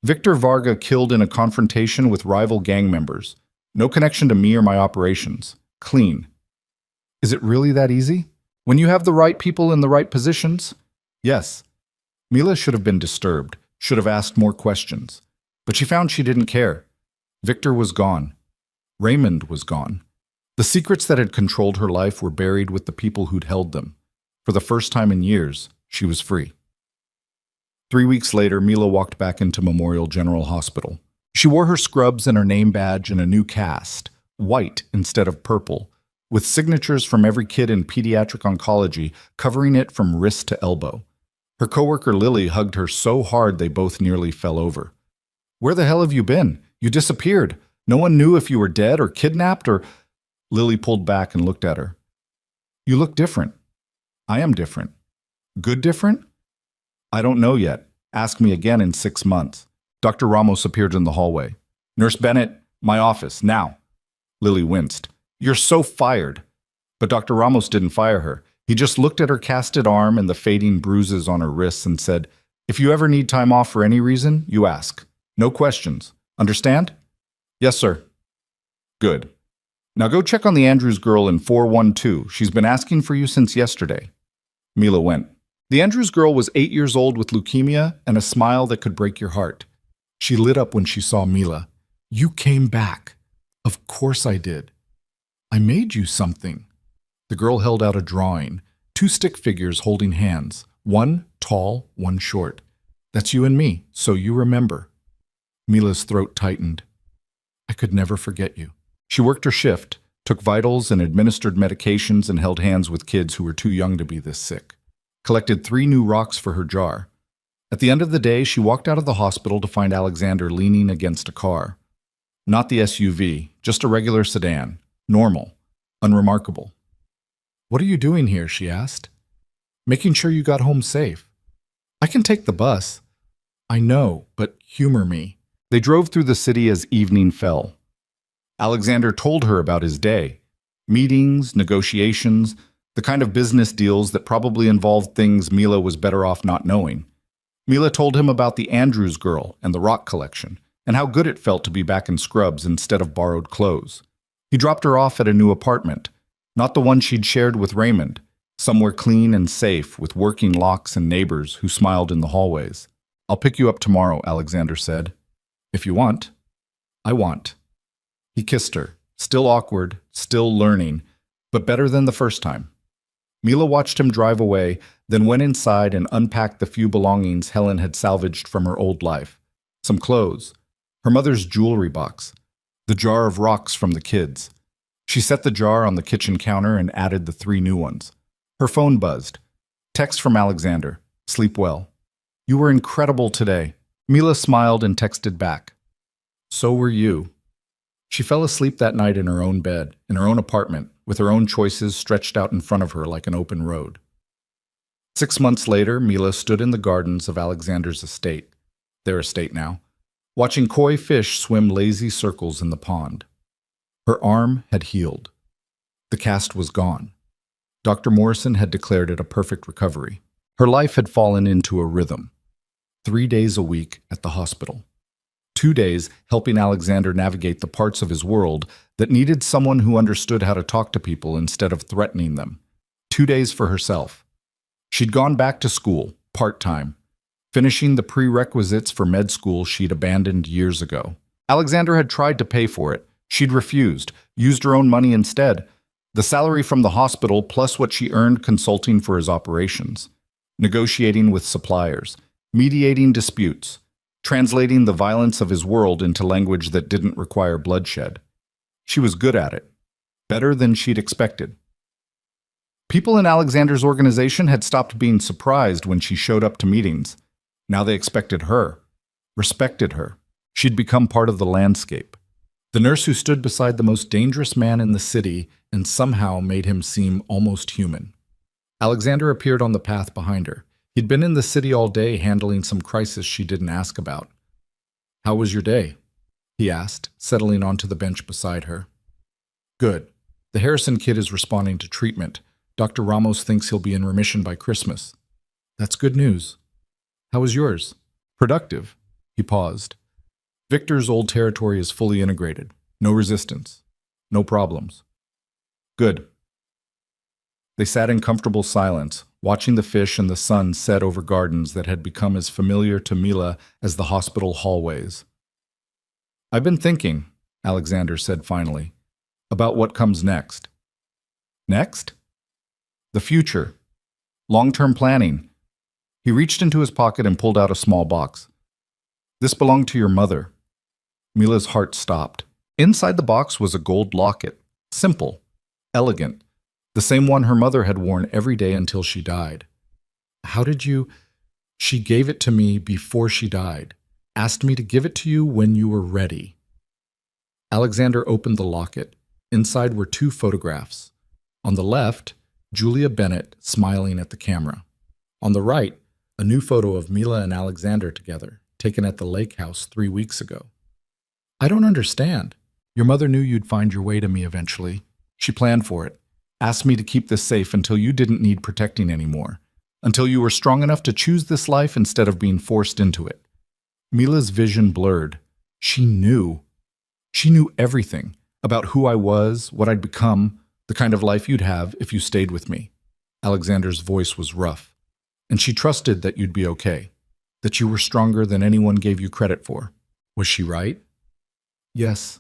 Victor Varga killed in a confrontation with rival gang members. No connection to me or my operations. Clean. Is it really that easy? When you have the right people in the right positions? Yes. Mila should have been disturbed, should have asked more questions. But she found she didn't care. Victor was gone. Raymond was gone. The secrets that had controlled her life were buried with the people who'd held them. For the first time in years, she was free. 3 weeks later, Mila walked back into Memorial General Hospital. She wore her scrubs and her name badge in a new cast, white instead of purple, with signatures from every kid in pediatric oncology covering it from wrist to elbow. Her coworker Lily hugged her so hard they both nearly fell over. "Where the hell have you been? You disappeared. No one knew if you were dead or kidnapped or—" Lily pulled back and looked at her. "You look different." "I am different." "Good different?" "I don't know yet. Ask me again in 6 months." Dr. Ramos appeared in the hallway. "Nurse Bennett, my office, now." Lily winced. "You're so fired." But Dr. Ramos didn't fire her. He just looked at her casted arm and the fading bruises on her wrists and said, "If you ever need time off for any reason, you ask. No questions. Understand?" "Yes, sir." "Good. Now go check on the Andrews girl in 412. She's been asking for you since yesterday." Mila went. The Andrews girl was 8 years old with leukemia and a smile that could break your heart. She lit up when she saw Mila. "You came back." "Of course I did." "I made you something." The girl held out a drawing, 2 stick figures holding hands, one tall, one short. "That's you and me, so you remember." Mila's throat tightened. "I could never forget you." She worked her shift, took vitals and administered medications and held hands with kids who were too young to be this sick. Collected 3 new rocks for her jar. At the end of the day, she walked out of the hospital to find Alexander leaning against a car. Not the SUV, just a regular sedan. Normal. Unremarkable. "What are you doing here?" she asked. "Making sure you got home safe." "I can take the bus." "I know, but humor me." They drove through the city as evening fell. Alexander told her about his day. Meetings, negotiations, the kind of business deals that probably involved things Mila was better off not knowing. Mila told him about the Andrews girl and the rock collection, and how good it felt to be back in scrubs instead of borrowed clothes. He dropped her off at a new apartment, not the one she'd shared with Raymond, somewhere clean and safe with working locks and neighbors who smiled in the hallways. "I'll pick you up tomorrow," Alexander said. "If you want." "I want." He kissed her, still awkward, still learning, but better than the first time. Mila watched him drive away, then went inside and unpacked the few belongings Helen had salvaged from her old life. Some clothes, her mother's jewelry box, the jar of rocks from the kids. She set the jar on the kitchen counter and added the 3 new ones. Her phone buzzed. Text from Alexander. "Sleep well." "You were incredible today." Mila smiled and texted back. "So were you." She fell asleep that night in her own bed, in her own apartment, with her own choices stretched out in front of her like an open road. 6 months later, Mila stood in the gardens of Alexander's estate, their estate now, watching koi fish swim lazy circles in the pond. Her arm had healed. The cast was gone. Dr. Morrison had declared it a perfect recovery. Her life had fallen into a rhythm. 3 days a week at the hospital. 2 days helping Alexander navigate the parts of his world that needed someone who understood how to talk to people instead of threatening them. 2 days for herself. She'd gone back to school, part-time, finishing the prerequisites for med school she'd abandoned years ago. Alexander had tried to pay for it. She'd refused, used her own money instead. The salary from the hospital plus what she earned consulting for his operations. Negotiating with suppliers. Mediating disputes. Translating the violence of his world into language that didn't require bloodshed. She was good at it. Better than she'd expected. People in Alexander's organization had stopped being surprised when she showed up to meetings. Now they expected her, respected her. She'd become part of the landscape. The nurse who stood beside the most dangerous man in the city and somehow made him seem almost human. Alexander appeared on the path behind her. He'd been in the city all day handling some crisis she didn't ask about. "How was your day?" he asked, settling onto the bench beside her. "Good. The Harrison kid is responding to treatment. Dr. Ramos thinks he'll be in remission by Christmas." "That's good news. How was yours?" "Productive." He paused. "Victor's old territory is fully integrated. No resistance. No problems." "Good." They sat in comfortable silence, watching the fish and the sun set over gardens that had become as familiar to Mila as the hospital hallways. "I've been thinking," Alexander said finally, "about what comes next." "Next?" "The future. Long-term planning." He reached into his pocket and pulled out a small box. "This belonged to your mother." Mila's heart stopped. Inside the box was a gold locket. Simple. Elegant. The same one her mother had worn every day until she died. "How did you—" "She gave it to me before she died. Asked me to give it to you when you were ready." Alexander opened the locket. Inside were two photographs. On the left, Julia Bennett smiling at the camera. On the right, a new photo of Mila and Alexander together, taken at the lake house 3 weeks ago. "I don't understand. Your mother knew you'd find your way to me eventually. She planned for it. Asked me to keep this safe until you didn't need protecting anymore. Until you were strong enough to choose this life instead of being forced into it." Mila's vision blurred. She knew. She knew everything about who I was, what I'd become, the kind of life you'd have if you stayed with me. Alexander's voice was rough. "And she trusted that you'd be okay, that you were stronger than anyone gave you credit for. Was she right?" "Yes."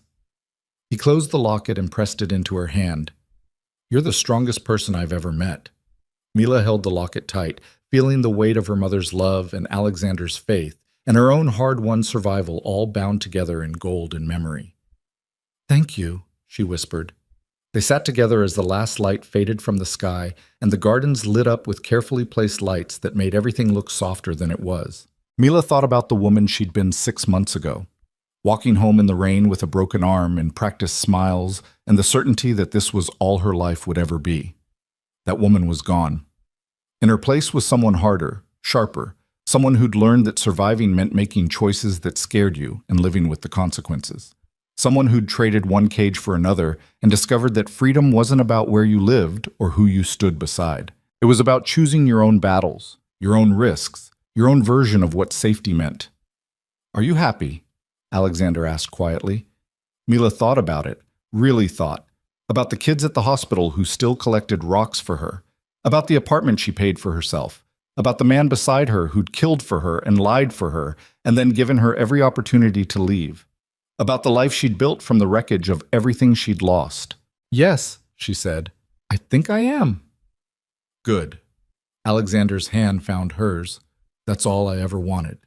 He closed the locket and pressed it into her hand. "You're the strongest person I've ever met." Mila held the locket tight, feeling the weight of her mother's love and Alexander's faith, and her own hard-won survival all bound together in gold and memory. "Thank you," she whispered. They sat together as the last light faded from the sky, and the gardens lit up with carefully placed lights that made everything look softer than it was. Mila thought about the woman she'd been 6 months ago, walking home in the rain with a broken arm and practiced smiles and the certainty that this was all her life would ever be. That woman was gone. In her place was someone harder, sharper, someone who'd learned that surviving meant making choices that scared you and living with the consequences. Someone who'd traded one cage for another and discovered that freedom wasn't about where you lived or who you stood beside. It was about choosing your own battles, your own risks, your own version of what safety meant. "Are you happy?" Alexander asked quietly. Mila thought about it, really thought, about the kids at the hospital who still collected rocks for her, about the apartment she paid for herself, about the man beside her who'd killed for her and lied for her and then given her every opportunity to leave, about the life she'd built from the wreckage of everything she'd lost. "Yes," she said, "I think I am." "Good." Alexander's hand found hers. "That's all I ever wanted."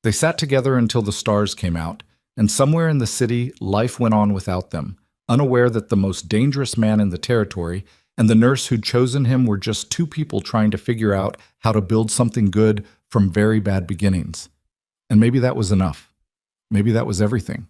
They sat together until the stars came out, and somewhere in the city, life went on without them, unaware that the most dangerous man in the territory and the nurse who'd chosen him were just two people trying to figure out how to build something good from very bad beginnings. And maybe that was enough. Maybe that was everything.